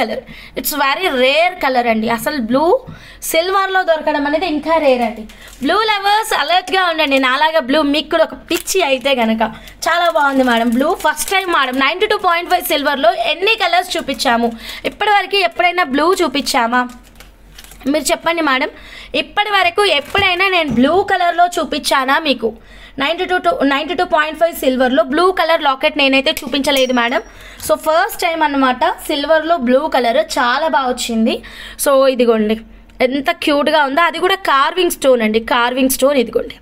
Colour. It's very rare colour అండి. అసలు blue సిల్వర్లో దొరకడం అనేది ఇంకా రేర్ అండి. బ్లూ లవర్స్ అలర్ట్గా ఉండండి. నాలాగా బ్లూ మీకు కూడా ఒక పిచ్చి అయితే కనుక. చాలా బాగుంది madam blue. First time madam 92.5 సిల్వర్లో ఎన్ని కలర్స్ చూపించాము ఇప్పటివరకు? ఎప్పుడైనా బ్లూ చూపించామా మీరు చెప్పండి మేడం. ఇప్పటి వరకు ఎప్పుడైనా నేను బ్లూ కలర్లో చూపించానా మీకు? 92.5 సిల్వర్లో బ్లూ కలర్ లాకెట్ నేనైతే చూపించలేదు మేడం. సో ఫస్ట్ టైం అన్నమాట సిల్వర్లో బ్లూ కలర్. చాలా బాగా వచ్చింది. సో ఇదిగోండి ఎంత క్యూట్గా ఉందో. అది కూడా కార్వింగ్ స్టోన్ అండి. కార్వింగ్ స్టోన్ ఇదిగోండి.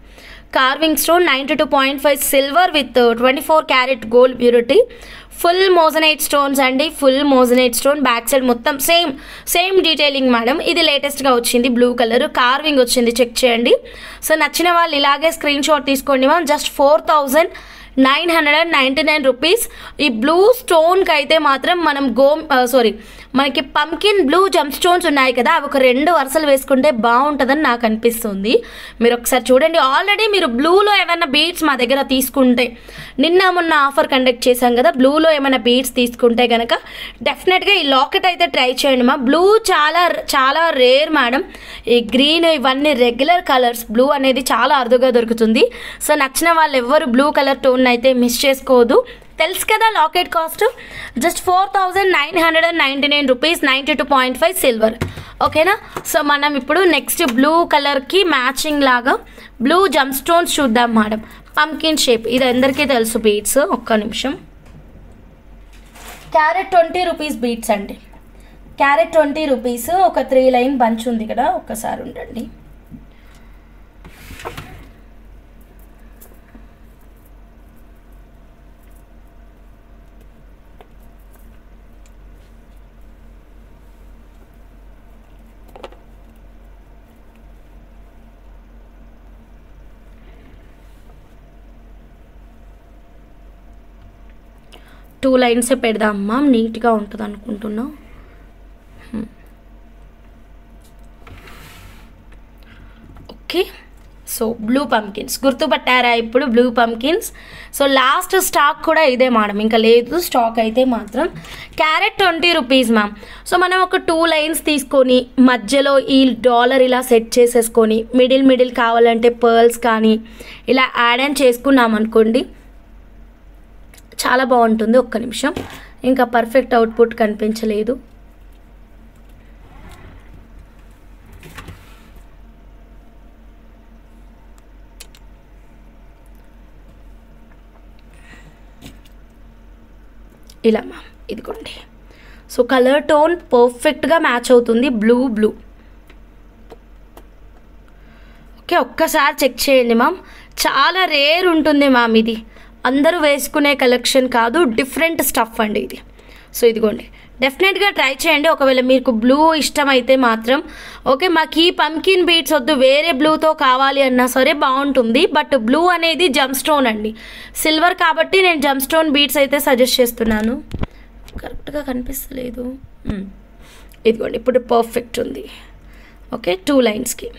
Carving stone 92.5 silver with 24 carat gold purity. Full moissanite stones అండి. Full moissanite stone. Back side మొత్తం సేమ్ డీటెయిలింగ్ మేడం. ఇది లేటెస్ట్గా వచ్చింది బ్లూ కలర్. కార్వింగ్ వచ్చింది. చెక్ చేయండి. సో నచ్చిన వాళ్ళు ఇలాగే స్క్రీన్ షాట్ తీసుకోండి మ్యామ్. Just 4,999 rupees. ఈ బ్లూ స్టోన్కి అయితే మాత్రం మనం మనకి పంకిన్ బ్లూ జంప్ స్టోన్స్ ఉన్నాయి కదా, అవి ఒక 2 వరుసలు వేసుకుంటే బాగుంటుందని నాకు అనిపిస్తుంది. మీరు ఒకసారి చూడండి. ఆల్రెడీ మీరు బ్లూలో ఏమైనా బీడ్స్ మా దగ్గర తీసుకుంటే, నిన్న మొన్న ఆఫర్ కండక్ట్ చేశాం కదా, బ్లూలో ఏమైనా బీడ్స్ తీసుకుంటే కనుక డెఫినెట్గా ఈ లాకెట్ అయితే ట్రై చేయండి మా. బ్లూ చాలా చాలా రేర్ మేడం. ఈ గ్రీన్ ఇవన్నీ రెగ్యులర్ కలర్స్. బ్లూ అనేది చాలా అరుదుగా దొరుకుతుంది. సో నచ్చిన వాళ్ళు ఎవ్వరు బ్లూ కలర్ టోన్ అయితే మిస్ చేసుకోవద్దు. తెలుసు కదా locket cost just 4,999 rupees. 92.5 silver. ఓకేనా? సో మనం ఇప్పుడు నెక్స్ట్ బ్లూ కలర్కి మ్యాచింగ్ లాగా బ్లూ జంప్ స్టోన్స్ చూద్దాం మేడం. పంకిన్ షేప్ ఇది అందరికీ తెలుసు బీడ్స్. ఒక్క నిమిషం. క్యారెట్ 20 రూపీస్ బీడ్స్ అండి. Carrot 20 rupees. ఒక 3 లైన్ బంచ్ ఉంది ఇక్కడ. ఒక్కసారి ఉండండి. టూ లైన్సే పెడదామమ్మా, నీట్గా ఉంటుంది అనుకుంటున్నా. ఓకే. సో బ్లూ పంకిన్స్ గుర్తుపట్టారా ఇప్పుడు? Blue pumpkins. So last stock కూడా ఇదే మేడం, ఇంకా లేదు స్టాక్ అయితే మాత్రం. Carrot 20 rupees ma'am. సో మనం ఒక 2 లైన్స్ తీసుకొని మధ్యలో ఈ డాలర్ ఇలా సెట్ చేసేసుకొని మిడిల్ కావాలంటే పర్ల్స్ కానీ ఇలా యాడ్ ఆన్ చేసుకున్నాం అనుకోండి, చాలా బాగుంటుంది. ఒక్క నిమిషం. ఇంకా పర్ఫెక్ట్ అవుట్పుట్ కనిపించలేదు. ఇలా మ్యామ్ ఇదిగోండి. సో కలర్ టోన్ పర్ఫెక్ట్గా మ్యాచ్ అవుతుంది. బ్లూ. ఓకే, ఒక్కసారి చెక్ చేయండి మ్యామ్. చాలా రేర్ ఉంటుంది మ్యామ్. ఇది అందరూ వేసుకునే కలెక్షన్ కాదు, డిఫరెంట్ స్టఫ్ అండి ఇది. సో ఇదిగోండి, డెఫినెట్గా ట్రై చేయండి ఒకవేళ మీకు బ్లూ ఇష్టమైతే మాత్రం. ఓకే, మాకు ఈ పంకిన్ బీడ్స్ వద్దు, వేరే బ్లూతో కావాలి అన్నా సరే బాగుంటుంది. బట్ బ్లూ అనేది జమ్ స్టోన్ అండి. సిల్వర్ కాబట్టి నేను జమ్ స్టోన్ బీడ్స్ అయితే సజెస్ట్ చేస్తున్నాను. కరెక్ట్గా కనిపిస్తలేదు. ఇదిగోండి ఇప్పుడు పర్ఫెక్ట్ ఉంది. ఓకే, 2 లైన్స్కి.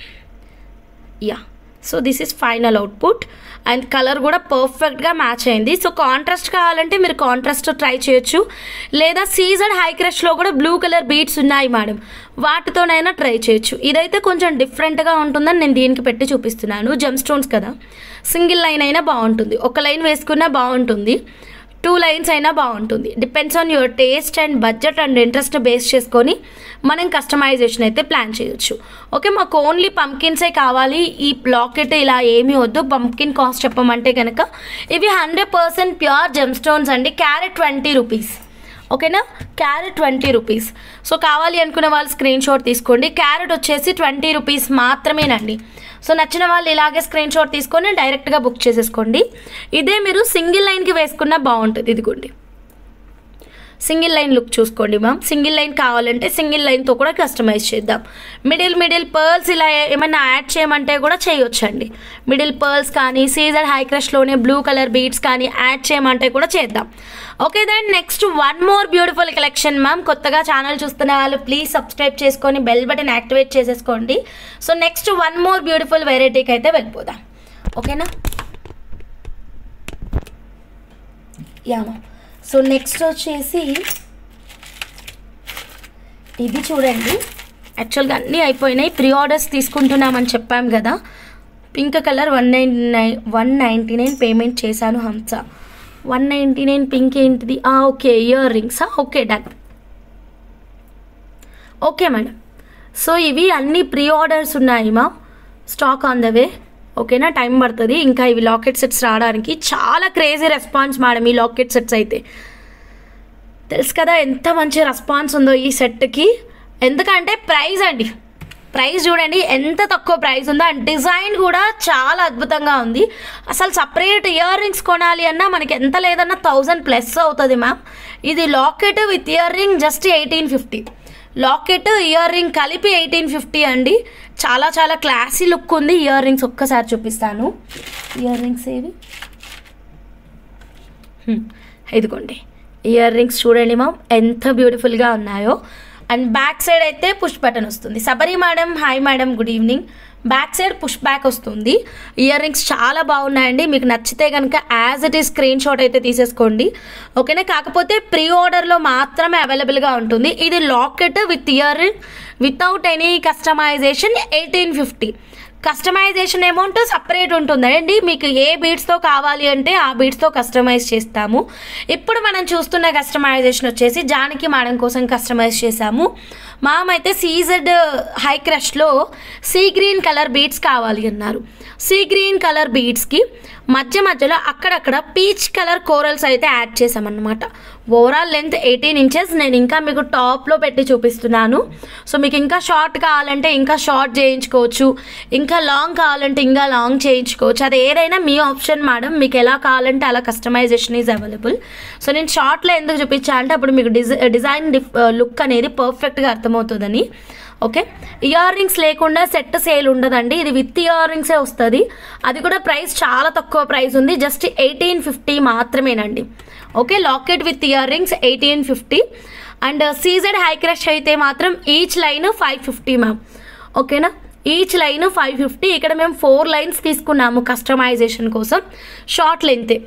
Yeah. So this is final output. And colour కూడా పర్ఫెక్ట్గా మ్యాచ్ అయింది. సో కాంట్రాస్ట్ కావాలంటే మీరు కాంట్రాస్ట్ ట్రై చేయొచ్చు, లేదా సీజన్ హై క్రష్లో కూడా బ్లూ కలర్ బీడ్స్ ఉన్నాయి మేడం, వాటితోనైనా ట్రై చేయొచ్చు. ఇదైతే కొంచెం డిఫరెంట్గా ఉంటుందని నేను దీనికి పెట్టి చూపిస్తున్నాను. జమ్ స్టోన్స్ కదా, సింగిల్ లైన్ అయినా బాగుంటుంది, ఒక లైన్ వేసుకున్నా బాగుంటుంది, 2 లైన్స్ అయినా బాగుంటుంది. Depends on your taste and budget and interest base చేసుకొని మనం కస్టమైజేషన్ అయితే ప్లాన్ చేయొచ్చు. ఓకే, మాకు ఓన్లీ పంకిన్సే కావాలి, ఈ లాకెట్ ఇలా ఏమీ వద్దు, పంకిన్ కాస్ట్ చెప్పమంటే కనుక ఇవి 100% ప్యూర్ జెమ్ స్టోన్స్ అండి. Carrot 20 rupees. ఓకేనా, క్యారెట్ 20 రూపీస్. సో కావాలి అనుకునే వాళ్ళు స్క్రీన్ షాట్ తీసుకోండి. క్యారెట్ వచ్చేసి 20 రూపీస్ మాత్రమేనండి. సో నచ్చిన వాళ్ళు ఇలాగే స్క్రీన్ షాట్ తీసుకొని డైరెక్ట్గా బుక్ చేసేసుకోండి. ఇదే మీరు సింగిల్ లైన్కి వేసుకున్నా బాగుంటుంది. ఇదిగోండి సింగిల్ లైన్ లుక్ చూసుకోండి మ్యామ్. సింగిల్ లైన్ కావాలంటే సింగిల్ లైన్తో కూడా కస్టమైజ్ చేద్దాం. మిడిల్ పర్ల్స్ ఇలా ఏమైనా యాడ్ చేయమంటే కూడా చేయొచ్చండి. మిడిల్ పర్ల్స్ కానీ సీజర్ హై క్రష్లోనే బ్లూ కలర్ బీడ్స్ కానీ యాడ్ చేయమంటే కూడా చేద్దాం. Okay, then next one more beautiful collection ma'am. కొత్తగా ఛానల్ చూస్తున్న వాళ్ళు ప్లీజ్ సబ్స్క్రైబ్ చేసుకొని బెల్ బటన్ యాక్టివేట్ చేసేసుకోండి. So next one more beautiful వెరైటీకి అయితే వెళ్ళిపోదాం. ఓకేనా, యా మ్యామ్. సో నెక్స్ట్ వచ్చేసి ఇది చూడండి, యాక్చువల్గా అన్నీ అయిపోయినాయి, ప్రీ ఆర్డర్స్ తీసుకుంటున్నామని చెప్పాం కదా. పింక్ కలర్ 199 పేమెంట్ చేశాను హంస. 199 పింక్ ఏంటిది? ఓకే, ఇయర్ రింగ్సా? Okay, done. Okay madam. So ఇవి అన్ని ప్రీ ఆర్డర్స్ ఉన్నాయి మా, స్టాక్ ఆన్ ద వే. ఓకేనా, టైం పడుతుంది ఇంకా ఇవి లాకెట్ సెట్స్ రావడానికి. చాలా క్రేజీ రెస్పాన్స్ మేడం ఈ లాకెట్ సెట్స్ అయితే. తెలుసు కదా ఎంత మంచి రెస్పాన్స్ ఉందో ఈ సెట్కి. ఎందుకంటే ప్రైస్ అండి, ప్రైస్ చూడండి ఎంత తక్కువ ప్రైస్ ఉందో, అండ్ డిజైన్ కూడా చాలా అద్భుతంగా ఉంది. అసలు సపరేట్ ఇయర్ రింగ్స్ కొనాలి అన్నా మనకి ఎంత లేదన్నా 1000+ అవుతుంది మ్యామ్. ఇది locket with ear ring just 1850. Locket ear ring కలిపి 1850 అండి. చాలా చాలా క్లాసీ లుక్ ఉంది. ఇయర్ రింగ్స్ ఒక్కసారి చూపిస్తాను. ఇయర్ రింగ్స్ ఏవి? ఇదిగోండి ఇయర్ రింగ్స్ చూడండి మ్యామ్ ఎంత బ్యూటిఫుల్గా ఉన్నాయో. అండ్ బ్యాక్ సైడ్ అయితే పుష్ బటన్ వస్తుంది. Sabari madam, hi madam, good evening. Back side push back వస్తుంది. ఇయర్ రింగ్స్ చాలా బాగున్నాయండి. మీకు నచ్చితే కనుక as it is screen shot అయితే తీసేసుకోండి. ఓకేనా, కాకపోతే ప్రీ ఆర్డర్లో మాత్రమే అవైలబుల్గా ఉంటుంది. ఇది locket with ear ring without any customisation 1850. Customisation amount separate ఉంటుందండి. మీకు ఏ బీడ్స్తో కావాలి అంటే ఆ బీడ్స్తో కస్టమైజ్ చేస్తాము. ఇప్పుడు మనం చూస్తున్న కస్టమైజేషన్ వచ్చేసి జానకి మేడం కోసం కస్టమైజ్ చేసాము. మామైతే సీజెడ్ హై క్రష్లో సీ గ్రీన్ కలర్ బీడ్స్ కావాలి అన్నారు. సీ గ్రీన్ కలర్ బీడ్స్కి మధ్యలో అక్కడక్కడ పీచ్ కలర్ కోరల్స్ అయితే యాడ్ చేసామన్నమాట. Overall length 18 inches. నేను ఇంకా మీకు టాప్లో పెట్టి చూపిస్తున్నాను. సో మీకు ఇంకా షార్ట్ కావాలంటే ఇంకా షార్ట్ చేయించుకోవచ్చు, ఇంకా లాంగ్ కావాలంటే ఇంకా లాంగ్ చేయించుకోవచ్చు. అది ఏదైనా మీ ఆప్షన్ మేడం, మీకు ఎలా కావాలంటే అలా కస్టమైజేషన్ ఈజ్ అవైలబుల్. సో నేను షార్ట్లో ఎందుకు చూపించా అంటే అప్పుడు మీకు డిజైన్ లుక్ అనేది పర్ఫెక్ట్గా అర్థమవుతుందని. ఓకే, ఇయర్ రింగ్స్ లేకుండా సెట్ సేల్ ఉండదండి. ఇది విత్ ఇయర్ రింగ్సే వస్తుంది. అది కూడా ప్రైస్ చాలా తక్కువ ప్రైస్ ఉంది, జస్ట్ 1850 మాత్రమేనండి. Okay, locket with ear rings 1850. And CZ high crush అయితే మాత్రం ఈచ్ లైన్ 550 మ్యామ్. ఓకేనా, ఈచ్ లైన్ 550. ఇక్కడ మేము 4 లైన్స్ తీసుకున్నాము కస్టమైజేషన్ కోసం, short length.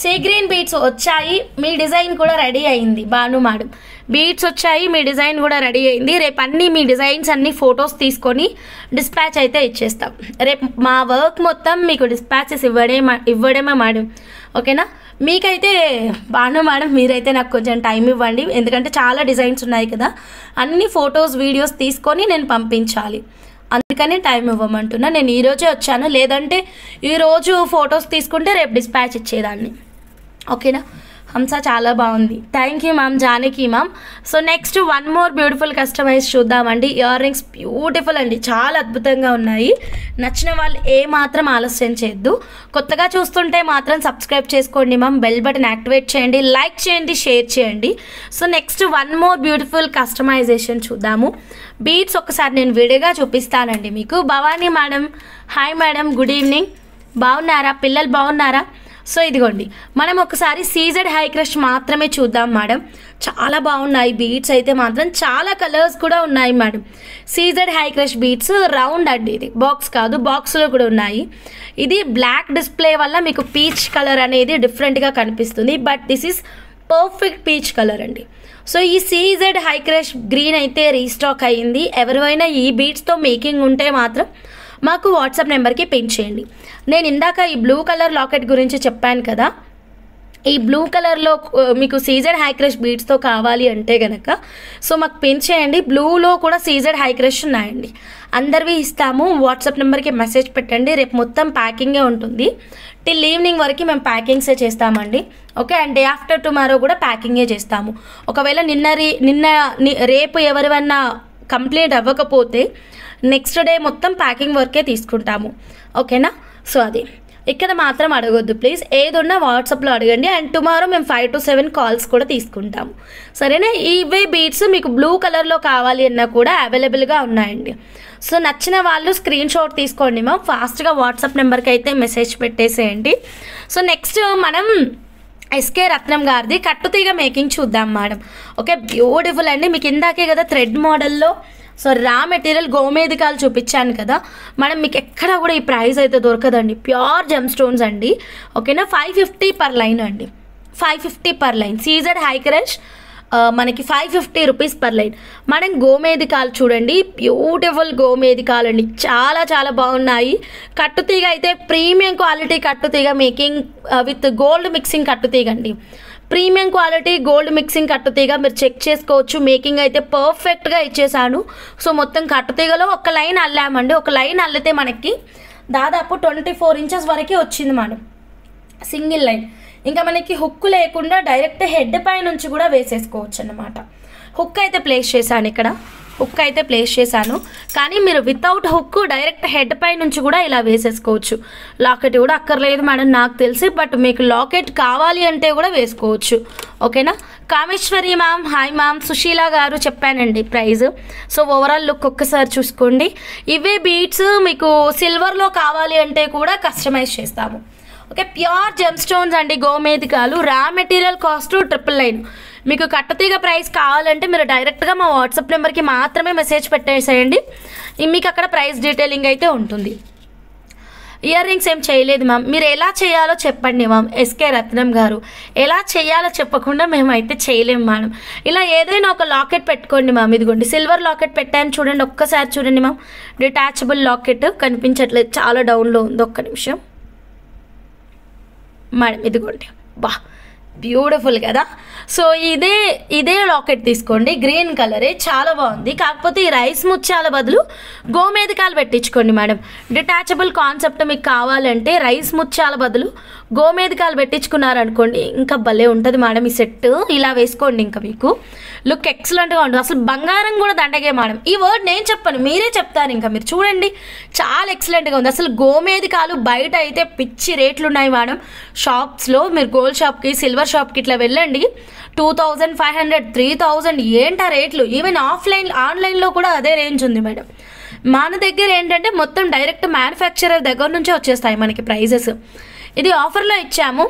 Sea green beads వచ్చాయి, మీ డిజైన్ కూడా రెడీ అయింది భాను మేడం. బీడ్స్ వచ్చాయి, మీ డిజైన్ కూడా రెడీ అయింది. రేపు అన్నీ మీ డిజైన్స్ అన్నీ ఫొటోస్ తీసుకొని డిస్పాచ్ అయితే ఇచ్చేస్తాం. రేపు మా వర్క్ మొత్తం మీకు డిస్పాచెస్ ఇవ్వడమే మేడం. ఓకేనా, మీకైతే భాను మేడం మీరైతే నాకు కొంచెం టైం ఇవ్వండి. ఎందుకంటే చాలా డిజైన్స్ ఉన్నాయి కదా, అన్ని ఫొటోస్ వీడియోస్ తీసుకొని నేను పంపించాలి. అందుకని టైం ఇవ్వమంటున్నా. నేను ఈరోజే వచ్చాను, లేదంటే ఈరోజు ఫొటోస్ తీసుకుంటే రేపు డిస్పాచ్ ఇచ్చేదాన్ని. ఓకేనా, హంస చాలా బాగుంది. Thank you ma'am, Janaki ma'am. So next one more beautiful customise చూద్దామండి. ఇయర్ రింగ్స్ బ్యూటిఫుల్ అండి, చాలా అద్భుతంగా ఉన్నాయి. నచ్చిన వాళ్ళు ఏమాత్రం ఆలస్యం చేయొద్దు. కొత్తగా చూస్తుంటే మాత్రం సబ్స్క్రైబ్ చేసుకోండి మ్యామ్, బెల్ బటన్ యాక్టివేట్ చేయండి, లైక్ చేయండి, షేర్ చేయండి. So next one more beautiful customisation చూద్దాము. బీడ్స్ ఒకసారి నేను విడిగా చూపిస్తానండి మీకు. Bhavani madam, hi madam, good evening. బాగున్నారా పిల్లలు, బాగున్నారా? సో ఇదిగోండి, మనం ఒకసారి సీజెడ్ హై క్రష్ మాత్రమే చూద్దాం మేడం. చాలా బాగున్నాయి బీడ్స్ అయితే మాత్రం, చాలా కలర్స్ కూడా ఉన్నాయి madam. CZ high crush beads round అండి, ఇది బాక్స్ కాదు, బాక్స్లో కూడా ఉన్నాయి. ఇది బ్లాక్ డిస్ప్లే వల్ల మీకు పీచ్ కలర్ అనేది డిఫరెంట్గా కనిపిస్తుంది, but this is perfect peach colour అండి. సో ఈ సీజెడ్ హై క్రష్ గ్రీన్ అయితే రీస్టాక్ అయ్యింది. ఎవరైనా ఈ బీడ్స్తో మేకింగ్ ఉంటే మాత్రం మాకు వాట్సాప్ నెంబర్కి పిన్ చేయండి. నేను ఇందాక ఈ బ్లూ కలర్ లాకెట్ గురించి చెప్పాను కదా, ఈ బ్లూ కలర్లో మీకు సీజెడ్ హై క్రష్ బీడ్స్తో కావాలి అంటే కనుక సో మాకు పిన్ చేయండి. బ్లూలో కూడా సీజెడ్ హై క్రష్ ఉన్నాయండి, అందరివి ఇస్తాము. వాట్సాప్ నెంబర్కి మెసేజ్ పెట్టండి. రేపు మొత్తం ప్యాకింగే ఉంటుంది, టిల్ ఈవినింగ్ వరకు మేము ప్యాకింగ్సే చేస్తామండి. Okay, and day after tomorrow కూడా ప్యాకింగే చేస్తాము. ఒకవేళ రేపు ఎవరివన్నా కంప్లీట్ అవ్వకపోతే నెక్స్ట్ డే మొత్తం ప్యాకింగ్ వర్కే తీసుకుంటాము. ఓకేనా, సో అది ఇక్కడ మాత్రం అడగొద్దు ప్లీజ్, ఏదున్నా వాట్సాప్లో అడగండి. అండ్ టుమారో మేము 5 to 7 కాల్స్ కూడా తీసుకుంటాము, సరేనా? ఇవే బీడ్స్ మీకు బ్లూ కలర్లో కావాలి అన్నా కూడా అవైలబుల్గా ఉన్నాయండి. సో నచ్చిన వాళ్ళు స్క్రీన్ షాట్ తీసుకోండి మా, ఫాస్ట్గా వాట్సాప్ నెంబర్కి అయితే మెసేజ్ పెట్టేసేయండి. సో నెక్స్ట్ మనం ఎస్కే రత్నం గారిది కట్టుతీగ మేకింగ్ చూద్దాం మేడం. ఓకే, బ్యూటిఫుల్ అండి. మీకు ఇందాకే కదా థ్రెడ్ మోడల్లో సో రా మెటీరియల్ గోమేధికాలు చూపించాను కదా మేడం, మీకు ఎక్కడ కూడా ఈ ప్రైస్ అయితే దొరకదండి. ప్యూర్ జెమ్ స్టోన్స్ అండి. ఓకేనా, 550 per లైన్ అండి, 550 per line. CZ high crush మనకి 550 రూపీస్ పర్ లైన్. మనం గోమేధికాలు చూడండి, బ్యూటిఫుల్ గోమేధికాలు అండి, చాలా చాలా బాగున్నాయి. కట్టుతీగ అయితే ప్రీమియం క్వాలిటీ కట్టుతీగ, మేకింగ్ విత్ గోల్డ్ మిక్సింగ్ కట్టుతీగ అండి. ప్రీమియం క్వాలిటీ గోల్డ్ మిక్సింగ్ కట్టుతీగ మీరు చెక్ చేసుకోవచ్చు. మేకింగ్ అయితే పర్ఫెక్ట్గా ఇచ్చేసాను. సో మొత్తం కట్టుతీగలో ఒక లైన్ అల్లామండి. ఒక లైన్ అల్లితే మనకి దాదాపు 24 ఇంచెస్ వరకే వచ్చింది మేడం, సింగిల్ లైన్. ఇంకా మనకి హుక్ లేకుండా డైరెక్ట్ హెడ్ పై నుంచి కూడా వేసేసుకోవచ్చు అన్నమాట. హుక్ అయితే ప్లేస్ చేశాను, ఇక్కడ హుక్ అయితే ప్లేస్ చేశాను, కానీ మీరు వితౌట్ హుక్ డైరెక్ట్ హెడ్ పై నుంచి కూడా ఇలా వేసేసుకోవచ్చు. లాకెట్ కూడా అక్కర్లేదు మేడం నాకు తెలిసి, బట్ మీకు లాకెట్ కావాలి అంటే కూడా వేసుకోవచ్చు. ఓకేనా. Kameshwari ma'am hi ma'am. Sushila గారు చెప్పానండి ప్రైజ్. సో ఓవరాల్ లుక్ ఒక్కసారి చూసుకోండి. ఇవే బీడ్స్ మీకు సిల్వర్లో కావాలి అంటే కూడా కస్టమైజ్ చేస్తాము. ఓకే, ప్యూర్ జెమ్ స్టోన్స్ అండి గోమేధికాలు. Raw material cost 999. మీకు కట్టుతీగ ప్రైస్ కావాలంటే మీరు డైరెక్ట్గా మా వాట్సాప్ నెంబర్కి మాత్రమే మెసేజ్ పెట్టేసేయండి, మీకు అక్కడ ప్రైస్ డీటెయిలింగ్ అయితే ఉంటుంది. ఇయర్ రింగ్స్ ఏం చేయలేదు మ్యామ్, మీరు ఎలా చేయాలో చెప్పండి మ్యామ్. ఎస్కే రత్నం గారు, ఎలా చేయాలో చెప్పకుండా మేమైతే చేయలేము మేడం. ఇలా ఏదైనా ఒక లాకెట్ పెట్టుకోండి మ్యామ్. ఇదిగోండి సిల్వర్ లాకెట్ పెట్టాను చూడండి, ఒక్కసారి చూడండి మ్యామ్. డిటాచబుల్ లాకెట్ కనిపించట్లేదు, చాలా డౌన్లో ఉంది, ఒక్క నిమిషం మేడం. ఇదిగోండి, బా బ్యూటిఫుల్ కదా. సో ఇదే లాకెట్ తీసుకోండి, గ్రీన్ కలరే, చాలా బాగుంది. కాకపోతే ఈ రైస్ ముత్యాల బదులు గోమేధికాలు పెట్టించుకోండి మేడం. డిటాచబుల్ కాన్సెప్ట్ మీకు కావాలంటే రైస్ ముత్యాల బదులు గోమేధికాలు పెట్టించుకున్నారనుకోండి, ఇంకా భలే ఉంటుంది మేడం ఈ సెట్. ఇలా వేసుకోండి, ఇంకా మీకు లుక్ ఎక్సలెంట్గా ఉంటుంది. అసలు బంగారం కూడా దండగే మేడం. ఈ వర్డ్ నేను చెప్పను, మీరే చెప్తారు. ఇంకా మీరు చూడండి, చాలా ఎక్సలెంట్గా ఉంది. అసలు గోమేధికాలు బయట అయితే పిచ్చి రేట్లు ఉన్నాయి మేడం షాప్స్లో. మీరు గోల్డ్ షాప్కి, సిల్వర్ షాప్కి ఇట్లా వెళ్ళండి, 2500, 3000 ఏంటా రేట్లు. ఈవెన్ ఆన్లైన్లో కూడా అదే రేంజ్ ఉంది మేడం. మన దగ్గర ఏంటంటే మొత్తం డైరెక్ట్ మ్యానుఫ్యాక్చరర్ దగ్గర నుంచే వచ్చేస్తాయి మనకి ప్రైజెస్. ఇది ఆఫర్లో ఇచ్చాము.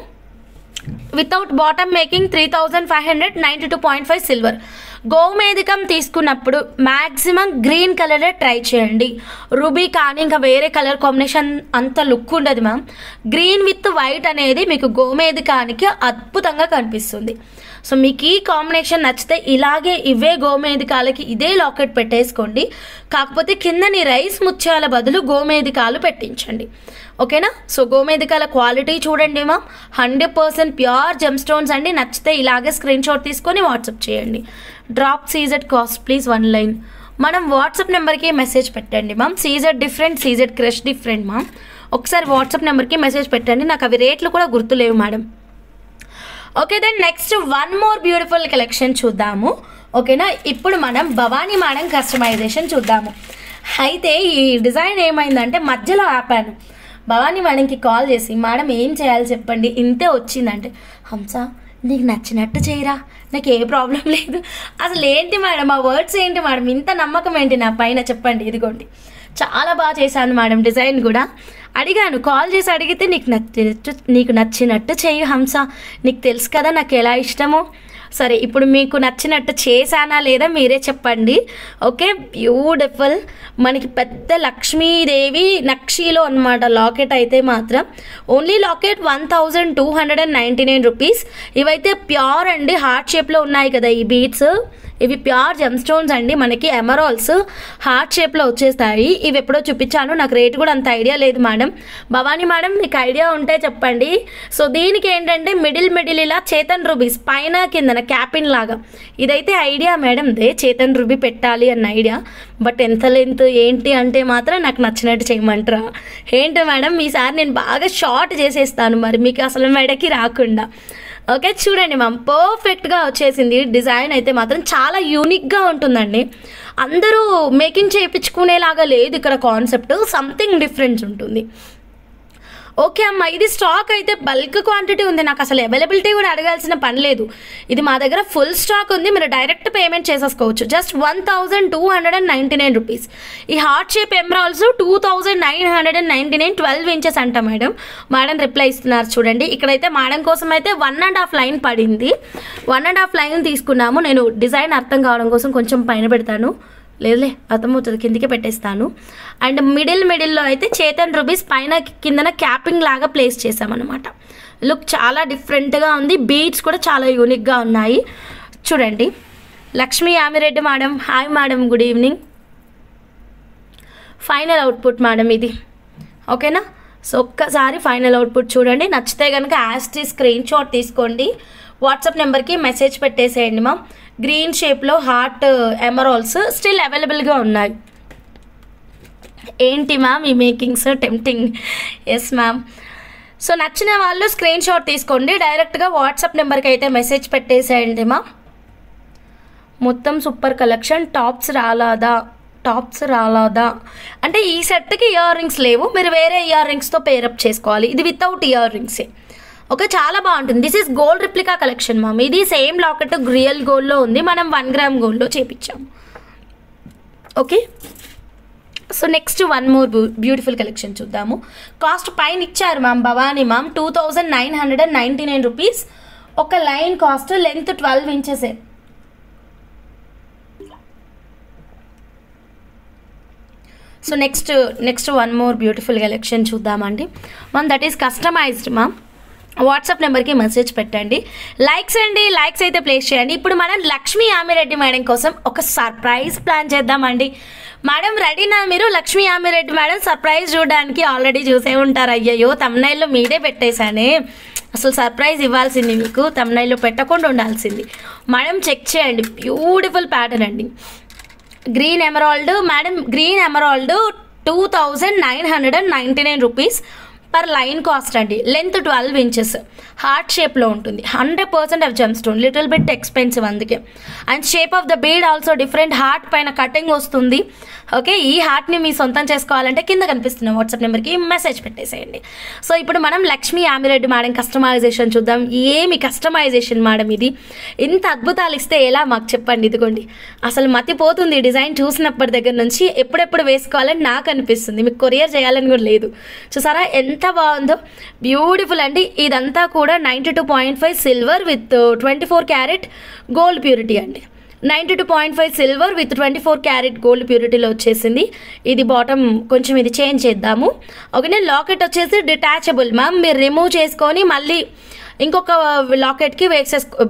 Without bottom making 3500, 92.5 silver. గోమేధికం తీసుకున్నప్పుడు మ్యాక్సిమం గ్రీన్ కలరే ట్రై చేయండి. రూబీ కానీ ఇంకా వేరే కలర్ కాంబినేషన్ అంత లుక్ ఉండదు మ్యామ్. గ్రీన్ విత్ వైట్ అనేది మీకు గోమేధికానికి అద్భుతంగా కనిపిస్తుంది. సో మీకు ఈ కాంబినేషన్ నచ్చితే ఇలాగే ఇవే గోమేధికాలకి ఇదే లాకెట్ పెట్టేసుకోండి. కాకపోతే కిందని రైస్ ముత్యాల బదులు గోమేధికాలు పెట్టించండి. ఓకేనా. సో గోమేధికాల క్వాలిటీ చూడండి మ్యామ్, 100% ప్యూర్ జెమ్ స్టోన్స్ అండి. నచ్చితే ఇలాగే స్క్రీన్ షాట్ తీసుకొని వాట్సాప్ చేయండి. Drop CZ cost please 1 line. మనం వాట్సాప్ నెంబర్కి మెసేజ్ పెట్టండి ma'am. CZ different, CZ crush different ma'am. ఒకసారి వాట్సాప్ నెంబర్కి మెసేజ్ పెట్టండి, నాకు అవి రేట్లు కూడా గుర్తులేవు madam. Okay then next one more beautiful collection చూద్దాము. ఓకేనా. ఇప్పుడు మనం భవానీ మేడం కస్టమైజేషన్ చూద్దాము. అయితే ఈ డిజైన్ ఏమైందంటే మధ్యలో ఆపాను. భవానీ మేడంకి కాల్ చేసి మేడం ఏం చేయాలి చెప్పండి, ఇంతే వచ్చిందంటే, హంస నీకు నచ్చినట్టు చేయరా, నాకు ఏ ప్రాబ్లం లేదు. అసలు ఏంటి మేడం ఆ వర్డ్స్ ఏంటి మేడం, ఇంత నమ్మకం ఏంటి నా పైన చెప్పండి. ఇదిగోండి చాలా బాగా చేశాను మేడం. డిజైన్ కూడా అడిగాను, కాల్ చేసి అడిగితే నీకు నచ్చినట్టు చెయ్యి హంస, నీకు తెలుసు కదా నాకు ఎలా ఇష్టమో. సరే ఇప్పుడు మీకు నచ్చినట్టు చేశానా లేదా మీరే చెప్పండి. ఓకే, బ్యూటిఫుల్ మనకి పెద్ద లక్ష్మీదేవి నక్షీలో అనమాట లాకెట్ అయితే మాత్రం. Only locket 1299 rupees. ఇవైతే ప్యూర్ అండి, హార్ట్ షేప్లో ఉన్నాయి కదా ఈ బీడ్స్, ఇవి ప్యూర్ జెమ్ స్టోన్స్ అండి. మనకి ఎమరాల్డ్స్ హార్ట్ షేప్లో వచ్చేస్తాయి. ఇవి ఎప్పుడో చూపించాను, నాకు రేట్ కూడా అంత ఐడియా లేదు మేడం. భవానీ మేడం మీకు ఐడియా ఉంటే చెప్పండి. సో దీనికి ఏంటంటే మిడిల్ ఇలా చేతన్ రూబీస్ పైన కిందన క్యాపిన్ లాగా, ఇదైతే idea madam they Chetan ruby పెట్టాలి అన్న ఐడియా. బట్ ఎంత లెంత్ ఏంటి అంటే మాత్రం నాకు నచ్చినట్టు చేయమంటారా ఏంటి మేడం. ఈసారి నేను బాగా షార్ట్ చేసేస్తాను మరి మీకు అసలు మెడకి రాకుండా. ఓకే చూడండి మ్యామ్, పర్ఫెక్ట్గా వచ్చేసింది. డిజైన్ అయితే మాత్రం చాలా యూనిక్గా ఉంటుందండి. అందరూ మేకింగ్ చేయించుకునేలాగా లేదు ఇక్కడ కాన్సెప్ట్, సంథింగ్ డిఫరెన్స్ ఉంటుంది. ఓకే అమ్మ, ఇది స్టాక్ అయితే బల్క్ క్వాంటిటీ ఉంది, నాకు అసలు అవైలబిలిటీ కూడా అడగాల్సిన పని లేదు. ఇది మా దగ్గర ఫుల్ స్టాక్ ఉంది, మీరు డైరెక్ట్ పేమెంట్ చేసేసుకోవచ్చు. Just 1299 rupees. ఈ హార్ట్ షేప్ ఎమరాల్డ్స్ 2999, 12 ఇంచెస్ అంట మేడం. మేడం రిప్లై ఇస్తున్నారు చూడండి. ఇక్కడైతే మేడం కోసం అయితే 1.5 లైన్ పడింది. 1.5 లైన్ తీసుకున్నాము. నేను డిజైన్ అర్థం కావడం కోసం కొంచెం పైన పెడతాను, లేదులే అర్థమవుతుంది, కిందికే పెట్టేస్తాను. అండ్ మిడిల్లో అయితే చేతన్ రూబీస్ పైన కిందన క్యాపింగ్ లాగా ప్లేస్ చేసామన్నమాట. లుక్ చాలా డిఫరెంట్గా ఉంది. బీడ్స్ కూడా చాలా యూనిక్గా ఉన్నాయి. చూడండి. Lakshmi Yamireddy madam, hi madam, good evening. Final output madam ఇది, ఓకేనా. సో ఒక్కసారి ఫైనల్ అవుట్పుట్ చూడండి. నచ్చితే కనుక యాస్టీ స్క్రీన్ షాట్ తీసుకోండి, వాట్సాప్ నెంబర్కి మెసేజ్ పెట్టేసేయండి మ్యామ్. గ్రీన్ షేప్లో హార్ట్ ఎమరాల్స్ స్టిల్ అవైలబుల్గా ఉన్నాయి. ఏంటి మ్యామ్ ఈ makings tempting? Yes ma'am. So నచ్చిన వాళ్ళు స్క్రీన్ షాట్ తీసుకోండి, డైరెక్ట్గా వాట్సాప్ నెంబర్కి అయితే మెసేజ్ పెట్టేసేయండి మ్యామ్. మొత్తం సూపర్ కలెక్షన్. టాప్స్ రాలాదా అంటే ఈ సెట్కి ఇయర్ రింగ్స్ లేవు, మీరు వేరే ఇయర్ రింగ్స్తో పేరప్ చేసుకోవాలి. ఇది వితౌట్ ఇయర్ రింగ్సే, ఓకే. చాలా బాగుంటుంది. This is gold replica collection ma'am. ఇది సేమ్ లాకెట్ రియల్ గోల్డ్లో ఉంది, మనం 1 గ్రామ్ గోల్డ్లో చేపించాము, okay. So next one more beautiful collection చూద్దాము. కాస్ట్ పైన ఇచ్చారు మ్యామ్, భవానీ మ్యామ్, 2999 రూపీస్. ఒక లైన్ కాస్ట్, లెంత్ 12 ఇంచెసే. So next one more beautiful collection చూద్దామండి ma'am. That is customised ma'am. WhatsApp నెంబర్కి మెసేజ్ పెట్టండి. లైక్స్ అయితే ప్లేస్ చేయండి. ఇప్పుడు మనం లక్ష్మీ యామిరెడ్డి మేడం కోసం ఒక సర్ప్రైజ్ ప్లాన్ చేద్దామండి. మేడం రెడీనా మీరు? లక్ష్మీ యామిరెడ్డి మేడం సర్ప్రైజ్ చూడడానికి ఆల్రెడీ చూసే ఉంటారు. అయ్యయ్యో తమ్నైల్లో మీదే పెట్టేశానే, అసలు సర్ప్రైజ్ ఇవ్వాల్సింది మీకు, తమ్నైల్లో పెట్టకుండా ఉండాల్సింది. మేడం చెక్ చేయండి, బ్యూటిఫుల్ ప్యాటర్న్ అండి. Green emerald madam, green emerald 2999 rupees per line cost అండి. లెంత్ 12 ఇంచెస్, హార్ట్ షేప్లో ఉంటుంది. 100% of gem stone, little bit expensive అందుకే. And shape of the bead also different. Heart పైన కటింగ్ వస్తుంది, okay. ఈ హార్ట్ని మీ సొంతం చేసుకోవాలంటే కింద కనిపిస్తున్న వాట్సాప్ నెంబర్కి మెసేజ్ పెట్టేసేయండి. సో ఇప్పుడు మనం లక్ష్మీ యామిరెడ్డి మేడం కస్టమైజేషన్ చూద్దాం. ఏమి కస్టమైజేషన్ మేడం ఇది, ఇంత అద్భుతాలు ఇస్తే ఎలా మాకు చెప్పండి. ఇదిగోండి, అసలు మతిపోతుంది డిజైన్ చూసినప్పటి దగ్గర నుంచి. ఎప్పుడెప్పుడు వేసుకోవాలని నాకు అనిపిస్తుంది, మీకు కొరియర్ చేయాలని కూడా లేదు. చూసారా ఎంత బాగుందో, బ్యూటిఫుల్ అండి. ఇదంతా కూడా 92.5 silver with 24 carat gold purity అండి. 92.5 సిల్వర్ విత్ 24 క్యారెట్ గోల్డ్ ప్యూరిటీలో వచ్చేసింది. ఇది బాటమ్ కొంచెం ఇది చేంజ్ చేద్దాము, ఓకేనా. లాకెట్ వచ్చేసి డిటాచబుల్ మ్యామ్, మీరు రిమూవ్ చేసుకొని మళ్ళీ ఇంకొక లాకెట్కి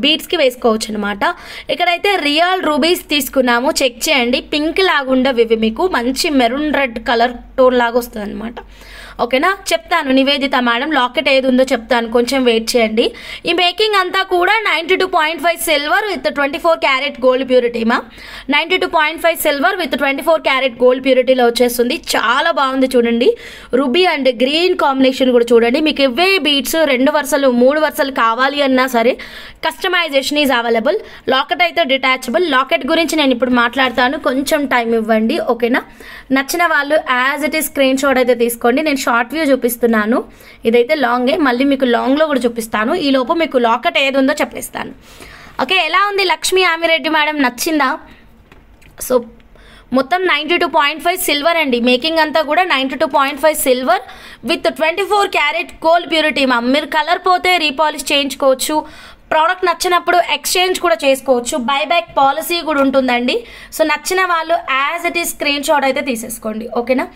బీడ్స్కి వేసుకోవచ్చు అనమాట. ఇక్కడైతే రియల్ రూబీస్ తీసుకున్నాము, చెక్ చేయండి. పింక్ లాగుండవు ఇవి, మీకు మంచి మెరూన్ రెడ్ కలర్ టోన్ లాగా వస్తుంది అనమాట, ఓకేనా. చెప్తాను నివేదిత మేడం లాకెట్ ఏది ఉందో చెప్తాను, కొంచెం వెయిట్ చేయండి. ఈ మేకింగ్ అంతా కూడా 92.5 silver with 24 carat gold purity మా. 92.5 సిల్వర్ విత్ 24 క్యారెట్ గోల్డ్ ప్యూరిటీలో వచ్చేస్తుంది. చాలా బాగుంది చూడండి. రూబీ అండ్ గ్రీన్ కాంబినేషన్ కూడా చూడండి. మీకు ఇవే బీట్స్ 2 వరుసలు 3 వరుసలు కావాలి అన్నా సరే కస్టమైజేషన్ ఈజ్ అవైలబుల్. లాకెట్ అయితే డిటాచబుల్. లాకెట్ గురించి నేను ఇప్పుడు మాట్లాడతాను, కొంచెం టైం ఇవ్వండి, ఓకేనా. నచ్చిన వాళ్ళు as it is screen shot అయితే తీసుకోండి. నేను షార్ట్ వ్యూ చూపిస్తున్నాను, ఇదైతే లాంగే, మళ్ళీ మీకు లాంగ్లో కూడా చూపిస్తాను. ఈ లోపు మీకు లాకెట్ ఏది ఉందో చెప్పేస్తాను, ఓకే. ఎలా ఉంది లక్ష్మీ యామిరెడ్డి మేడం, నచ్చిందా? సో మొత్తం 92.5 సిల్వర్ అండి. మేకింగ్ అంతా కూడా 92.5 silver with 24 carat gold purity మా. మీరు కలర్ పోతే రీపాలిష్ చేయించుకోవచ్చు, ప్రోడక్ట్ నచ్చినప్పుడు ఎక్స్చేంజ్ కూడా చేసుకోవచ్చు, బైబ్యాక్ పాలసీ కూడా ఉంటుందండి. సో నచ్చిన వాళ్ళు as it is screen shot అయితే తీసేసుకోండి, ఓకేనా.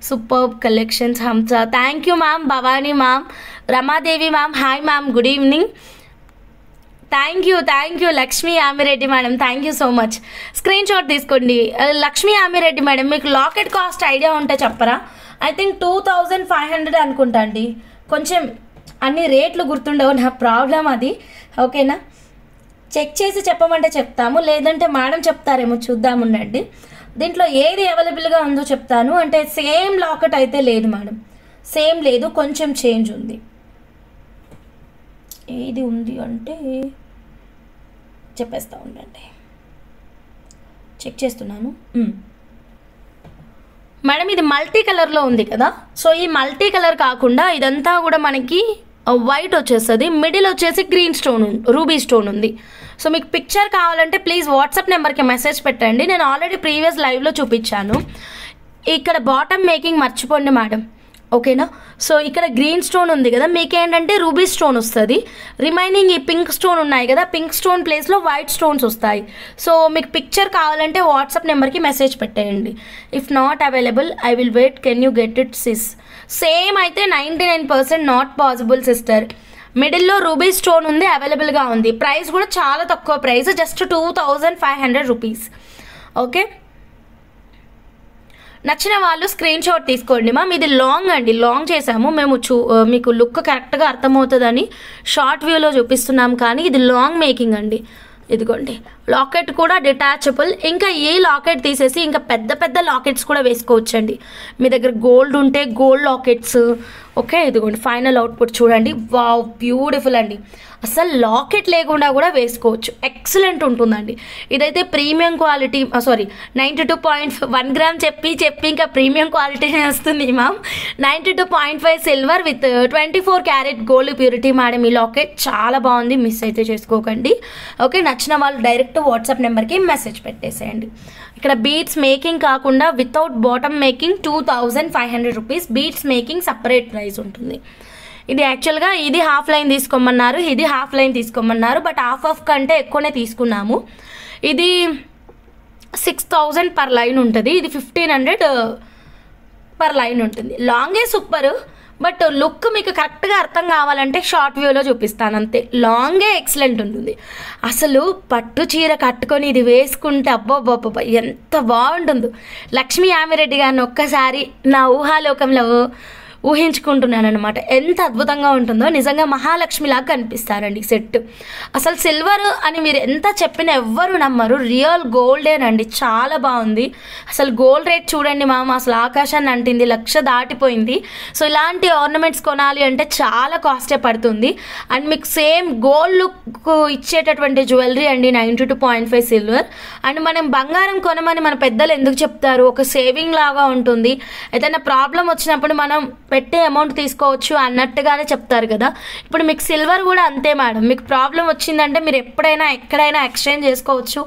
Super collections Hamsa, thank you ma'am. Bhavani ma'am, Ramadevi ma'am, hi ma'am, good evening. Thank you Lakshmi Yamireddy madam, thank you so much. Screen shot తీసుకోండి. లక్ష్మీ యామిరెడ్డి మేడం, మీకు లాకెట్ కాస్ట్ ఐడియా ఉంటే చెప్పరా? ఐ థింక్ 2500 అనుకుంటా అండి. కొంచెం అన్ని రేట్లు గుర్తుండవు, నా ప్రాబ్లం అది, ఓకేనా. చెక్ చేసి చెప్పమంటే చెప్తాము, లేదంటే మేడం చెప్తారేమో, చూద్దాముండండి. దీంట్లో ఏది అవైలబుల్గా ఉందో చెప్తాను. అంటే సేమ్ లాకెట్ అయితే లేదు మేడం, సేమ్ లేదు, కొంచెం చేంజ్ ఉంది. ఏది ఉంది అంటే చెప్పేస్తా ఉండండి, చెక్ చేస్తున్నాను. మేడం ఇది మల్టీ కలర్లో ఉంది కదా. సో ఈ మల్టీ కలర్ కాకుండా ఇదంతా కూడా మనకి వైట్ వచ్చేస్తుంది, మిడిల్ వచ్చేసి గ్రీన్ స్టోన్ రూబీ స్టోన్ ఉంది. సో మీకు పిక్చర్ కావాలంటే ప్లీజ్ వాట్సాప్ నెంబర్కి మెసేజ్ పెట్టండి. నేను ఆల్రెడీ ప్రీవియస్ లైవ్లో చూపించాను. ఇక్కడ బాటమ్ మేకింగ్ మర్చిపోండి మేడం, ఓకేనా. సో ఇక్కడ గ్రీన్ స్టోన్ ఉంది కదా, మీకేంటంటే రూబీ స్టోన్ వస్తుంది. రిమైనింగ్ ఈ పింక్ స్టోన్ ఉన్నాయి కదా, పింక్ స్టోన్ ప్లేస్లో వైట్ స్టోన్స్ వస్తాయి. సో మీకు పిక్చర్ కావాలంటే వాట్సాప్ నెంబర్కి మెసేజ్ పెట్టేయండి. If not available I will wait, can you get it sys? Same అయితే 99% నాట్ పాసిబుల్ సిస్టర్. మిడిల్లో రూబీ స్టోన్ ఉంది, అవైలబుల్గా ఉంది. ప్రైస్ కూడా చాలా తక్కువ ప్రైస్, జస్ట్ 2500 రూపీస్. ఓకే, నచ్చిన వాళ్ళు స్క్రీన్ షాట్ తీసుకోండి మ్యామ్. ఇది లాంగ్ అండి, లాంగ్ చేసాము మేము, మీకు లుక్ కరెక్ట్గా అర్థమవుతుందని షార్ట్ వ్యూలో చూపిస్తున్నాం, కానీ ఇది లాంగ్ మేకింగ్ అండి. ఇదిగోండి, లాకెట్ కూడా డిటాచబుల్. ఇంకా ఈ లాకెట్ తీసేసి ఇంకా పెద్ద పెద్ద లాకెట్స్ కూడా వేసుకోవచ్చండి. మీ దగ్గర గోల్డ్ ఉంటే గోల్డ్ లాకెట్స్. ఓకే, ఇదిగోండి ఫైనల్ అవుట్పుట్ చూడండి. వావ్, బ్యూటిఫుల్ అండి. అసలు లాకెట్ లేకుండా కూడా వేసుకోవచ్చు, ఎక్సలెంట్ ఉంటుందండి. ఇదైతే ప్రీమియం క్వాలిటీ, 92.1 గ్రామ్ చెప్పి ఇంకా ప్రీమియం క్వాలిటీనే వస్తుంది ma'am. 92.5 silver with 24 carat gold purity madam. ఈ లాకెట్ చాలా బాగుంది, మిస్ అయితే చేసుకోకండి. ఓకే, నచ్చిన వాళ్ళు డైరెక్ట్ వాట్సాప్ నెంబర్కి మెసేజ్ పెట్టేసేయండి. ఇక్కడ బీడ్స్ మేకింగ్ కాకుండా without bottom making 2500 rupees. Beads making separate price ఉంటుంది. ఇది యాక్చువల్గా ఇది హాఫ్ లైన్ తీసుకోమన్నారు, ఇది హాఫ్ లైన్ తీసుకోమన్నారు, బట్ హాఫ్ కంటే ఎక్కువనే తీసుకున్నాము. ఇది 6000 పర్ లైన్ ఉంటుంది, ఇది 1500 పర్ లైన్ ఉంటుంది. లాంగే సూపర్, బట్ లుక్ మీకు కరెక్ట్గా అర్థం కావాలంటే షార్ట్ వ్యూలో చూపిస్తాను అంతే. లాంగే ఎక్సలెంట్ ఉంటుంది. అసలు పట్టు చీర కట్టుకొని ఇది వేసుకుంటే అబ్బబ్బబ్బ ఎంత బాగుంటుందో. లక్ష్మీ యామిరెడ్డి గారిని ఒక్కసారి నా ఊహాలోకంలో ఊహించుకుంటున్నాను అనమాట. ఎంత అద్భుతంగా ఉంటుందో, నిజంగా మహాలక్ష్మిలాగా కనిపిస్తారండి సెట్. అసలు సిల్వర్ అని మీరు ఎంత చెప్పినా ఎవ్వరు నమ్మరు, రియల్ గోల్డేనండి. చాలా బాగుంది. అసలు గోల్డ్ రేట్ చూడండి మామ, అసలు ఆకాశాన్ని అంటింది, 1,00,000 దాటిపోయింది. సో ఇలాంటి ఆర్నమెంట్స్ కొనాలి అంటే చాలా కాస్టే పడుతుంది. అండ్ మీకు సేమ్ గోల్డ్ లుక్ ఇచ్చేటటువంటి జ్యువెలరీ అండి, 92.5 సిల్వర్. అండ్ మనం బంగారం కొనమని మన పెద్దలు ఎందుకు చెప్తారు, ఒక సేవింగ్ లాగా ఉంటుంది. ఏదైనా ప్రాబ్లం వచ్చినప్పుడు మనం పెట్టే అమౌంట్ తీసుకోవచ్చు అన్నట్టుగానే చెప్తారు కదా. ఇప్పుడు మీకు సిల్వర్ కూడా అంతే మేడం. మీకు ప్రాబ్లం వచ్చిందంటే మీరు ఎప్పుడైనా ఎక్కడైనా ఎక్స్చేంజ్ చేసుకోవచ్చు.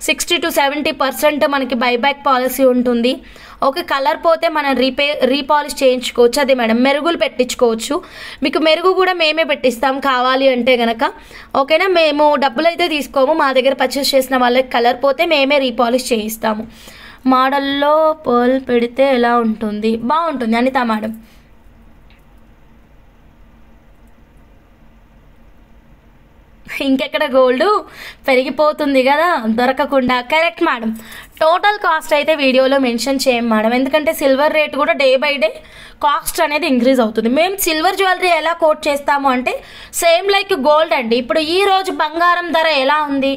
60 to 70% మనకి బైబ్యాక్ పాలసీ ఉంటుంది. ఓకే, కలర్ పోతే మనం రీపాలిష్ చేయించుకోవచ్చు. అదే మేడం, మెరుగులు పెట్టించుకోవచ్చు. మీకు మెరుగు కూడా మేమే పెట్టిస్తాం కావాలి అంటే కనుక. ఓకేనా, మేము డబ్బులు అయితే తీసుకోము, మా దగ్గర పర్చేస్ చేసిన వాళ్ళకి కలర్ పోతే మేమే రీపాలిష్ చేయిస్తాము. మోడల్లో పర్ల్ పెడితే ఎలా ఉంటుంది, బాగుంటుంది అనితా మేడం. ఇంకెక్కడ గోల్డ్ పెరిగిపోతుంది కదా దొరకకుండా. Correct madam. టోటల్ కాస్ట్ అయితే వీడియోలో మెన్షన్ చేయం మేడం, ఎందుకంటే సిల్వర్ రేట్ కూడా డే బై డే కాస్ట్ అనేది ఇంక్రీజ్ అవుతుంది. మేము సిల్వర్ జ్యువెలరీ ఎలా కోట్ చేస్తాము అంటే సేమ్ లైక్ గోల్డ్ అండి. ఇప్పుడు ఈరోజు బంగారం ధర ఎలా ఉంది,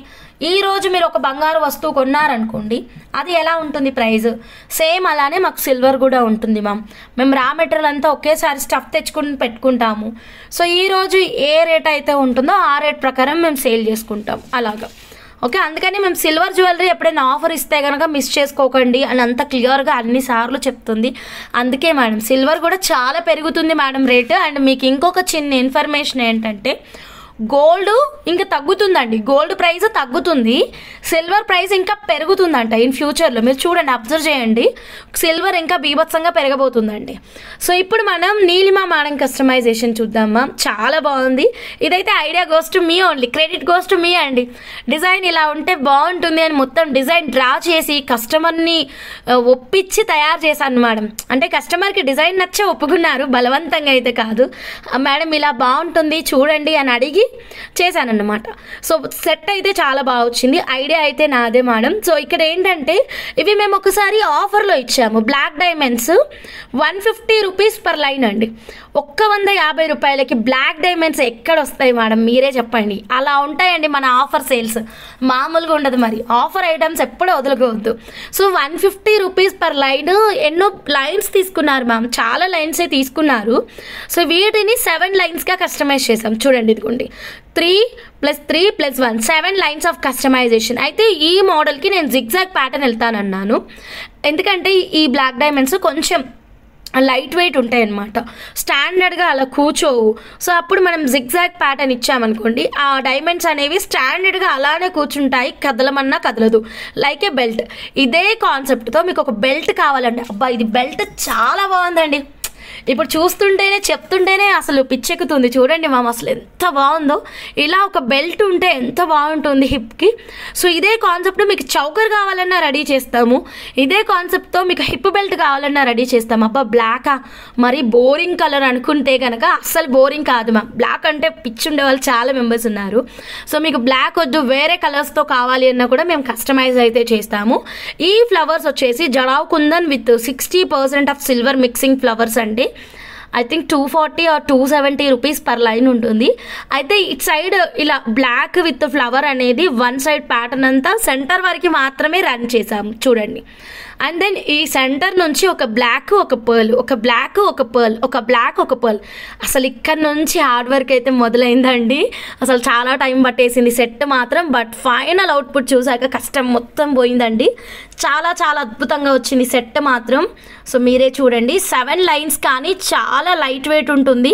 ఈరోజు మీరు ఒక బంగారు వస్తువు కొన్నారనుకోండి, అది ఎలా ఉంటుంది ప్రైస్, సేమ్ అలానే మాకు సిల్వర్ కూడా ఉంటుంది మ్యామ్. మేము రా మెటీరియల్ అంతా ఒకేసారి స్టఫ్ తెచ్చుకుని పెట్టుకుంటాము. సో ఈరోజు ఏ రేట్ అయితే ఉంటుందో ఆ రేట్ ప్రకారం మేము సేల్ చేసుకుంటాం అలాగా. ఓకే, అందుకని మేము సిల్వర్ జ్యువెలరీ ఎప్పుడైనా ఆఫర్ ఇస్తే కనుక మిస్ చేసుకోకండి అని అంత క్లియర్గా అన్నిసార్లు చెప్తుంది. అందుకే మేడం సిల్వర్ కూడా చాలా పెరుగుతుంది మేడం రేటు. అండ్ మీకు ఇంకొక చిన్న ఇన్ఫర్మేషన్ ఏంటంటే గోల్డ్ ఇంకా తగ్గుతుందండి, గోల్డ్ ప్రైస్ తగ్గుతుంది, సిల్వర్ ప్రైస్ ఇంకా పెరుగుతుందంట ఇన్ ఫ్యూచర్లో. మీరు చూడండి, అబ్జర్వ్ చేయండి, సిల్వర్ ఇంకా బీభత్సంగా పెరగబోతుందండి. సో ఇప్పుడు మనం నీలిమా మేడం కస్టమైజేషన్ చూద్దామా. చాలా బాగుంది. ఇదైతే idea goes to me only, credit goes to me అండి. డిజైన్ ఇలా ఉంటే బాగుంటుంది అని మొత్తం డిజైన్ డ్రా చేసి కస్టమర్ని ఒప్పించి తయారు చేశాను మేడం. అంటే కస్టమర్కి డిజైన్ నచ్చే ఒప్పుకున్నారు, బలవంతంగా అయితే కాదు. మేడం ఇలా బాగుంటుంది చూడండి అని అడిగి చేశానన్నమాట. సో సెట్ అయితే చాలా బాగా వచ్చింది. ఐడియా అయితే నాదే మేడం. సో ఇక్కడ ఏంటంటే ఇవి మేము ఒకసారి ఆఫర్లో ఇచ్చాము. Black diamonds 150 rupees per line అండి. 150 రూపాయలకి బ్లాక్ డైమండ్స్ ఎక్కడ వస్తాయి మేడం, మీరే చెప్పండి. అలా ఉంటాయండి మన ఆఫర్ సేల్స్, మామూలుగా ఉండదు. మరి ఆఫర్ ఐటమ్స్ ఎప్పుడూ వదులుకోవద్దు. So 150 rupees per line. ఎన్నో లైన్స్ తీసుకున్నారు మ్యామ్, చాలా లైన్సే తీసుకున్నారు. సో వీటిని 7 లైన్స్గా కస్టమైజ్ చేసాం. చూడండి, ఇదిగోండి 3 + 3 + 1 7 లైన్స్ ఆఫ్ కస్టమైజేషన్. అయితే ఈ మోడల్కి నేను జిగ్జాగ్ ప్యాటర్న్ వెళ్తానన్నాను, ఎందుకంటే ఈ బ్లాక్ డైమండ్స్ కొంచెం లైట్ వెయిట్ ఉంటాయి అన్నమాట, స్టాండర్డ్గా అలా కూర్చోవు. సో అప్పుడు మనం జిగ్జాగ్ ప్యాటర్న్ ఇచ్చామనుకోండి, ఆ డైమండ్స్ అనేవి స్టాండర్డ్గా అలానే కూర్చుంటాయి, కదలమన్నా కదలదు. లైక్ ఏ బెల్ట్. ఇదే కాన్సెప్ట్తో మీకు ఒక బెల్ట్ కావాలండి. అబ్బా, ఇది బెల్ట్ చాలా బాగుందండి. ఇప్పుడు చూస్తుంటేనే చెప్తుంటేనే అసలు పిచ్చెక్కుతుంది. చూడండి మ్యామ్ అసలు ఎంత బాగుందో. ఇలా ఒక బెల్ట్ ఉంటే ఎంత బాగుంటుంది హిప్కి. సో ఇదే కాన్సెప్ట్ మీకు చౌకర్ కావాలన్నా రెడీ చేస్తాము, ఇదే కాన్సెప్ట్తో మీకు హిప్ బెల్ట్ కావాలన్నా రెడీ చేస్తాము. అబ్బా బ్లాకా మరి బోరింగ్ కలర్ అనుకుంటే కనుక అస్సలు బోరింగ్ కాదు మ్యామ్. బ్లాక్ అంటే పిచ్చి ఉండే వాళ్ళు చాలా మెంబర్స్ ఉన్నారు. సో మీకు బ్లాక్ వద్దు వేరే కలర్స్తో కావాలి అన్నా కూడా మేము కస్టమైజ్ అయితే చేస్తాము. ఈ ఫ్లవర్స్ వచ్చేసి jadau kundan with 60% of silver mixing flowers అండి. I think 240 or 270 rupees per line ఉంటుంది. అయితే ఇటు సైడ్ ఇలా బ్లాక్ విత్ ఫ్లవర్ అనేది వన్ సైడ్ ప్యాటర్న్ అంతా సెంటర్ వరకు మాత్రమే రన్ చేసాము చూడండి. అండ్ దెన్ ఈ సెంటర్ నుంచి ఒక బ్లాక్ ఒక పర్ల్, ఒక బ్లాక్ ఒక పర్ల్, ఒక బ్లాక్ ఒక పర్ల్. అసలు ఇక్కడ నుంచి హార్డ్ వర్క్ అయితే మొదలైందండి. అసలు చాలా టైం పట్టేసింది సెట్ మాత్రం. బట్ ఫైనల్ అవుట్పుట్ చూసాక కష్టం మొత్తం పోయిందండి. చాలా చాలా అద్భుతంగా వచ్చింది సెట్ మాత్రం. సో మీరే చూడండి 7 లైన్స్ కానీ చాలా లైట్ వెయిట్ ఉంటుంది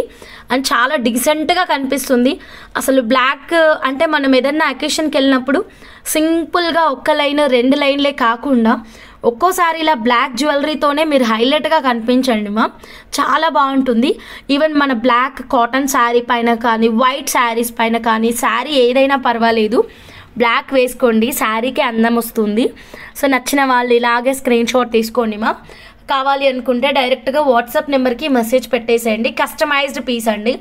అండ్ చాలా డీసెంట్గా కనిపిస్తుంది. అసలు బ్లాక్ అంటే మనం ఏదన్నా అకేషన్కి వెళ్ళినప్పుడు సింపుల్గా ఒక్క లైన్ 2 లైన్లే కాకుండా ఒక్కోసారి ఇలా బ్లాక్ జ్యువెలరీతోనే మీరు హైలైట్గా కనిపించండి మా, చాలా బాగుంటుంది. ఈవెన్ మన బ్లాక్ కాటన్ శారీ పైన కానీ వైట్ శారీస్ పైన కానీ శారీ ఏదైనా పర్వాలేదు బ్లాక్ వేసుకోండి, శారీకి అందం వస్తుంది. సో నచ్చిన వాళ్ళు ఇలాగే స్క్రీన్ షాట్ తీసుకోండి మా. కావాలి అనుకుంటే డైరెక్ట్గా వాట్సాప్ నెంబర్కి మెసేజ్ పెట్టేసేయండి. కస్టమైజ్డ్ పీస్ అండి.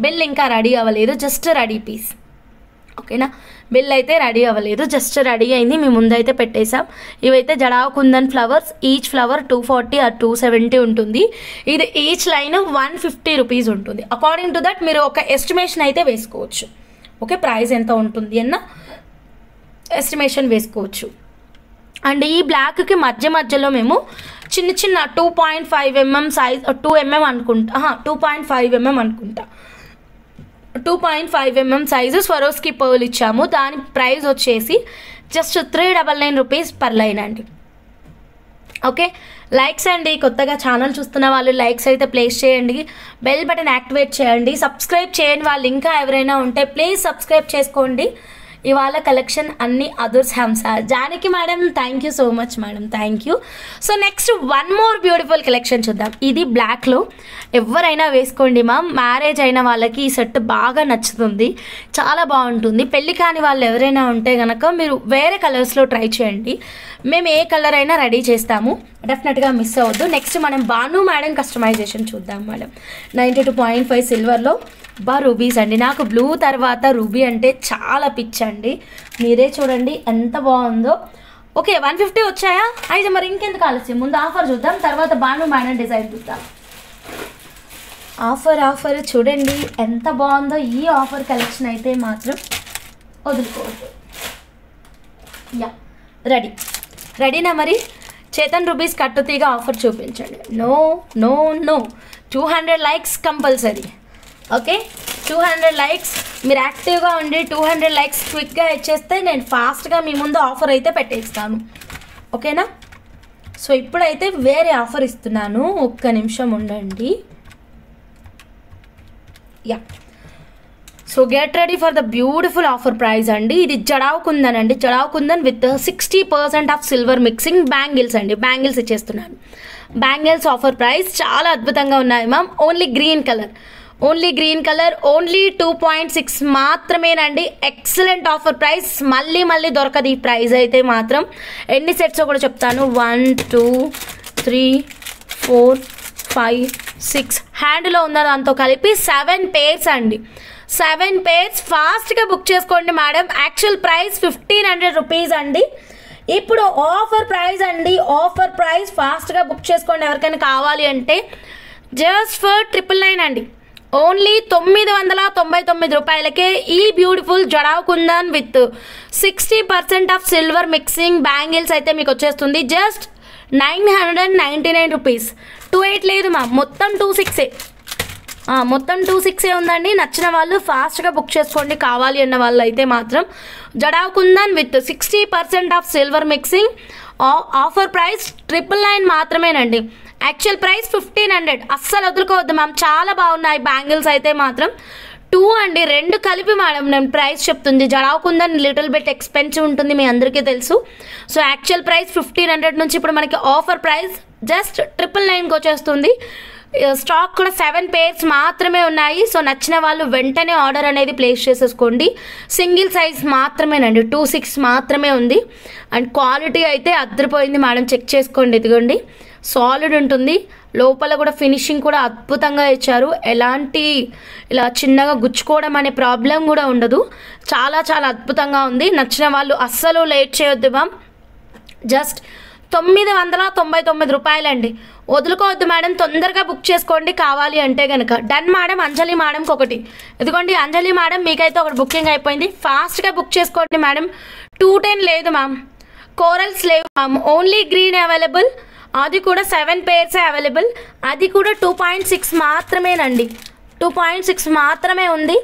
బిల్ ఇంకా రెడీ అవ్వలేదు, జస్ట్ రెడీ పీస్. ఓకేనా, బిల్ అయితే రెడీ అవ్వలేదు, జస్ట్ రెడీ అయింది, మీ ముందైతే పెట్టేసాం. ఇవైతే jadau kundan flowers, each flower 240 or 270 ఉంటుంది. ఇది ఈచ్ లైన్ 150 రూపీస్ ఉంటుంది. అకార్డింగ్ టు దట్ మీరు ఒక ఎస్టిమేషన్ అయితే వేసుకోవచ్చు. ఓకే, ప్రైస్ ఎంత ఉంటుంది అన్న ఎస్టిమేషన్ వేసుకోవచ్చు. అండ్ ఈ బ్లాక్కి మధ్యలో మేము చిన్న చిన్న 2.5 mm సైజ్, 2 mm అనుకుంటా, 2.5 mm అనుకుంటా, 2.5 mm సైజు స్వరోస్కి పర్ల్ ఇచ్చాము. దాని ప్రైస్ వచ్చేసి జస్ట్ 399 రూపీస్ పర్ లైన్ అండి. ఓకే, లైక్స్ అండి. కొత్తగా ఛానల్ చూస్తున్న వాళ్ళు లైక్స్ అయితే ప్లేస్ చేయండి, బెల్ బటన్ యాక్టివేట్ చేయండి, సబ్స్క్రైబ్ చేయండి. వాళ్ళు ఇంకా ఎవరైనా ఉంటే ప్లీజ్ సబ్స్క్రైబ్ చేసుకోండి. ఇవాళ కలెక్షన్ అన్ని అదుర్స్ హంస. Janaki madam thank you so much madam, thank you. So next one more beautiful collection చూద్దాం. ఇది బ్లాక్లో ఎవరైనా వేసుకోండి మ్యామ్, మ్యారేజ్ అయిన వాళ్ళకి ఈ సెట్ బాగా నచ్చుతుంది, చాలా బాగుంటుంది. పెళ్ళి కాని వాళ్ళు ఎవరైనా ఉంటే కనుక మీరు వేరే కలర్స్లో ట్రై చేయండి, మేము ఏ కలర్ అయినా రెడీ చేస్తాము, డెఫినెట్గా మిస్ అవ్వద్దు. నెక్స్ట్ మనం భాను మేడం కస్టమైజేషన్ చూద్దాం మేడం. 92.5 సిల్వర్లో రూబీస్ అండి. నాకు బ్లూ తర్వాత రూబీ అంటే చాలా పిచ్చండి, మీరే చూడండి ఎంత బాగుందో. ఓకే 150 వచ్చాయా? అయితే మరి ఇంకెందుకు ఆలస్యం, ముందు ఆఫర్ చూద్దాం, తర్వాత భాను మేడం డిజైన్ చూద్దాం. ఆఫర్ చూడండి ఎంత బాగుందో. ఈ ఆఫర్ కలెక్షన్ అయితే మాత్రం వదులుకోవద్దు. యా రెడీనా మరి? చేతన్ రూబీస్ కట్టుతీగా ఆఫర్ చూపించండి. No 200 likes compulsory. Okay 200 likes, మీరు యాక్టివ్గా ఉండి 200 లైక్స్ క్విక్గా ఇచ్చేస్తే నేను ఫాస్ట్గా మీ ముందు ఆఫర్ అయితే పెట్టేస్తాను. ఓకేనా? సో ఇప్పుడైతే వేరే ఆఫర్ ఇస్తున్నాను, ఒక్క నిమిషం ఉండండి. Yeah, so get ready for the beautiful offer price అండి. ఇది జడావ్ కుందన్ అండి, jadau kundan with 60% of silver mixing bangles అండి. బ్యాంగిల్స్ ఇచ్చేస్తున్నాను. బ్యాంగిల్స్ ఆఫర్ ప్రైస్ చాలా అద్భుతంగా ఉన్నాయి ma'am. Only green colour, only 2.6 మాత్రమేనండి. ఎక్సలెంట్ ఆఫర్ ప్రైస్, మళ్ళీ దొరకదు ఈ ప్రైస్ అయితే మాత్రం. ఎన్ని సెట్స్ కూడా చెప్తాను, 1 2 3 4 5 6 హ్యాండ్లో ఉన్న దాంతో కలిపి 7 పేర్స్ అండి. 7 పేర్స్ ఫాస్ట్గా బుక్ చేసుకోండి మేడం. యాక్చువల్ ప్రైస్ 1500 రూపీస్ అండి. ఇప్పుడు ఆఫర్ ప్రైస్ అండి, ఆఫర్ ప్రైస్ ఫాస్ట్గా బుక్ చేసుకోండి. ఎవరికైనా కావాలి అంటే జస్ట్ ఫర్ 999 అండి. ఓన్లీ 999 రూపాయలకే ఈ beautiful jadau kundan with 60% of silver mixing bangles అయితే మీకు వచ్చేస్తుంది. Just 999 rupees. 28 లేదు మా, మొత్తం 26 మొత్తం 26 ఉందండి. నచ్చిన వాళ్ళు ఫాస్ట్గా బుక్ చేసుకోండి. కావాలి అన్న వాళ్ళు అయితే మాత్రం jadau kundan with 60% of silver mixing. Offer price 999 మాత్రమేనండి. Actual price 1500. అస్సలు వదులుకోవద్దు మ్యామ్, చాలా బాగున్నాయి బ్యాంగిల్స్ అయితే మాత్రం. 2 అండి, 2 కలిపి మేడం నేను ప్రైస్ చెప్తుంది. Jadau kundan little bit expensive ఉంటుంది, మీ అందరికీ తెలుసు. సో యాక్చువల్ ప్రైస్ 1500 నుంచి ఇప్పుడు మనకి ఆఫర్ ప్రైస్ జస్ట్ 999కి వచ్చేస్తుంది. స్టాక్ కూడా 7 పేర్స్ మాత్రమే ఉన్నాయి. సో నచ్చిన వాళ్ళు వెంటనే ఆర్డర్ అనేది ప్లేస్ చేసేసుకోండి. సింగిల్ సైజ్ మాత్రమేనండి, 2/6 మాత్రమే ఉంది. అండ్ క్వాలిటీ అయితే అద్దరిపోయింది మేడం, చెక్ చేసుకోండి. ఇదిగోండి సాలిడ్ ఉంటుంది, లోపల కూడా ఫినిషింగ్ కూడా అద్భుతంగా ఇచ్చారు. ఎలాంటి ఇలా చిన్నగా గుచ్చుకోవడం అనే ప్రాబ్లం కూడా ఉండదు. చాలా చాలా అద్భుతంగా ఉంది. నచ్చిన వాళ్ళు అస్సలు లేట్ చేయొద్దు మ్యామ్. జస్ట్ 999 రూపాయలండి, వదులుకోవద్దు మేడం, తొందరగా బుక్ చేసుకోండి కావాలి అంటే కనుక. Done madam. అంజలి మేడంకి ఒకటి, ఇదిగోండి అంజలి మేడం మీకైతే ఒకటి బుకింగ్ అయిపోయింది, ఫాస్ట్గా బుక్ చేసుకోండి మేడం. 210 లేదు మ్యామ్, కోరల్స్ లేవు మ్యామ్, ఓన్లీ గ్రీన్ అవైలబుల్. అది కూడా 7 పేర్సే అవైలబుల్, అది కూడా 2.6 మాత్రమేనండి, 2.6 మాత్రమే ఉంది.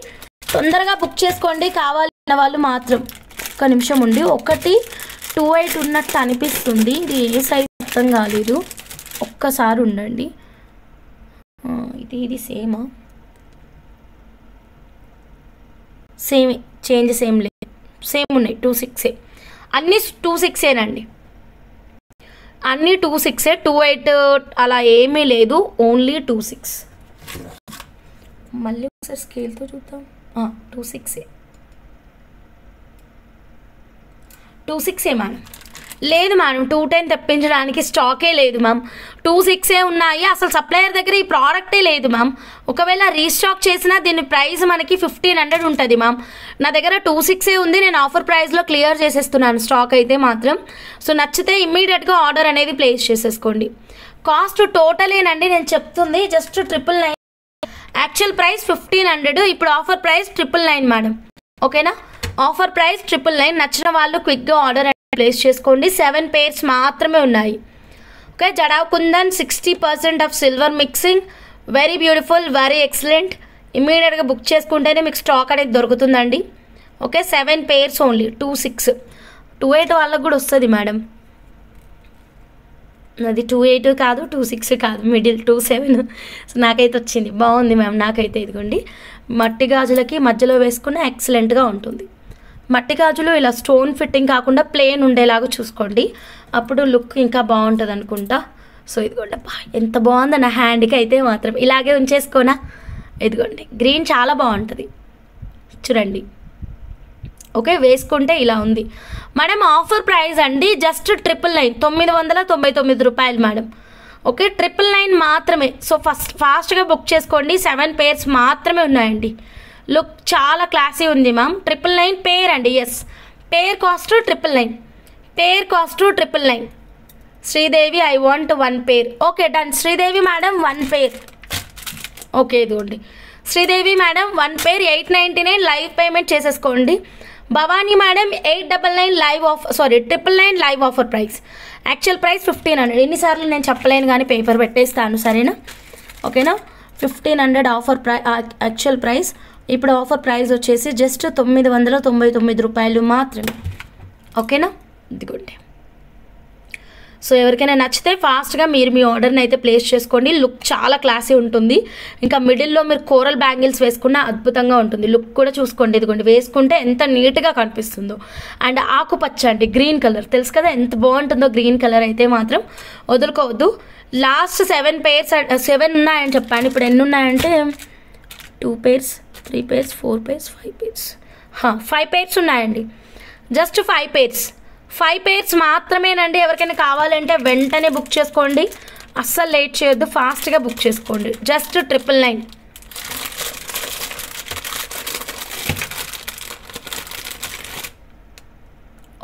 తొందరగా బుక్ చేసుకోండి కావాలి అన్న వాళ్ళు మాత్రం. ఒక నిమిషం ఉండి, ఒకటి 2.8 ఉన్నట్టు అనిపిస్తుంది, ఇది ఏ సైజ్ అర్థం కాలేదు, ఒక్కసారి ఉండండి. ఇది సేమా? సేమ్, చేంజెస్ ఏం లేదు, సేమ్ ఉన్నాయి, 2.6 అన్నీ 2.6ఏనండి, అన్నీ 2.6, 2.8 అలా ఏమీ లేదు, ఓన్లీ 2.6. మళ్ళీ ఒకసారి స్కేల్తో చూద్దాం. 2.6 మేడం. లేదు మేడం, 210 తెప్పించడానికి స్టాకే లేదు మ్యామ్, 2.6 ఉన్నాయి. అసలు సప్లయర్ దగ్గర ఈ ప్రోడక్టే లేదు మ్యామ్. ఒకవేళ రీస్టాక్ చేసినా దీని ప్రైస్ మనకి 1500 ఉంటుంది మ్యామ్. నా దగ్గర 2.6 ఉంది, నేను ఆఫర్ ప్రైస్లో క్లియర్ చేసేస్తున్నాను స్టాక్ అయితే మాత్రం. సో నచ్చితే ఇమ్మీడియట్గా ఆర్డర్ అనేది ప్లేస్ చేసేసుకోండి. కాస్ట్ టోటలేనండి నేను చెప్తుంది, జస్ట్ 999. యాక్చువల్ ప్రైస్ 1500, ఇప్పుడు ఆఫర్ ప్రైస్ 999 మేడం. ఓకేనా, ఆఫర్ ప్రైస్ 999. నచ్చిన వాళ్ళు క్విక్గా ఆర్డర్ ప్లేస్ చేసుకోండి. 7 పేర్స్ మాత్రమే ఉన్నాయి. Okay, jadau kundan 60% of silver mixing, very beautiful, very excellent. ఇమ్మీడియట్గా బుక్ చేసుకుంటేనే మీకు స్టాక్ అనేది దొరుకుతుందండి. Okay, 7 pairs only, 2.6. 2.8 వాళ్ళకు కూడా వస్తుంది మేడం, అది 2.8 కాదు, 2.6 కాదు, మిడిల్ 2.7. సో నాకైతే వచ్చింది, బాగుంది మ్యామ్ నాకైతే. ఇదిగోండి మట్టి గాజులకి మధ్యలో వేసుకున్న ఎక్సలెంట్గా ఉంటుంది. మట్టి గాజులు ఇలా స్టోన్ ఫిట్టింగ్ కాకుండా ప్లెయిన్ ఉండేలాగా చూసుకోండి, అప్పుడు లుక్ ఇంకా బాగుంటుంది అనుకుంటా. సో ఇదిగోండి, ఎంత బాగుందో నా హ్యాండ్కి అయితే మాత్రం. ఇలాగే ఉంచేసుకోనా, ఇదిగోండి గ్రీన్ చాలా బాగుంటుంది చూడండి. ఓకే, వేసుకుంటే ఇలా ఉంది మేడం. ఆఫర్ ప్రైస్ అండి జస్ట్ 999 రూపాయలు మేడం. ఓకే, 999 మాత్రమే. సో ఫాస్ట్గా బుక్ చేసుకోండి, 7 పేర్స్ మాత్రమే ఉన్నాయండి. లుక్ చాలా క్లాసీ ఉంది మ్యామ్. 999 పేర్ అండి, yes pair cost 999, pair cost 999. Sridevi I want 1 pair. Okay done, Sridevi madam 1 pair. Okay ఇదిగోండి Sridevi madam 1 pair 899 live payment చేసేసుకోండి. Bhavani madam 899 live offer, 999 live offer price. Actual price 1500. ఎన్నిసార్లు నేను చెప్పలేను కానీ పేపర్ పెట్టేస్తాను, సరేనా? ఓకేనా, 1500 ఆఫర్ యాక్చువల్ ప్రైస్. ఇప్పుడు ఆఫర్ ప్రైస్ వచ్చేసి జస్ట్ 999 రూపాయలు మాత్రమే. ఓకేనా, ఇదిగోండి. సో ఎవరికైనా నచ్చితే ఫాస్ట్గా మీరు మీ ఆర్డర్ని అయితే ప్లేస్ చేసుకోండి. లుక్ చాలా క్లాసీ ఉంటుంది. ఇంకా మిడిల్లో మీరు కోరల్ బ్యాంగిల్స్ వేసుకున్న అద్భుతంగా ఉంటుంది. లుక్ కూడా చూసుకోండి, ఇదిగోండి వేసుకుంటే ఎంత నీట్గా కనిపిస్తుందో. అండ్ ఆకుపచ్చ అండి, గ్రీన్ కలర్ తెలుసు కదా ఎంత బాగుంటుందో. గ్రీన్ కలర్ అయితే మాత్రం వదులుకోవద్దు. లాస్ట్ 7 పేర్స్ 7 ఉన్నాయని చెప్పాను, ఇప్పుడు ఎన్ని ఉన్నాయంటే 2 pairs 3 pairs 4 pairs 5 pairs 5 pairs ఉన్నాయండి. జస్ట్ 5 పేర్స్ 5 పేర్స్ మాత్రమేనండి. ఎవరికైనా కావాలంటే వెంటనే బుక్ చేసుకోండి, అస్సలు లేట్ చేయొద్దు, ఫాస్ట్గా బుక్ చేసుకోండి. జస్ట్ 999.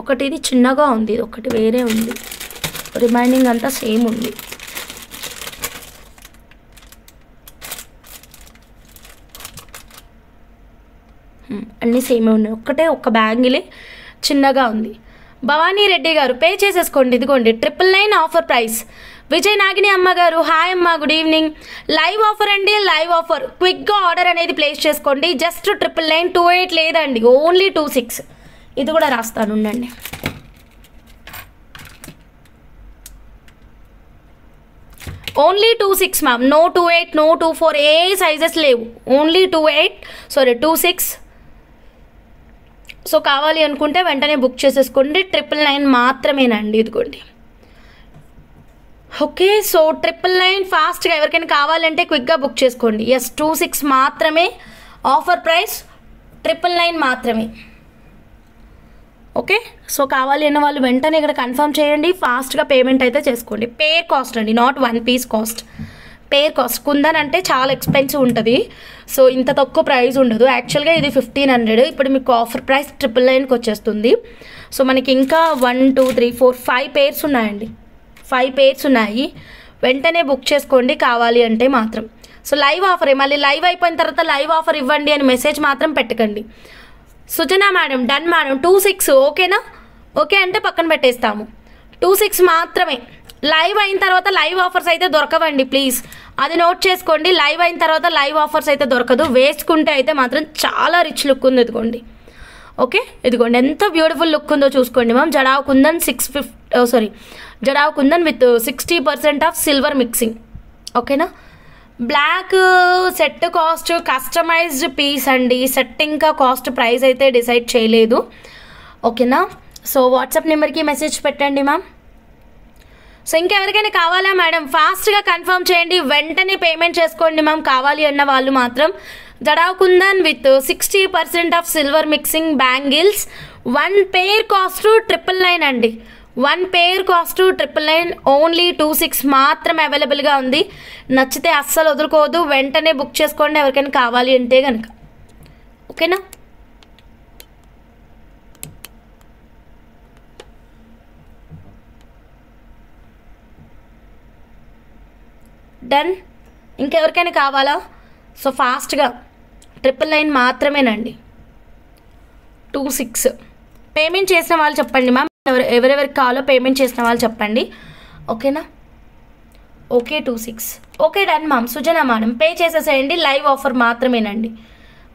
ఒకటి ఇది చిన్నగా ఉంది, ఒకటి వేరే ఉంది, రిమైనింగ్ అంతా సేమ్ ఉంది. అన్నీ సేమే ఉన్నాయి, ఒక బ్యాంగిలే చిన్నగా ఉంది. భవానీ రెడ్డి గారు పే చేసేసుకోండి, ఇదిగోండి 999 ఆఫర్ ప్రైస్. విజయ్ నాగిని అమ్మ గారు హాయ్ అమ్మ, గుడ్ ఈవినింగ్. లైవ్ ఆఫర్ అండి, లైవ్ ఆఫర్. క్విక్గా ఆర్డర్ అనేది ప్లేస్ చేసుకోండి. జస్ట్ 999, 28 లేదండి, ఓన్లీ 26. ఇది కూడా రాస్తాను ఉండండి. ఓన్లీ 26 మ్యామ్, నో 28, నో 24, ఏ సైజెస్ లేవు, ఓన్లీ 26. సో కావాలి అనుకుంటే వెంటనే బుక్ చేసేసుకోండి. 999 మాత్రమేనండి. ఇదిగోండి ఓకే, సో 999 ఫాస్ట్గా ఎవరికైనా కావాలంటే క్విక్గా బుక్ చేసుకోండి. ఎస్, 26 మాత్రమే ఆఫర్ ప్రైస్, 999 మాత్రమే. ఓకే, సో కావాలి అన్న వాళ్ళు వెంటనే ఇక్కడ కన్ఫర్మ్ చేయండి, ఫాస్ట్గా పేమెంట్ అయితే చేసుకోండి. పేర్ కాస్ట్ అండి, not one piece cost, pair cost. Kundan అంటే చాలా ఎక్స్పెన్సివ్ ఉంటుంది, సో ఇంత తక్కువ ప్రైస్ ఉండదు. యాక్చువల్గా ఇది 1500, ఇప్పుడు మీకు ఆఫర్ ప్రైస్ 999కి వచ్చేస్తుంది. సో మనకి ఇంకా 1 2 3 4 5 పేర్స్ ఉన్నాయండి, 5 పేర్స్ ఉన్నాయి. వెంటనే బుక్ చేసుకోండి కావాలి అంటే మాత్రం. సో లైవ్ ఆఫరే, మళ్ళీ లైవ్ అయిపోయిన తర్వాత లైవ్ ఆఫర్ ఇవ్వండి అని మెసేజ్ మాత్రం పెట్టకండి. Sujana madam, done madam. 26 ఓకేనా? ఓకే అంటే పక్కన పెట్టేస్తాము. 26 మాత్రమే. లైవ్ అయిన తర్వాత లైవ్ ఆఫర్స్ అయితే దొరకవండి, ప్లీజ్ అది నోట్ చేసుకోండి. లైవ్ అయిన తర్వాత లైవ్ ఆఫర్స్ అయితే దొరకదు. వేసుకుంటే అయితే మాత్రం చాలా రిచ్ లుక్ ఉంది. ఇదిగోండి, ఓకే, ఇదిగోండి ఎంత బ్యూటిఫుల్ లుక్ ఉందో చూసుకోండి ma'am. Jadau kundan jadau kundan with 60% of silver mixing. ఓకేనా? Black set cost customised piece అండి. సెట్ ఇంకా కాస్ట్ ప్రైస్ అయితే డిసైడ్ చేయలేదు. ఓకేనా? సో వాట్సాప్ నెంబర్కి మెసేజ్ పెట్టండి మ్యామ్. సో ఇంకెవరికైనా కావాలా మేడం? ఫాస్ట్గా కన్ఫర్మ్ చేయండి, వెంటనే పేమెంట్ చేసుకోండి మ్యామ్. కావాలి అన్న వాళ్ళు మాత్రం jadau kundan with 60% of silver mixing bangles. 1 pair cost 999 అండి. 1 పేర్ కాస్ట్ 999, ఓన్లీ 26 మాత్రం అవైలబుల్గా ఉంది. నచ్చితే అస్సలు వదులుకోవద్దు, వెంటనే బుక్ చేసుకోండి ఎవరికైనా కావాలి అంటే కనుక. ఓకేనా? డన్. ఇంకెవరికైనా కావాలా? సో ఫాస్ట్గా 999 మాత్రమేనండి. 26 పేమెంట్ చేసిన వాళ్ళు చెప్పండి మ్యామ్, ఎవరెవరికి కావాలో పేమెంట్ చేసిన వాళ్ళు చెప్పండి. ఓకేనా? Okay, 26 okay, done ma'am. Sujana madam, pay చేసేసేయండి, లైవ్ ఆఫర్ మాత్రమేనండి.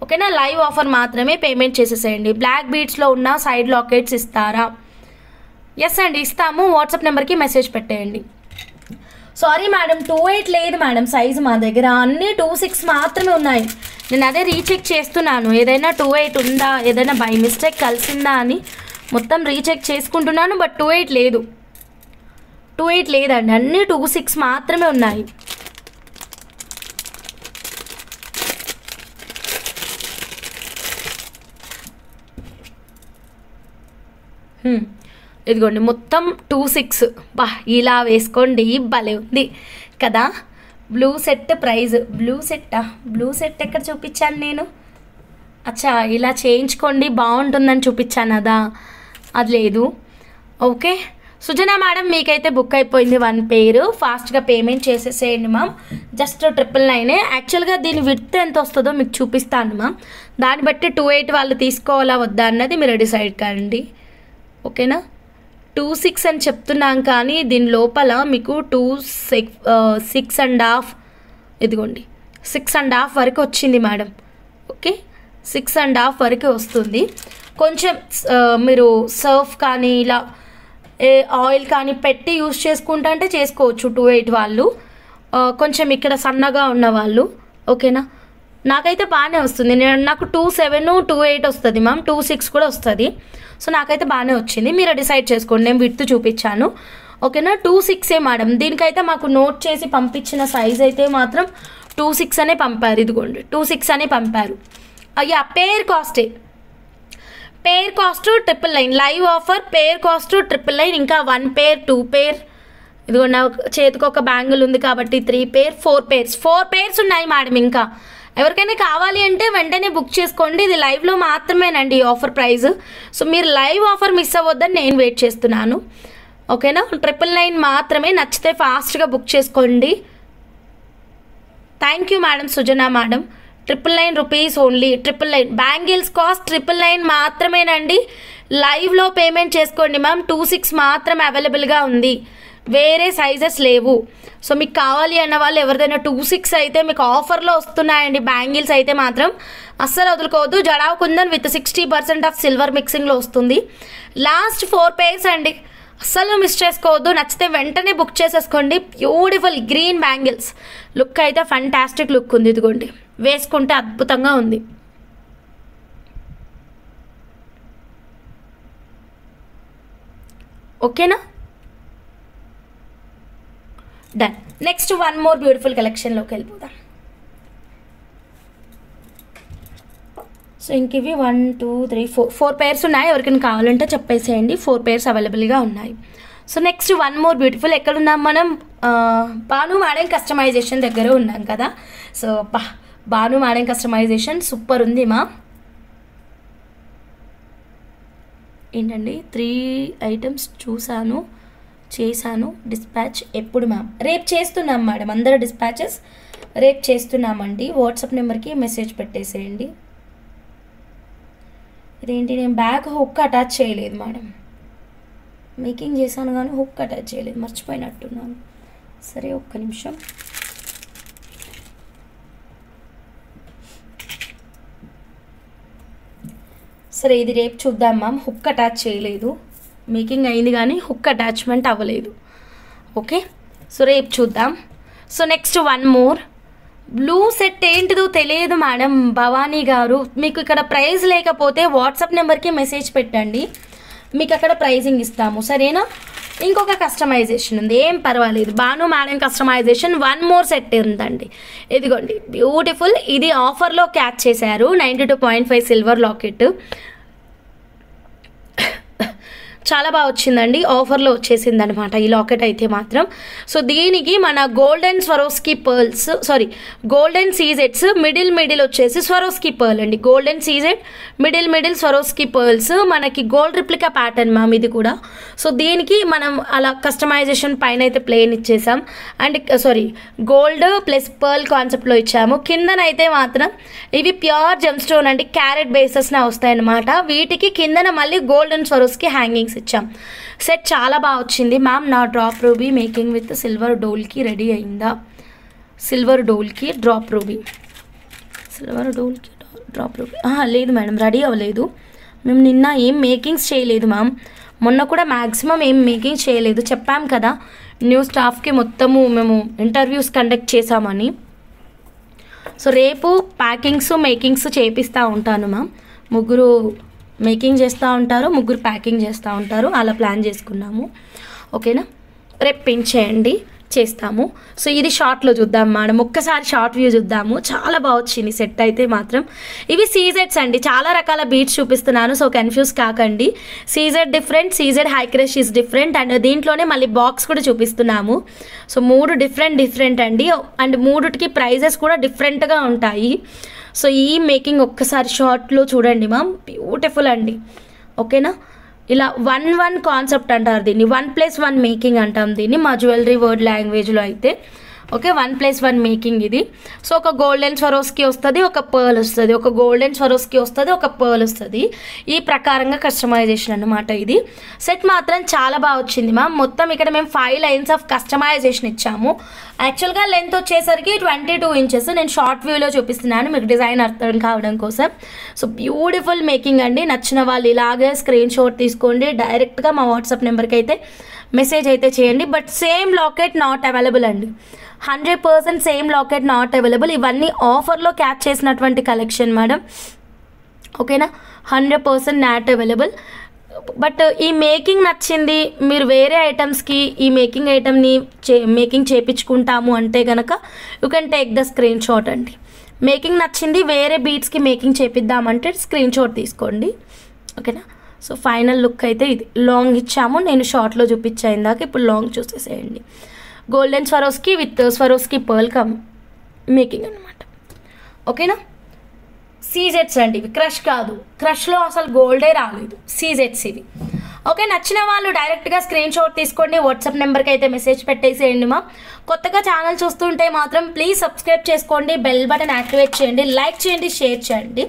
ఓకేనా? లైవ్ ఆఫర్ మాత్రమే, పేమెంట్ చేసేసేయండి. బ్లాక్ బీడ్స్లో ఉన్న సైడ్ లాకెట్స్ ఇస్తారా? ఎస్ అండి, ఇస్తాము. వాట్సాప్ నెంబర్కి మెసేజ్ పెట్టేయండి. సారీ మేడం, 28 లేదు మేడం సైజు మా దగ్గర, అన్నీ 26 మాత్రమే ఉన్నాయి. నేను అదే రీచెక్ చేస్తున్నాను, ఏదైనా 28 ఉందా, ఏదైనా బై మిస్టేక్ కలిసిందా అని మొత్తం రీచెక్ చేసుకుంటున్నాను. బట్ 28 లేదు, 28 లేదండి, అన్నీ 26 మాత్రమే ఉన్నాయి. ఇదిగోండి మొత్తం 26. బా, ఇలా వేసుకోండి, భలే ఉంది కదా. Blue set price, blue set ఎక్కడ చూపించాను నేను? అచ్చా, ఇలా చేయించుకోండి బాగుంటుందని చూపించాను అదా, అది లేదు. ఓకే సుజనా మేడం, మీకైతే బుక్ అయిపోయింది 1 పేరు. ఫాస్ట్గా పేమెంట్ చేసేసేయండి మ్యామ్. జస్ట్ 999. యాక్చువల్గా దీని విడ్త్ ఎంత వస్తుందో మీకు చూపిస్తాను మ్యామ్. దాన్ని బట్టి 28 వాళ్ళు తీసుకోవాలా వద్దా అన్నది మీరు డిసైడ్ కండి. ఓకేనా? 26 అని చెప్తున్నాం కానీ దీని లోపల మీకు 6.5, ఇదిగోండి 6.5 వరకు వచ్చింది మేడం. ఓకే, 6.5 వరకు వస్తుంది. కొంచెం మీరు సర్ఫ్ కానీ ఇలా ఆయిల్ కానీ పెట్టి యూస్ చేసుకుంటా అంటే చేసుకోవచ్చు 28 వాళ్ళు. కొంచెం ఇక్కడ సన్నగా ఉన్న వాళ్ళు. ఓకేనా? నాకైతే బాగానే వస్తుంది. నాకు 27 28 వస్తుంది మ్యామ్, 26 కూడా వస్తుంది. సో నాకైతే బాగానే వచ్చింది, మీరు డిసైడ్ చేసుకోండి. నేను విడ్త్ చూపించాను. ఓకేనా? 26 మేడం. దీనికైతే మాకు నోట్ చేసి పంపించిన సైజ్ అయితే మాత్రం 26 అనే పంపారు. ఇదిగోండి 26 అనే పంపారు. అయ్యా, పేర్ కాస్ట్ 999. లైవ్ ఆఫర్ పేర్ కాస్ట్ 999. ఇంకా 1 పేర్ 2 పేర్, ఇదిగో నా చేతికి ఒక బ్యాంగిల్ ఉంది కాబట్టి 3 పేర్ 4 పేర్స్ ఉన్నాయి మేడం. ఇంకా ఎవరికైనా కావాలి అంటే వెంటనే బుక్ చేసుకోండి. ఇది లైవ్లో మాత్రమేనండి ఈ ఆఫర్ ప్రైస్. సో మీరు లైవ్ ఆఫర్ మిస్ అవ్వద్దని నేను వెయిట్ చేస్తున్నాను. ఓకేనా? 999 మాత్రమే. నచ్చితే ఫాస్ట్గా బుక్ చేసుకోండి. Thank you madam, Sujana madam. 999 rupees only. 999 bangles cost 999 మాత్రమేనండి. లైవ్లో పేమెంట్ చేసుకోండి మ్యామ్. 26 మాత్రం అవైలబుల్గా ఉంది, వేరే సైజెస్ లేవు. సో మీకు కావాలి అన్న వాళ్ళు ఎవరిదైనా 26 అయితే మీకు ఆఫర్లో వస్తున్నాయండి. బ్యాంగిల్స్ అయితే మాత్రం అస్సలు వదులుకోవద్దు. Jadau kundan with 60% of silver మిక్సింగ్లో వస్తుంది. లాస్ట్ 4 పేర్స్ అండి, అస్సలు మిస్ చేసుకోవద్దు. నచ్చితే వెంటనే బుక్ చేసేసుకోండి. బ్యూటిఫుల్ గ్రీన్ బ్యాంగిల్స్, లుక్ అయితే ఫంటాస్టిక్ లుక్ ఉంది. ఇదిగోండి, వేసుకుంటే అద్భుతంగా ఉంది. ఓకేనా? Done. Next one more beautiful కలెక్షన్లోకి వెళ్ళిపోదాం. సో ఇంక ఇవి 1 2 3 4 పేర్స్ ఉన్నాయి. ఎవరికైనా కావాలంటే చెప్పేసేయండి. 4 పేర్స్ అవైలబుల్గా ఉన్నాయి. So next one more beautiful. ఎక్కడున్నాం మనం? భాను మేడం కస్టమైజేషన్ దగ్గర ఉన్నాం కదా. So Bhanu madam customization super ఉంది మా. ఏంటండి 3 ఐటమ్స్ చేశాను. డిస్పాచ్ ఎప్పుడు మ్యామ్? రేపు చేస్తున్నాం మేడం. అందరూ డిస్పాచెస్ రేపు చేస్తున్నామండి. వాట్సాప్ నెంబర్కి మెసేజ్ పెట్టేసేయండి. ఇదేంటి, నేను బ్యాగ్ హుక్ అటాచ్ చేయలేదు మేడం. మేకింగ్ చేశాను కానీ హుక్ అటాచ్ చేయలేదు, మర్చిపోయినట్టున్నాను. సరే ఒక్క నిమిషం. సరే ఇది రేపు చూద్దాం మ్యామ్. హుక్ అటాచ్ చేయలేదు, మేకింగ్ అయింది కానీ హుక్ అటాచ్మెంట్ అవ్వలేదు. ఓకే, సో రేపు చూద్దాం. So next one more blue set ఏంటిదో తెలియదు మేడం భవానీ గారు. మీకు ఇక్కడ ప్రైస్ లేకపోతే వాట్సాప్ నెంబర్కి మెసేజ్ పెట్టండి, మీకు అక్కడ ప్రైజింగ్ ఇస్తాము, సరేనా? ఇంకొక కస్టమైజేషన్ ఉంది, ఏం పర్వాలేదు. Bhanu madam customization one more set ఉందండి. ఇదిగోండి బ్యూటిఫుల్. ఇది ఆఫర్లో క్యాచ్ చేశారు. 92.5 సిల్వర్ లాకెట్ చాలా బాగా వచ్చిందండి. ఆఫర్లో వచ్చేసింది అనమాట ఈ లాకెట్ అయితే మాత్రం. సో దీనికి మన గోల్డెన్ స్వరోస్కీ పర్ల్స్, గోల్డెన్ సీజెట్స్, మిడిల్ వచ్చేసి స్వరోస్కీ పర్ల్ అండి. Golden CZ, middle Swarovski pearls, మనకి గోల్డ్ రిప్లికా ప్యాటర్న్ మ్యామ్ ఇది కూడా. సో దీనికి మనం అలా కస్టమైజేషన్ పైన అయితే ప్లేన్ ఇచ్చేసాం, అండ్ గోల్డ్ ప్లస్ పర్ల్ కాన్సెప్ట్లో ఇచ్చాము. కిందనైతే మాత్రం ఇవి ప్యూర్ జెమ్ స్టోన్ అండి, క్యారెట్ బేసెస్న వస్తాయన్నమాట. వీటికి కిందన మళ్ళీ గోల్డెన్ స్వరోస్కీ హ్యాంగింగ్స్ ఇచ్చాం. సెట్ చాలా బాగా వచ్చింది మ్యామ్. నా drop ruby making with silver డోల్కి ready అయిందా? సిల్వర్ డోల్కి డ్రాప్ రూబీ లేదు మేడం, రెడీ అవ్వలేదు. మేము నిన్న ఏం మేకింగ్స్ చేయలేదు మ్యామ్. మొన్న కూడా మ్యాక్సిమం ఏం మేకింగ్ చేయలేదు. చెప్పాం కదా న్యూ స్టాఫ్కి మొత్తము మేము ఇంటర్వ్యూస్ కండక్ట్ చేసామని. సో రేపు ప్యాకింగ్స్ మేకింగ్స్ చేపిస్తూ ఉంటాను మ్యామ్. 3 మేకింగ్ చేస్తూ ఉంటారు, 3 ప్యాకింగ్ చేస్తూ ఉంటారు, అలా ప్లాన్ చేసుకున్నాము. ఓకేనా? రేపు పిన్ చేయండి, చేస్తాము. సో ఇది షార్ట్లో చూద్దాం మేడం. ఒక్కసారి షార్ట్ వ్యూ చూద్దాము. చాలా బాగా వచ్చింది సెట్ అయితే మాత్రం. ఇవి సీజెడ్స్ అండి. చాలా రకాల బీట్స్ చూపిస్తున్నాను, సో కన్ఫ్యూజ్ కాకండి. CZ different, CZ high crush is different, and దీంట్లోనే మళ్ళీ బాక్స్ కూడా చూపిస్తున్నాము. సో 3 డిఫరెంట్ అండి, అండ్ 3కి ప్రైజెస్ కూడా డిఫరెంట్గా ఉంటాయి. సో ఈ మేకింగ్ ఒక్కసారి షార్ట్లో చూడండి మ్యామ్, బ్యూటిఫుల్ అండి. ఓకేనా? ఇలా 1 కాన్సెప్ట్ అంటారు దీన్ని, 1+1 మేకింగ్ అంటాం దీన్ని మా జ్యువెలరీ వర్డ్ లాంగ్వేజ్లో అయితే. ఓకే, 1+1 మేకింగ్ ఇది. సో ఒక గోల్డెన్ స్వరోస్కీ వస్తుంది, ఒక పర్ల్ వస్తుంది, ఒక గోల్డెన్ స్వరోస్కీ వస్తుంది, ఒక పర్ల్ వస్తుంది. ఈ ప్రకారంగా కస్టమైజేషన్ అన్నమాట ఇది. సెట్ మాత్రం చాలా బాగా వచ్చింది మ్యామ్. మొత్తం ఇక్కడ మేము 5 లైన్స్ ఆఫ్ కస్టమైజేషన్ ఇచ్చాము. యాక్చువల్గా లెంత్ వచ్చేసరికి 22 ఇంచెస్. నేను షార్ట్ వ్యూలో చూపిస్తున్నాను మీకు డిజైన్ అర్థం కావడం కోసం. సో బ్యూటిఫుల్ మేకింగ్ అండి. నచ్చిన వాళ్ళు ఇలాగే స్క్రీన్ షాట్ తీసుకోండి, డైరెక్ట్గా మా వాట్సాప్ నెంబర్కి అయితే మెసేజ్ అయితే చేయండి. But same locket not available అండి, 100% సేమ్ లాకెట్ నాట్ అవైలబుల్. ఇవన్నీ ఆఫర్లో క్యాచ్ చేసినటువంటి కలెక్షన్ మేడం. ఓకేనా? 100% నాట్ అవైలబుల్. బట్ ఈ మేకింగ్ నచ్చింది, మీరు వేరే ఐటమ్స్కి ఈ మేకింగ్ ఐటమ్ని మేకింగ్ చేయించుకుంటాము అంటే కనుక you can take the screen shot అండి. మేకింగ్ నచ్చింది, వేరే బీట్స్కి మేకింగ్ చేపిద్దామంటే స్క్రీన్ షాట్ తీసుకోండి. ఓకేనా? సో ఫైనల్ లుక్ అయితే ఇది. లాంగ్ ఇచ్చాము, నేను షార్ట్లో చూపించాను ఇందాక, ఇప్పుడు లాంగ్ చూసేసేయండి. Golden Swarovski with Swarovski pearl come making అనమాట. ఓకేనా? సీజెట్స్ అండి ఇవి, క్రష్ కాదు. క్రష్లో అసలు గోల్డే రాలేదు, సీజెట్స్ ఇవి. ఓకే, నచ్చిన వాళ్ళు డైరెక్ట్గా స్క్రీన్ షాట్ తీసుకోండి, వాట్సాప్ నెంబర్కి అయితే మెసేజ్ పెట్టేసేయండి మా. కొత్తగా ఛానల్ చూస్తుంటే మాత్రం ప్లీజ్ సబ్స్క్రైబ్ చేసుకోండి, బెల్ బటన్ యాక్టివేట్ చేయండి, లైక్ చేయండి, షేర్ చేయండి.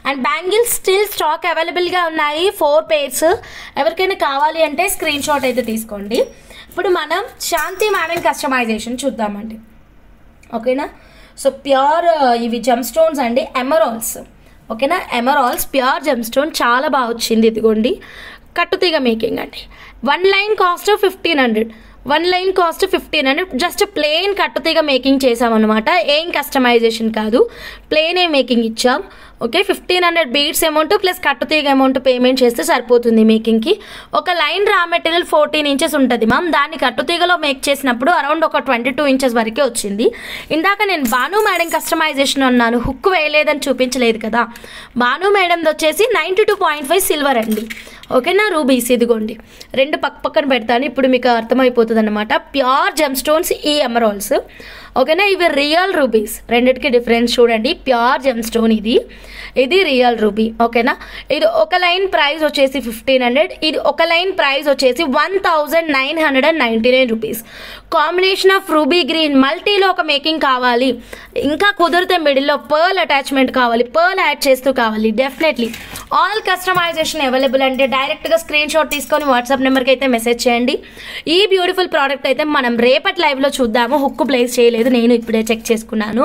అండ్ బ్యాంగిల్స్ స్టిల్ స్టాక్ అవైలబుల్గా ఉన్నాయి, 4 పేర్స్. ఎవరికైనా కావాలి అంటే స్క్రీన్ షాట్ అయితే తీసుకోండి. ఇప్పుడు మనం శాంతి మేడం కస్టమైజేషన్ చూద్దామండి. ఓకేనా? సో ప్యూర్ ఇవి జెమ్ స్టోన్స్ అండి, ఎమరాల్డ్స్. ఓకేనా? ఎమరాల్డ్స్ ప్యూర్ జెమ్ స్టోన్ చాలా బాగా వచ్చింది. ఇదిగోండి కట్టుతీగ మేకింగ్ అండి. 1 line cost 1500, 1 line cost 1500. Just plain కట్టుతీగ మేకింగ్ చేసామన్నమాట, ఏం కస్టమైజేషన్ కాదు, ప్లెయినే మేకింగ్ ఇచ్చాం. ఓకే 1500 బీడ్స్ అమౌంట్ ప్లస్ కట్టుతీగ అమౌంట్ పేమెంట్ చేస్తే సరిపోతుంది మేకింగ్కి. ఒక లైన్ రా మెటీరియల్ 14 ఇంచెస్ ఉంటుంది మ్యామ్. దాన్ని కట్టుతీగలో మేక్ చేసినప్పుడు అరౌండ్ ఒక 22 ఇంచెస్ వరకే వచ్చింది. ఇందాక నేను భాను మేడం కస్టమైజేషన్ అన్నాను, హుక్ వేయలేదని చూపించలేదు కదా. భాను మేడంది వచ్చేసి 92.5 సిల్వర్ అండి. ఓకేనా, రూబీస్ ఇదిగోండి, రెండు పక్కన పెడతాను, ఇప్పుడు మీకు అర్థమైపోతుంది అనమాట. ప్యూర్ జెమ్ స్టోన్స్ ఈ ఎమరాల్డ్స్. ఓకేనా, ఇవి రియల్ రూబీస్, రెండిటికి డిఫరెన్స్ చూడండి. ప్యూర్ జెమ్ స్టోన్ ఇది రియల్ రూబీ. ఓకేనా, ఇది ఒక లైన్ ప్రైస్ వచ్చేసి 1500, ఇది ఒక లైన్ ప్రైస్ వచ్చేసి 1999 rupees. Combination of ruby green మల్టీలో ఒక మేకింగ్ కావాలి, ఇంకా కుదిరితే మిడిల్లో పర్ల్ అటాచ్మెంట్ కావాలి, పర్ల్ యాడ్ చేస్తూ కావాలి, డెఫినెట్లీ ఆల్ కస్టమైజేషన్ అవైలబుల్ అండి. డైరెక్ట్గా స్క్రీన్ షాట్ తీసుకొని వాట్సాప్ నెంబర్కి అయితే మెసేజ్ చేయండి. ఈ బ్యూటిఫుల్ ప్రోడక్ట్ అయితే మనం రేపటి లైవ్లో చూద్దాము. హుక్ ప్లేస్ చేయలేదు, నేను ఇప్పుడే చెక్ చేసుకున్నాను.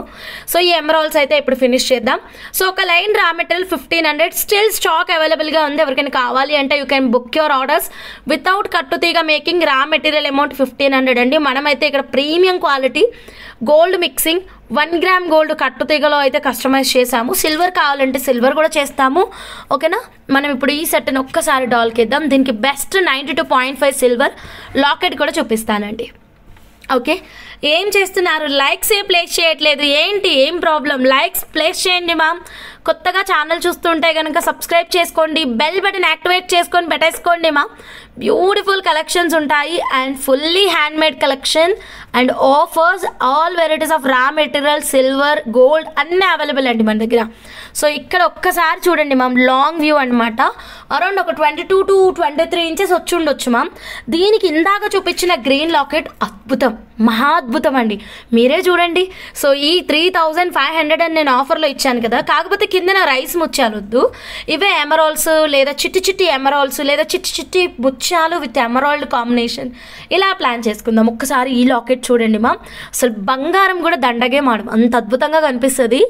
సో ఈ ఎమరాల్డ్స్ అయితే ఇప్పుడు ఫినిష్ చేద్దాం. సో ఒక లైన్ రా మెటీరియల్ 1500, స్టిల్ స్టాక్ అవైలబుల్గా ఉంది. ఎవరికైనా కావాలి అంటే you can book your orders. Without కట్టుతీగ మేకింగ్ రా మెటీరియల్ అమౌంట్ 1500 అండి. మనమైతే ఇక్కడ premium quality gold mixing 1 gram gold కట్టుతీగలో అయితే కస్టమైజ్ చేసాము. సిల్వర్ కావాలంటే సిల్వర్ కూడా చేస్తాము. ఓకేనా, మనం ఇప్పుడు ఈ సెట్ని ఒక్కసారి డాల్కి ఇద్దాం. దీనికి బెస్ట్ 92.5 సిల్వర్ లాకెట్ కూడా చూపిస్తానండి. ఓకే, ఏం చేస్తున్నారు? లైక్స్ ఏ ప్లేస్ చేయట్లేదు ఏంటి, ఏం ప్రాబ్లం? లైక్స్ ప్లేస్ చేయండి మ్యామ్. కొత్తగా ఛానల్ చూస్తుంటే కనుక సబ్స్క్రైబ్ చేసుకోండి, బెల్ బటన్ యాక్టివేట్ చేసుకొని పెట్టేసుకోండి మ్యామ్. బ్యూటిఫుల్ కలెక్షన్స్ ఉంటాయి and fully handmade collection and offers, all varieties of raw material, silver, gold అన్నీ అవైలబుల్ అండి మన దగ్గర. సో ఇక్కడ ఒక్కసారి చూడండి మ్యామ్, లాంగ్ వ్యూ అనమాట. అరౌండ్ ఒక 22 to 23 ఇంచెస్ వచ్చి ఉండొచ్చు మ్యామ్. దీనికి ఇందాక చూపించిన గ్రీన్ లాకెట్ అద్భుతం, మహా అద్భుతం అండి, మీరే చూడండి. సో ఈ 3500 అని నేను ఆఫర్లో ఇచ్చాను కదా, కాకపోతే కింద రైస్ ముత్యాలు వద్దు, ఇవే ఎమరాల్డ్స్ లేదా చిట్టి చిట్టి ఎమరాల్డ్స్ లేదా చిట్టి చిట్టి ముత్యాలు విత్ ఎమరాల్డ్ కాంబినేషన్ ఇలా ప్లాన్ చేసుకుందాం. ఒక్కసారి ఈ లాకెట్ చూడండి మ్యామ్, అసలు బంగారం కూడా దండగే మాడం, అంత అద్భుతంగా కనిపిస్తుంది.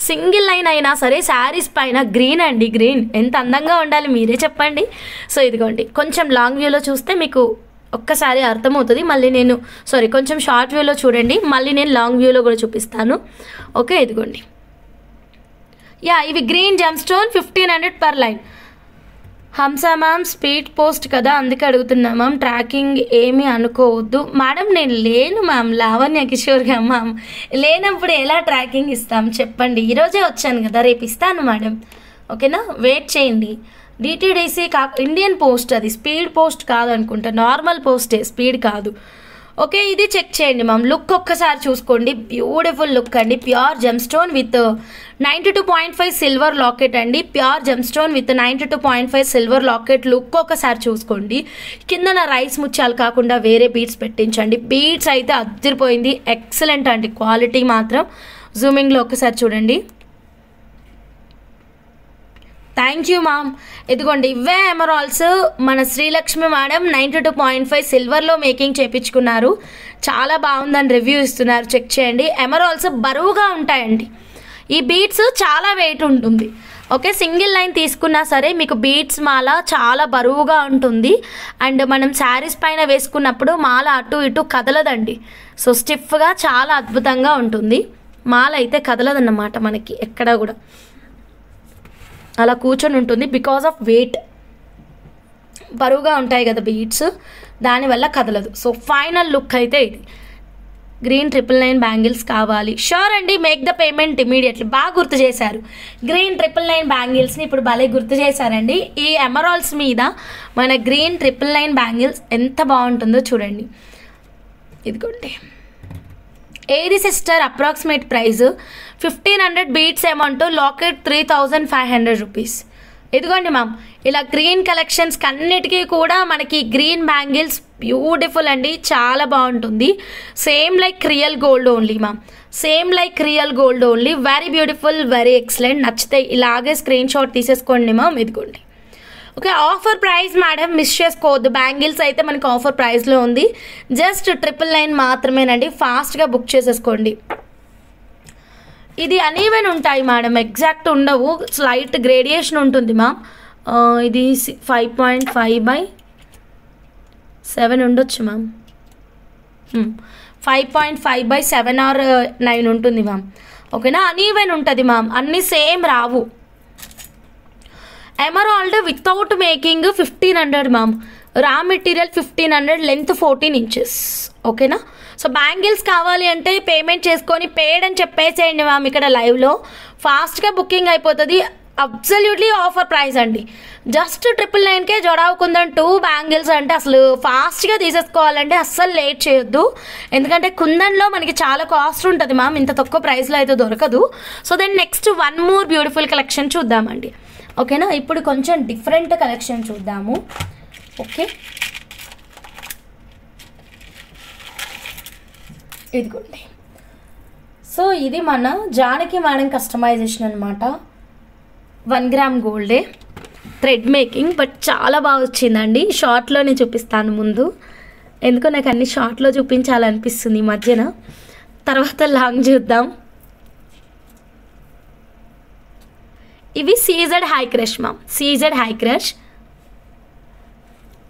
సింగిల్ లైన్ అయినా సరే శారీస్ పైన గ్రీన్ అండి, గ్రీన్ ఎంత అందంగా ఉండాలి మీరే చెప్పండి. సో ఇదిగోండి, కొంచెం లాంగ్ వ్యూలో చూస్తే మీకు ఒక్కసారి అర్థమవుతుంది. మళ్ళీ నేను కొంచెం షార్ట్ వ్యూలో చూడండి, మళ్ళీ నేను లాంగ్ వ్యూలో కూడా చూపిస్తాను. ఓకే, ఇదిగోండి, యా ఇవి green gem stone 1500 per line. Hamsa ma'am speed post కదా అందుకే అడుగుతున్నా మ్యామ్, ట్రాకింగ్ ఏమీ అనుకోవద్దు మేడం. నేను లేను మ్యామ్, లావణ్య కిషోర్గా మ్యామ్, లేనప్పుడు ఎలా ట్రాకింగ్ ఇస్తాం చెప్పండి. ఈరోజే వచ్చాను కదా, రేపు ఇస్తాను మేడం. ఓకేనా, వెయిట్ చేయండి. డిటిడిసి ఇండియన్ పోస్ట్, అది స్పీడ్ పోస్ట్ కాదు అనుకుంటా, నార్మల్ పోస్టే, స్పీడ్ కాదు. ఓకే, ఇది చెక్ చేయండి మ్యామ్. లుక్ ఒక్కసారి చూసుకోండి, బ్యూటిఫుల్ లుక్ అండి. Pure gem stone with 92.5 silver locket అండి. Pure gem stone with 92.5 silver locket look ఒకసారి చూసుకోండి. కింద రైస్ ముత్యాలు కాకుండా వేరే బీడ్స్ పెట్టించండి. బీడ్స్ అయితే అదిరిపోయింది, ఎక్సలెంట్ అండి, క్వాలిటీ మాత్రం. జూమింగ్లో ఒకసారి చూడండి. Thank you ma'am. ఇదిగోండి, ఇవే ఎమరాల్డ్స్ మన శ్రీలక్ష్మి మేడం 92.5 సిల్వర్లో మేకింగ్ చేయించుకున్నారు. చాలా బాగుందని రివ్యూ ఇస్తున్నారు, చెక్ చేయండి. ఎమరాల్డ్స్ బరువుగా ఉంటాయండి, ఈ బీడ్స్ చాలా వెయిట్ ఉంటుంది. ఓకే, సింగిల్ లైన్ తీసుకున్నా సరే మీకు బీడ్స్ మాల చాలా బరువుగా ఉంటుంది. అండ్ మనం శారీస్ పైన వేసుకున్నప్పుడు మాల అటు ఇటు కదలదండి. సో స్టిఫ్గా చాలా అద్భుతంగా ఉంటుంది. మాల అయితే కదలదన్నమాట, మనకి ఎక్కడ కూడా అలా కూర్చొని ఉంటుంది. బికాజ్ ఆఫ్ వెయిట్, బరువుగా ఉంటాయి కదా బీడ్స్, దానివల్ల కదలదు. సో ఫైనల్ లుక్ అయితే ఇది. గ్రీన్ 999 బ్యాంగిల్స్ కావాలి, షూర్ అండి, మేక్ ద పేమెంట్ ఇమీడియట్లీ. బాగా గుర్తు చేశారు, గ్రీన్ 999 బ్యాంగిల్స్ని ఇప్పుడు భలే గుర్తు చేశారండి. ఈ ఎమరాల్డ్స్ మీద మన గ్రీన్ 999 బ్యాంగిల్స్ ఎంత బాగుంటుందో చూడండి. ఇదిగోండి, ఏది sister approximate price 1500 beads amount, locket 3500 rupees. ఇదిగోండి మ్యామ్, ఇలా గ్రీన్ కలెక్షన్స్ అన్నిటికీ కూడా మనకి గ్రీన్ బ్యాంగిల్స్ బ్యూటిఫుల్ అండి, చాలా బాగుంటుంది. Same like real gold only ma'am, same like real gold only, very beautiful, very excellent. నచ్చితే ఇలాగే స్క్రీన్ షాట్ తీసేసుకోండి మ్యామ్. ఇదిగోండి. Okay, offer price madam miss చేసుకోవద్దు. బ్యాంగిల్స్ అయితే మనకి ఆఫర్ ప్రైస్లో ఉంది, జస్ట్ 999 మాత్రమేనండి. ఫాస్ట్గా బుక్ చేసేసుకోండి. ఇది అనీవెన్ ఉంటాయి మేడం, ఎగ్జాక్ట్ ఉండవు, స్లైట్ గ్రేడియేషన్ ఉంటుంది మ్యామ్. ఇది 5.5/7 ఉండొచ్చు మ్యామ్, 5.5/7 or 9 ఉంటుంది మ్యామ్. ఓకేనా, అనీవెన్ ఉంటుంది మ్యామ్, అన్నీ సేమ్ రావు. Emerald without making 1500 ma'am. Raw material 1500, length 14 inches. ఓకేనా? సో బ్యాంగిల్స్ కావాలి అంటే పేమెంట్ చేసుకొని పేడ్ అని చెప్పేసేయండి మ్యామ్. ఇక్కడ లైవ్లో ఫాస్ట్గా బుకింగ్ అయిపోతుంది. అబ్సల్యూట్లీ ఆఫర్ ప్రైస్ అండి. జస్ట్ 999కే జొడావ్ కుందన్ 2 బ్యాంగిల్స్ అంటే అసలు ఫాస్ట్గా తీసేసుకోవాలంటే అస్సలు లేట్ చేయొద్దు. ఎందుకంటే కుందన్లో మనకి చాలా కాస్ట్ ఉంటుంది మ్యామ్, ఇంత తక్కువ ప్రైస్లో అయితే దొరకదు. So then next one more beautiful collection చూద్దామండి. ఓకేనా? ఇప్పుడు కొంచెం డిఫరెంట్ కలెక్షన్ చూద్దాము. ఓకే, ఇదిగోండి. సో ఇది మన జానకి మేడం కస్టమైజేషన్ అనమాట. 1 గ్రామ్ గోల్డే, థ్రెడ్ మేకింగ్, బట్ చాలా బాగా వచ్చిందండి. షార్ట్లోనే చూపిస్తాను ముందు, ఎందుకో నాకు అన్ని షార్ట్లో చూపించాలనిపిస్తుంది ఈ మధ్యన. తర్వాత లాంగ్ చూద్దాం. ఇవి CZ high crush ma'am, CZ high crush.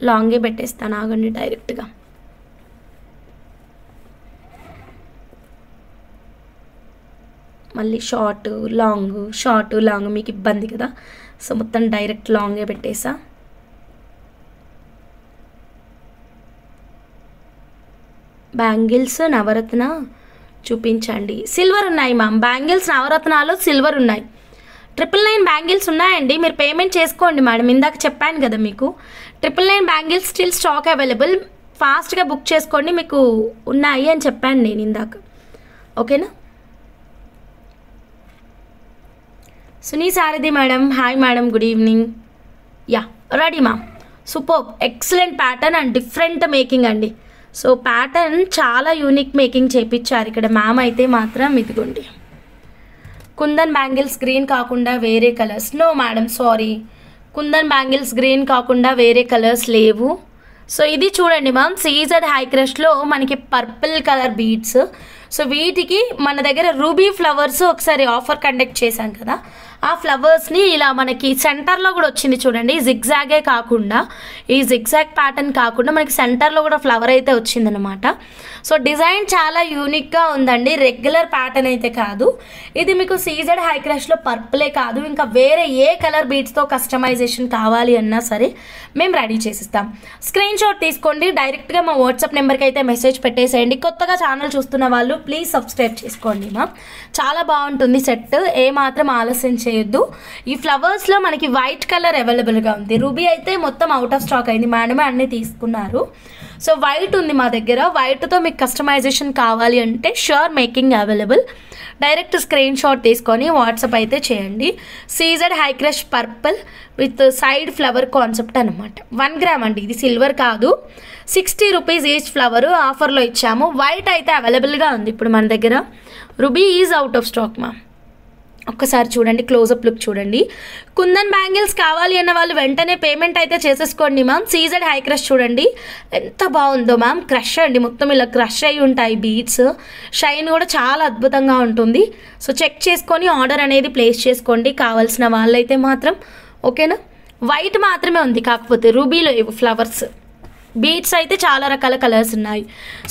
లాంగే పెట్టేస్తాను, ఆగండి డైరెక్ట్గా. మళ్ళీ షార్ట్ లాంగ్ మీకు ఇబ్బంది కదా, సో మొత్తం డైరెక్ట్ లాంగే పెట్టేసా. బ్యాంగిల్స్ నవరత్న చూపించండి. సిల్వర్ ఉన్నాయి మ్యామ్, బ్యాంగిల్స్ నవరత్నాలు సిల్వర్ ఉన్నాయి. 999 బ్యాంగిల్స్ ఉన్నాయండి, మీరు పేమెంట్ చేసుకోండి మేడం. ఇందాక చెప్పాను కదా మీకు 999 బ్యాంగిల్స్ స్టిల్ స్టాక్ అవైలబుల్, ఫాస్ట్గా బుక్ చేసుకోండి, మీకు ఉన్నాయి అని చెప్పాను నేను ఇందాక. ఓకేనా? Suni Sarathi madam, hi madam, good evening. Yeah, ready ma'am. Super, excellent pattern and different making అండి. సో ప్యాటర్న్ చాలా యూనిక్ మేకింగ్ చేయించారు ఇక్కడ మ్యామ్ అయితే మాత్రం. ఇదిగోండి, కుందన్ బ్యాంగిల్స్ గ్రీన్ కాకుండా వేరే colours. No madam, sorry, kundan bangles green కాకుండా వేరే కలర్స్ లేవు. సో ఇది చూడండి మ్యామ్, సీజెడ్ హై క్రష్లో మనకి పర్పుల్ కలర్ బీడ్స్. సో వీటికి మన దగ్గర రూబీ ఫ్లవర్స్ ఒకసారి ఆఫర్ కండక్ట్ చేశాం కదా, ఆ ఫ్లవర్స్ని ఇలా మనకి సెంటర్లో కూడా వచ్చింది చూడండి. జిగ్జాగే కాకుండా, ఈ జిగ్జాగ్ ప్యాటర్న్ కాకుండా మనకి సెంటర్లో కూడా ఫ్లవర్ అయితే వచ్చిందనమాట. సో డిజైన్ చాలా యూనిక్గా ఉందండి, రెగ్యులర్ ప్యాటర్న్ అయితే కాదు ఇది. మీకు సీజెడ్ హై క్రష్లో పర్పులే కాదు, ఇంకా వేరే ఏ కలర్ బీడ్స్తో కస్టమైజేషన్ కావాలి అన్నా సరే మేము రెడీ చేసిస్తాం. స్క్రీన్ షాట్ తీసుకోండి, డైరెక్ట్గా మా వాట్సాప్ నెంబర్కి అయితే మెసేజ్ పెట్టేసేయండి. కొత్తగా ఛానల్ చూస్తున్న వాళ్ళు ప్లీజ్ సబ్స్క్రైబ్ చేసుకోండి మా, చాలా బాగుంటుంది సెట్, ఏమాత్రం ఆలస్యం చేయొద్దు. ఈ ఫ్లవర్స్లో మనకి వైట్ కలర్ అవైలబుల్గా ఉంది. రూబీ అయితే మొత్తం అవుట్ ఆఫ్ స్టాక్ అయింది, మేడమే అన్నీ తీసుకున్నారు. సో వైట్ ఉంది మా దగ్గర, వైట్తో మీకు కస్టమైజేషన్ కావాలి అంటే sure making available. Direct screen shot తీసుకొని వాట్సాప్ అయితే చేయండి. CZ high crush purple with side flower concept అనమాట. 1 గ్రామ్ అండి, ఇది సిల్వర్ కాదు. 60 రూపీస్ ఈచ్ ఫ్లవర్ ఆఫర్లో ఇచ్చాము. వైట్ అయితే అవైలబుల్గా ఉంది ఇప్పుడు మన దగ్గర. Ruby is out of stock ma'am. ఒక్కసారి చూడండి, క్లోజప్ లుక్ చూడండి. కుందన్ బ్యాంగిల్స్ కావాలి అన్న వాళ్ళు వెంటనే పేమెంట్ అయితే చేసేసుకోండి మ్యామ్. సీజెడ్ హై క్రష్ చూడండి ఎంత బాగుందో మ్యామ్, క్రష్ అండి, మొత్తం ఇలా క్రష్ అయి ఉంటాయి బీడ్స్. షైన్ కూడా చాలా అద్భుతంగా ఉంటుంది. సో చెక్ చేసుకొని ఆర్డర్ అనేది ప్లేస్ చేసుకోండి కావాల్సిన వాళ్ళైతే మాత్రం. ఓకేనా? వైట్ మాత్రమే ఉంది, కాకపోతే రూబీలో ఫ్లవర్స్ బీడ్స్ అయితే చాలా రకాల కలర్స్ ఉన్నాయి.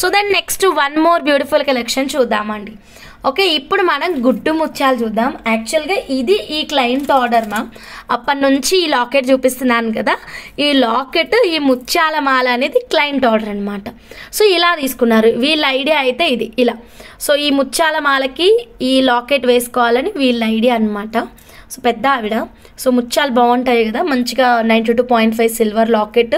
So then next one more beautiful collection చూద్దామండి. ఓకే, ఇప్పుడు మనం గుడ్డు ముత్యాలు చూద్దాం. యాక్చువల్గా ఇది ఈ క్లయింట్ ఆర్డర్ మ్యామ్. అప్పటి నుంచి ఈ లాకెట్ చూపిస్తున్నాను కదా, ఈ లాకెట్, ఈ ముత్యాల మాల అనేది క్లయింట్ ఆర్డర్ అనమాట. సో ఇలా తీసుకున్నారు, వీళ్ళ ఐడియా అయితే ఇది ఇలా. సో ఈ ముత్యాల మాలకి ఈ లాకెట్ వేసుకోవాలని వీళ్ళ ఐడియా అనమాట. సో పెద్ద ఆవిడ, సో ముత్యాలు బాగుంటాయి కదా, మంచిగా 92.5 సిల్వర్ లాకెట్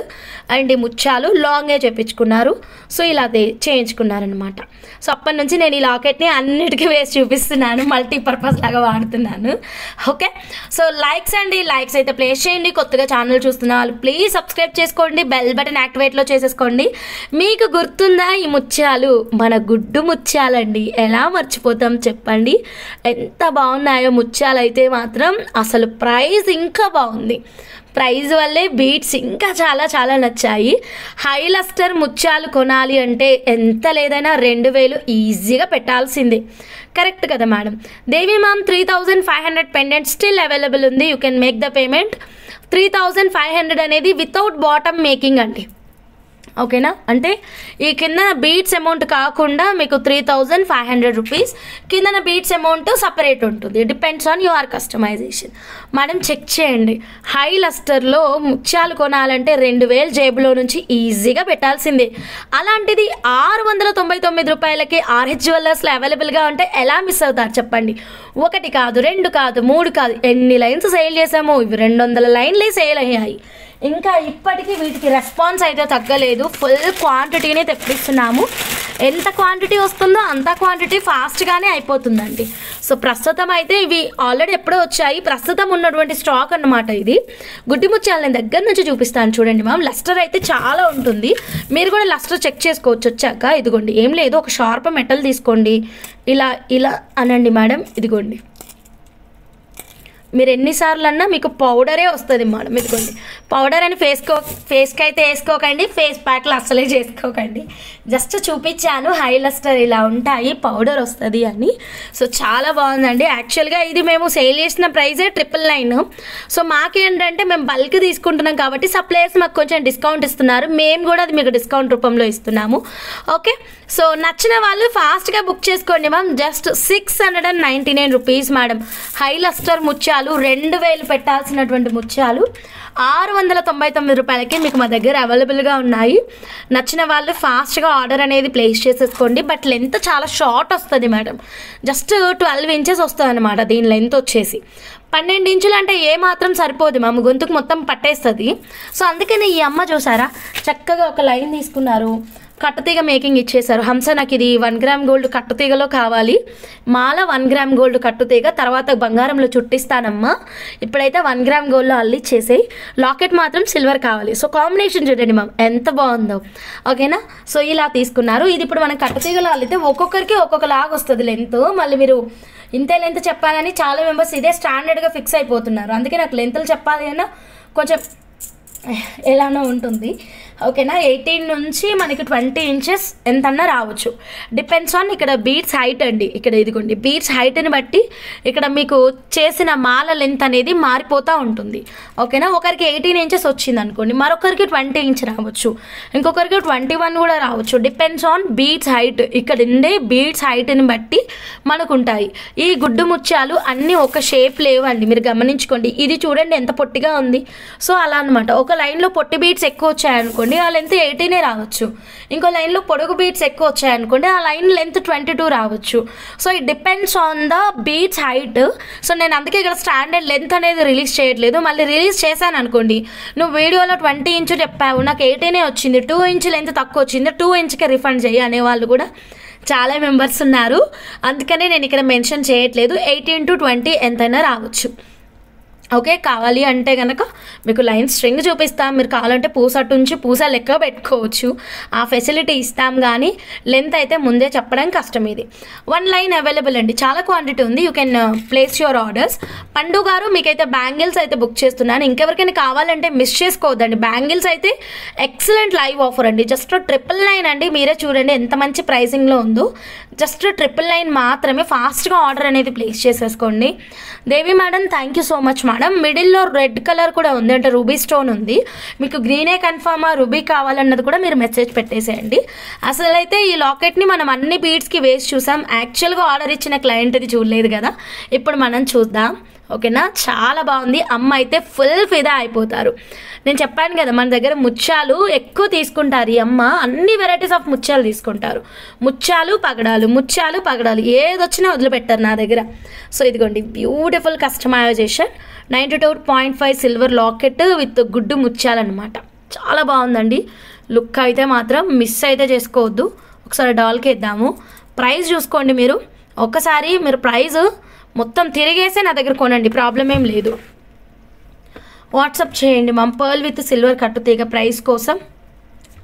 అండ్ ఈ ముత్యాలు లాంగే చేయించుకున్నారు. సో ఇలా చేయించుకున్నారనమాట. సో అప్పటి నుంచి నేను ఈ లాకెట్ని అన్నిటికీ వేసి చూపిస్తున్నాను, మల్టీపర్పస్ లాగా వాడుతున్నాను. ఓకే, సో లైక్స్ అండి, లైక్స్ అయితే ప్లేస్ చేయండి. కొత్తగా ఛానల్ చూస్తున్న వాళ్ళు ప్లీజ్ సబ్స్క్రైబ్ చేసుకోండి, బెల్ బటన్ యాక్టివేట్లో చేసేసుకోండి. మీకు గుర్తుందా ఈ ముత్యాలు? మన గుడ్డు ముత్యాలండి, ఎలా మర్చిపోతాం చెప్పండి. ఎంత బాగున్నాయో ముత్యాలు అయితే మాత్రం. అసలు ప్రైస్ ఇంకా బాగుంది, ప్రైజ్ వల్లే బీట్స్ ఇంకా చాలా చాలా నచ్చాయి. హై లస్టర్ ముత్యాలు కొనాలి అంటే ఎంత లేదైనా 2000 ఈజీగా పెట్టాల్సిందే. కరెక్ట్ కదా మేడం? దేవి మ్యామ్ 3500 పెండెంట్ స్టిల్ అవైలబుల్ ఉంది, you can make the payment. 3500 అనేది వితౌట్ బాటమ్ మేకింగ్ అండి. ఓకేనా, అంటే ఈ కింద బీట్స్ అమౌంట్ కాకుండా మీకు 3500 రూపీస్ కిందన బీట్స్ అమౌంట్ సపరేట్ ఉంటుంది. Depends on your customization. Madam check చేయండి, హై లస్టర్లో ముత్యాలు కొనాలంటే 2000 జేబులో నుంచి ఈజీగా పెట్టాల్సిందే. అలాంటిది 699 రూపాయలకి ఆర్హెచ్ జ్యువెలర్స్లో అవైలబుల్గా ఉంటే ఎలా మిస్ అవుతారు చెప్పండి. 1 కాదు, 2 కాదు, 3 కాదు, ఎన్ని లైన్స్ సేల్ చేసామో, ఇవి 200 లైన్లే సేల్ అయ్యాయి. ఇంకా ఇప్పటికీ వీటికి రెస్పాన్స్ అయితే తగ్గలేదు. ఫుల్ క్వాంటిటీనే తెప్పిస్తున్నాము. ఎంత క్వాంటిటీ వస్తుందో అంత క్వాంటిటీ ఫాస్ట్గానే అయిపోతుందండి. సో ప్రస్తుతం అయితే ఇవి ఆల్రెడీ ఎప్పుడో వచ్చాయి, ప్రస్తుతం ఉన్నటువంటి స్టాక్ అన్నమాట. ఇది గుడ్డి ముత్యాలు నేను దగ్గర నుంచి చూపిస్తాను చూడండి మ్యామ్. లస్టర్ అయితే చాలా ఉంటుంది, మీరు కూడా లస్టర్ చెక్ చేసుకోవచ్చు వచ్చాక. ఇదిగోండి, ఏం లేదు, ఒక షార్ప్ మెటల్ తీసుకోండి, ఇలా ఇలా అనండి మేడం. ఇదిగోండి, మీరు ఎన్నిసార్లు అన్నా మీకు పౌడరే వస్తుంది మేడం. ఇదిగోండి, పౌడర్ అని ఫేస్కి అయితే వేసుకోకండి, ఫేస్ ప్యాక్లు అస్సలే చేసుకోకండి. జస్ట్ చూపించాను హై లస్టర్ ఇలా ఉంటాయి, పౌడర్ వస్తుంది అని. సో చాలా బాగుందండి. యాక్చువల్గా ఇది మేము సేల్ చేసిన ప్రైజే 999. సో మాకేంటంటే మేము బల్క్ తీసుకుంటున్నాం కాబట్టి సప్లయర్స్ మాకు కొంచెం డిస్కౌంట్ ఇస్తున్నారు, మేము కూడా అది మీకు డిస్కౌంట్ రూపంలో ఇస్తున్నాము. ఓకే, సో నచ్చిన వాళ్ళు ఫాస్ట్గా బుక్ చేసుకోండి ma'am. Just 699 rupees madam. High lustre ముత్యాలు 2000 పెట్టాల్సినటువంటి ముత్యాలు 699 రూపాయలకి మీకు మా దగ్గర అవైలబుల్గా ఉన్నాయి. నచ్చిన వాళ్ళు ఫాస్ట్గా ఆర్డర్ అనేది ప్లేస్ చేసేసుకోండి. బట్ లెంత్ చాలా షార్ట్ వస్తుంది మేడం, జస్ట్ 12 ఇంచెస్ వస్తుంది అనమాట. దీని లెంత్ వచ్చేసి 12 ఇంచులు అంటే ఏమాత్రం సరిపోదు మ్యామ్, గొంతుకు మొత్తం పట్టేస్తుంది. సో అందుకని ఈ అమ్మ చూసారా, చక్కగా ఒక లైన్ తీసుకున్నారు, కట్టుతీగ మేకింగ్ ఇచ్చేసారు. హంస నాకు ఇది 1 గ్రామ్ గోల్డ్ కట్టుతీగలో కావాలి, మాల 1 గ్రామ్ గోల్డ్ కట్టుతీగ, తర్వాత బంగారంలో చుట్టిస్తానమ్మా, ఇప్పుడైతే 1 గ్రామ్ గోల్డ్లో అల్లిచ్చేసేయి, లాకెట్ మాత్రం సిల్వర్ కావాలి. సో కాంబినేషన్ చూడండి మ్యామ్ ఎంత బాగుందో. ఓకేనా, సో ఇలా తీసుకున్నారు. ఇది ఇప్పుడు మనం కట్టుతీగలో అల్లితే ఒక్కొక్కరికి ఒక్కొక్కలాగా వస్తుంది లెంత్. మళ్ళీ మీరు ఇంతే లెంత్ చెప్పాలని చాలా మెంబర్స్ ఇదే స్టాండర్డ్గా ఫిక్స్ అయిపోతున్నారు. అందుకే నాకు లెంత్లు చెప్పాలి అన్నా కొంచెం ఎలానో ఉంటుంది. ఓకేనా, 18 నుంచి మనకి 20 ఇంచెస్ ఎంతన్నా రావచ్చు, డిపెండ్స్ ఆన్ ఇక్కడ బీడ్స్ హైట్ అండి. ఇక్కడ ఇదిగోండి, బీడ్స్ హైట్ని బట్టి ఇక్కడ మీకు చేసిన మాల లెంత్ అనేది మారిపోతూ ఉంటుంది. ఓకేనా, ఒకరికి 18 ఇంచెస్ వచ్చింది అనుకోండి, మరొకరికి 20 ఇంచ్ రావచ్చు, ఇంకొకరికి 21 కూడా రావచ్చు. డిపెండ్స్ ఆన్ బీడ్స్ హైట్, ఇక్కడ ఉండే బీడ్స్ హైట్ని బట్టి మనకు ఉంటాయి. ఈ గుడ్డు ముత్యాలు అన్నీ ఒక షేప్ లేవండి, మీరు గమనించుకోండి. ఇది చూడండి ఎంత పొట్టిగా ఉంది. సో అలా అనమాట, ఒక లైన్లో పొట్టి బీడ్స్ ఎక్కువ వచ్చాయనుకోండి, ఆ లెంత్ 18 రావచ్చు. ఇంకో లైన్లో పొడుగు బీడ్స్ ఎక్కువ వచ్చాయనుకోండి, ఆ లైన్ లెంత్ 22 రావచ్చు. So it depends on the beads height. So నేను అందుకే ఇక్కడ స్టాండర్డ్ లెంత్ అనేది రిలీజ్ చేయట్లేదు. మళ్ళీ రిలీజ్ చేశాను అనుకోండి, నువ్వు వీడియోలో 20 ఇంచు చెప్పావు, నాకు 18 వచ్చింది, 2 ఇంచ్ లెంత్ తక్కువ వచ్చింది, 2 ఇంచ్కే రిఫండ్ చేయి అనేవాళ్ళు కూడా చాలా మెంబర్స్ ఉన్నారు. అందుకనే నేను ఇక్కడ మెన్షన్ చేయట్లేదు. 18 to 20 ఎంతైనా రావచ్చు. ఓకే, కావాలి అంటే కనుక మీకు లైన్ స్ట్రింగ్ చూపిస్తాం, మీరు కావాలంటే పూస నుంచి పూస లెక్క పెట్టుకోవచ్చు, ఆ ఫెసిలిటీ ఇస్తాం. కానీ లెంత్ అయితే ముందే చెప్పడం కష్టం. ఇది 1 లైన్ అవైలబుల్ అండి, చాలా క్వాంటిటీ ఉంది. You can place your orders. పండు గారు మీకైతే బ్యాంగిల్స్ అయితే బుక్ చేస్తున్నాను, ఇంకెవరికైనా కావాలంటే మిస్ చేసుకోవద్దండి. బ్యాంగిల్స్ అయితే ఎక్సలెంట్ లైవ్ ఆఫర్ అండి, జస్ట్ 999 అండి. మీరే చూడండి ఎంత మంచి ప్రైసింగ్లో ఉందో. జస్ట్ 999 మాత్రమే. ఫాస్ట్గా ఆర్డర్ అనేది ప్లేస్ చేసేసుకోండి. Devi madam thank you so much madam. మిడిల్లో రెడ్ కలర్ కూడా ఉంది, అంటే రూబీ స్టోన్ ఉంది. మీకు గ్రీనే కన్ఫర్మా రూబీ కావాలన్నది కూడా మీరు మెసేజ్ పెట్టేసేయండి. అసలు అయితే ఈ లాకెట్ని మనం అన్ని బీడ్స్కి వేసి చూసాం, యాక్చువల్గా ఆర్డర్ ఇచ్చిన క్లయింట్ ఇది చూడలేదు కదా, ఇప్పుడు మనం చూద్దాం. ఓకేనా, చాలా బాగుంది. అమ్మ అయితే ఫుల్ ఫిదా అయిపోతారు. నేను చెప్పాను కదా మన దగ్గర ముత్యాలు ఎక్కువ తీసుకుంటారు. ఈ అమ్మ అన్ని వెరైటీస్ ఆఫ్ ముత్యాలు తీసుకుంటారు. ముత్యాలు పగడాలు ఏదొచ్చినా వదిలిపెట్టారు నా దగ్గర. సో ఇదిగోండి, beautiful customization 92.5 silver locket with గుడ్డు ముత్యాలు అనమాట. చాలా బాగుందండి. లుక్ అయితే మాత్రం మిస్ అయితే చేసుకోవద్దు. ఒకసారి డాల్కి ఇద్దాము. ప్రైస్ చూసుకోండి మీరు, ఒక్కసారి మీరు ప్రైస్ మొత్తం తిరిగేసే నా దగ్గర కొనండి, ప్రాబ్లం ఏం లేదు. వాట్సాప్ చేయండి మా పర్ల్ విత్ సిల్వర్ కట్టుతీగ ప్రైస్ కోసం.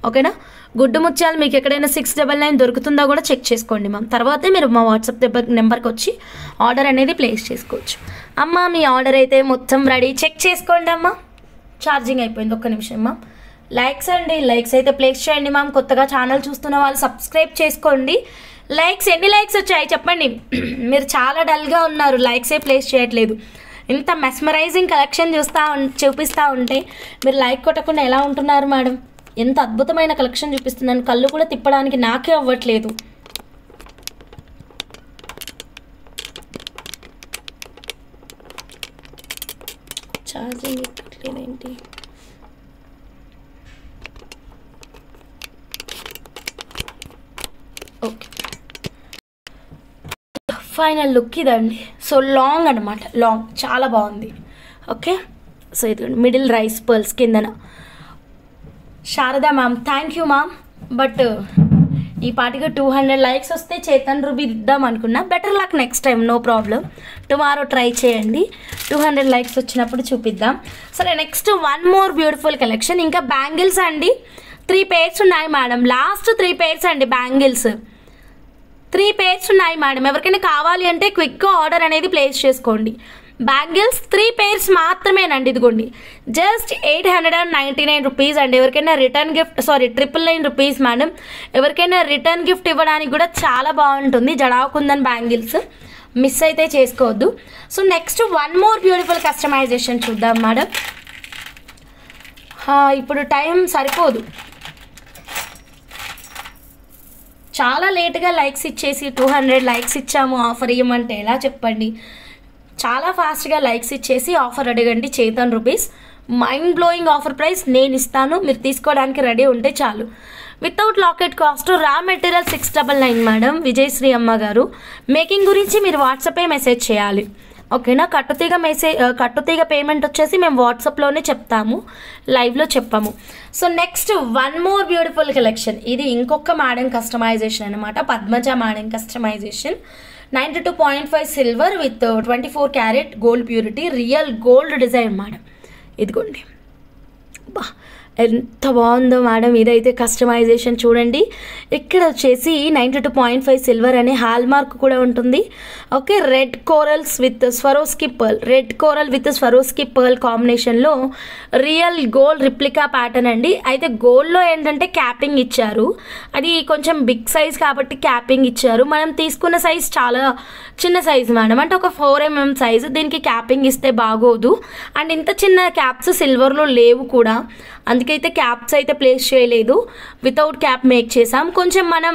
ఓకేనా, గుడ్డు ముత్యాలు మీకు ఎక్కడైనా 699 దొరుకుతుందో కూడా చెక్ చేసుకోండి మ్యామ్. తర్వాతే మీరు మా వాట్సాప్ నెంబర్కి వచ్చి ఆర్డర్ అనేది ప్లేస్ చేసుకోవచ్చు. అమ్మ మీ ఆర్డర్ అయితే మొత్తం రెడీ, చెక్ చేసుకోండి అమ్మ. ఛార్జింగ్ అయిపోయింది, ఒక్క నిమిషం మ్యామ్. లైక్స్ అండి, లైక్స్ అయితే ప్లేస్ చేయండి మ్యామ్. కొత్తగా ఛానల్ చూస్తున్న వాళ్ళు సబ్స్క్రైబ్ చేసుకోండి. లైక్స్ ఎన్ని లైక్స్ వచ్చాయి చెప్పండి. మీరు చాలా డల్గా ఉన్నారు, లైక్సే ప్లేస్ చేయట్లేదు. ఇంత మెస్మరైజింగ్ కలెక్షన్ చూపిస్తూ ఉంటే మీరు లైక్ కొట్టకుండా ఎలా ఉంటున్నారు మేడం? ఎంత అద్భుతమైన కలెక్షన్ చూపిస్తున్నాను, కళ్ళు కూడా తిప్పడానికి నాకే అవ్వట్లేదు. ఛార్జింగ్ ఎక్కట్లేదేంటి? ఓకే, ఫైనల్ లుక్ ఇదండి. సో లాంగ్ అనమాట, లాంగ్ చాలా బాగుంది. ఓకే, సో ఇదిగోండి మిడిల్ రైస్ పర్ల్స్ కిందన. Sharada ma'am thank you ma'am. But ఈ పాటిగా 200 లైక్స్ వస్తే చేతన్ రూబీ ఇద్దాం అనుకున్నా. Better luck next time, no problem. Tomorrow try చేయండి, 200 లైక్స్ వచ్చినప్పుడు చూపిద్దాం. సరే, next one more beautiful collection. ఇంకా బ్యాంగిల్స్ అండి, 3 pairs ఉన్నాయి మేడం. లాస్ట్ 3 pairs అండి బ్యాంగిల్స్. 3 pairs ఉన్నాయి మేడం. ఎవరికైనా కావాలి అంటే క్విక్గా ఆర్డర్ అనేది ప్లేస్ చేసుకోండి. బ్యాంగిల్స్ 3 pairs మాత్రమేనండి. ఇదిగోండి, జస్ట్ 899 రూపీస్ అండి. ఎవరికైనా return gift, sorry 999 rupees madam. ఎవరికైనా రిటర్న్ గిఫ్ట్ ఇవ్వడానికి కూడా చాలా బాగుంటుంది. జడాకుందని బ్యాంగిల్స్ మిస్ అయితే చేసుకోవద్దు. So next one more beautiful customization చూద్దాం మేడం. ఇప్పుడు టైం సరిపోదు, చాలా లేట్గా లైక్స్ ఇచ్చేసి 200 లైక్స్ ఇచ్చాము ఆఫర్ ఇవ్వమంటే ఎలా చెప్పండి. చాలా ఫాస్ట్గా లైక్స్ ఇచ్చేసి ఆఫర్ అడగండి. చేతన్ rupees mind blowing offer price నేను ఇస్తాను, మీరు తీసుకోవడానికి రెడీ ఉంటే చాలు. Without locket cost, raw material 699 madam. Vijayashri అమ్మ గారు, మేకింగ్ గురించి మీరు వాట్సాపే మెసేజ్ చేయాలి, ఓకేనా. కట్టుతీగ పేమెంట్ వచ్చేసి మేము వాట్సాప్లోనే చెప్తాము, లైవ్లో చెప్పాము. So next one more beautiful collection. ఇది ఇంకొక మేడం కస్టమైజేషన్ అనమాట, Padmaja madam customization. 92.5 silver with 24 carat gold purity, real gold design madam. ఇదిగోండి, బా ఎంత బాగుందో మేడం. ఇదైతే కస్టమైజేషన్ చూడండి. ఇక్కడ వచ్చేసి 92.5 సిల్వర్ అనే హాల్ మార్క్ కూడా ఉంటుంది. Okay, red corals with Swarovski pearl, red coral with Swarovski pearl కాంబినేషన్లో రియల్ గోల్డ్ రిప్లికా ప్యాటర్న్ అండి. అయితే గోల్డ్లో ఏంటంటే క్యాపింగ్ ఇచ్చారు, అది కొంచెం బిగ్ సైజ్ కాబట్టి క్యాపింగ్ ఇచ్చారు. మనం తీసుకున్న సైజ్ చాలా చిన్న సైజ్ మేడం, అంటే ఒక 4mm సైజు. దీనికి క్యాపింగ్ ఇస్తే బాగోదు. అండ్ ఇంత చిన్న క్యాప్స్ సిల్వర్లో లేవు కూడా, అందుకైతే క్యాప్స్ అయితే ప్లేస్ చేయలేదు, వితౌట్ క్యాప్ మేక్ చేసాం. కొంచెం మనం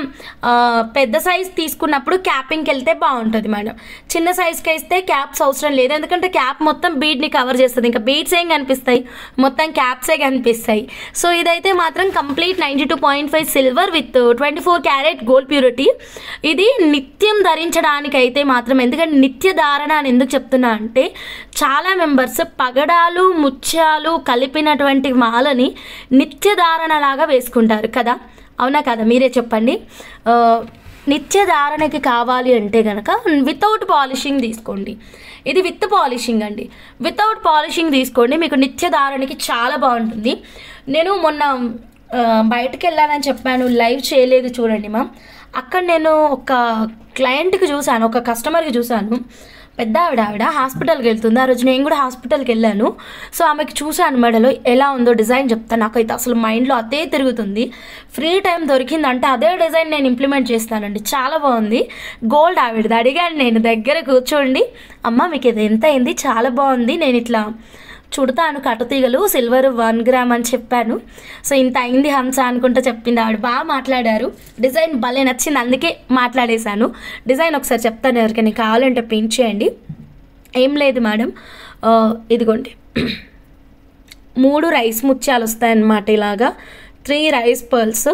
పెద్ద సైజ్ తీసుకున్నప్పుడు క్యాపింగ్కి వెళ్తే బాగుంటుంది మేడం. చిన్న సైజ్కి అయితే క్యాప్స్ అవసరం లేదు, ఎందుకంటే క్యాప్ మొత్తం బీడ్ని కవర్ చేస్తుంది. ఇంకా బీడ్స్ ఏం కనిపిస్తాయి, మొత్తం క్యాప్సే కనిపిస్తాయి. సో ఇదైతే మాత్రం complete 92.5 silver with 24 carat gold purity. ఇది నిత్యం ధరించడానికి అయితే మాత్రం, ఎందుకంటే నిత్య ధారణ అని ఎందుకు చెప్తున్నా అంటే, చాలా మెంబర్స్ పగడాలు ముత్యాలు కలిపినటువంటి మాలని నిత్య ధారణలాగా వేసుకుంటారు కదా, అవునా కదా, మీరే చెప్పండి. నిత్య ధారణకి కావాలి అంటే కనుక వితౌట్ పాలిషింగ్ తీసుకోండి. ఇది విత్ పాలిషింగ్ అండి, వితౌట్ పాలిషింగ్ తీసుకోండి, మీకు నిత్య ధారణకి చాలా బాగుంటుంది. నేను మొన్న బయటకు వెళ్ళానని చెప్పాను, లైవ్ చేయలేదు చూడండి మ్యామ్. అక్కడ నేను ఒక క్లయింట్కి చూశాను, ఒక కస్టమర్కి చూశాను. పెద్ద ఆవిడ హాస్పిటల్కి వెళ్తుంది. ఆ రోజు నేను కూడా హాస్పిటల్కి వెళ్ళాను. సో ఆమెకి చూశాను మెడలో ఎలా ఉందో డిజైన్ చెప్తాను. నాకైతే అసలు మైండ్లో అదే తిరుగుతుంది. ఫ్రీ టైం దొరికిందంటే అదే డిజైన్ నేను ఇంప్లిమెంట్ చేస్తానండి, చాలా బాగుంది. గోల్డ్ ఆవిడది. అడిగాను నేను, దగ్గర కూర్చోండి అమ్మ మీకు ఇది ఎంత అయింది, చాలా బాగుంది, నేను ఇట్లా చుడతాను కట్టుతీగలు, సిల్వర్ 1 గ్రామ్ అని చెప్పాను. సో ఇంత అయింది హంస అనుకుంటా చెప్పింది ఆవిడ. బాగా మాట్లాడారు, డిజైన్ భలే నచ్చింది, అందుకే మాట్లాడేశాను. డిజైన్ ఒకసారి చెప్తాను, ఎవరికైనా కావాలంటే ప్రింట్ చేయండి. ఏం లేదు మేడం, ఇదిగోండి 3 రైస్ ముత్యాలు వస్తాయన్నమాట, ఇలాగా 3 రైస్ పర్ల్స్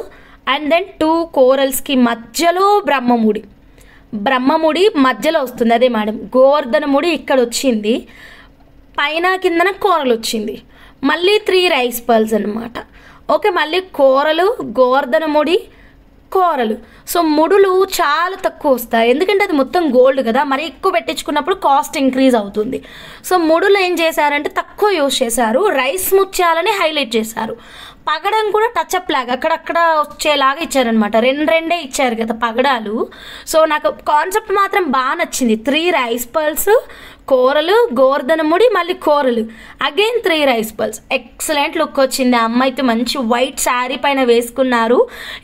అండ్ దెన్ 2 కోరల్స్కి మధ్యలో బ్రహ్మముడి మధ్యలో వస్తుంది. అదే మేడం గోవర్ధన ముడి ఇక్కడ వచ్చింది, పైన కిందన కూరలు వచ్చింది. మళ్ళీ 3 రైస్ పర్ల్స్ అనమాట. ఓకే, మళ్ళీ కూరలు, గోవర్ధన ముడి, కూరలు. సో ముడులు చాలా తక్కువ వస్తాయి, ఎందుకంటే అది మొత్తం గోల్డ్ కదా, మరి ఎక్కువ పెట్టించుకున్నప్పుడు కాస్ట్ ఇంక్రీజ్ అవుతుంది. సో ముడులు ఏం చేశారంటే తక్కువ యూజ్ చేశారు, రైస్ ముత్యాలని హైలైట్ చేశారు. పగడం కూడా టచ్అప్ లాగా అక్కడక్కడ వచ్చేలాగా ఇచ్చారనమాట, 2 ఇచ్చారు కదా పగడాలు. సో నాకు కాన్సెప్ట్ మాత్రం బాగా నచ్చింది. 3 రైస్ పర్ల్స్, కూరలు, గోవర్ధన ముడి, మళ్ళీ కూరలు, again 3 rice pearls. Excellent look వచ్చింది. ఆ అమ్మ అయితే మంచి వైట్ శారీ పైన వేసుకున్నారు,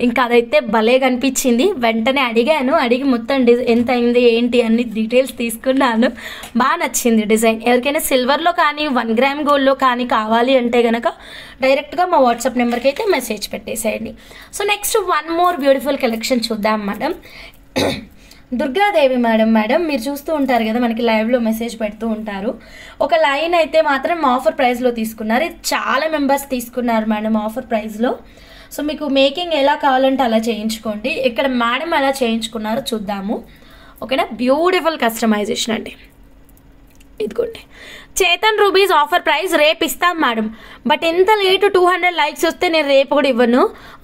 ఇంకా అదైతే భలే కనిపించింది. వెంటనే అడిగి మొత్తం ఎంత అయింది ఏంటి అన్ని డీటెయిల్స్ తీసుకున్నాను. బాగా నచ్చింది డిజైన్. ఎవరికైనా సిల్వర్లో కానీ 1 గ్రామ్ గోల్డ్లో కానీ కావాలి అంటే కనుక డైరెక్ట్గా మా వాట్సాప్ వాట్సాప్ నెంబర్కి అయితే మెసేజ్ పెట్టేసేయండి. So next one more beautiful collection చూద్దాం మేడం. దుర్గాదేవి మేడం మీరు చూస్తూ ఉంటారు కదా, మనకి లైవ్లో మెసేజ్ పెడుతూ ఉంటారు. ఒక లైన్ అయితే మాత్రం ఆఫర్ ప్రైస్లో తీసుకున్నారు. ఇది చాలా మెంబర్స్ తీసుకున్నారు మేడం ఆఫర్ ప్రైస్లో. సో మీకు మేకింగ్ ఎలా కావాలంటే అలా చేయించుకోండి. ఇక్కడ మేడం ఎలా చేయించుకున్నారో చూద్దాము. ఓకేనా, బ్యూటిఫుల్ కస్టమైజేషన్ అండి. ఇదిగోండి, చేతన్ రూబీస్ ఆఫర్ ప్రైస్ రేపు ఇస్తాం మేడం. బట్ ఎంత లేటు 200 లైక్స్ వస్తే నేను రేపు కూడా ఇవ్వను.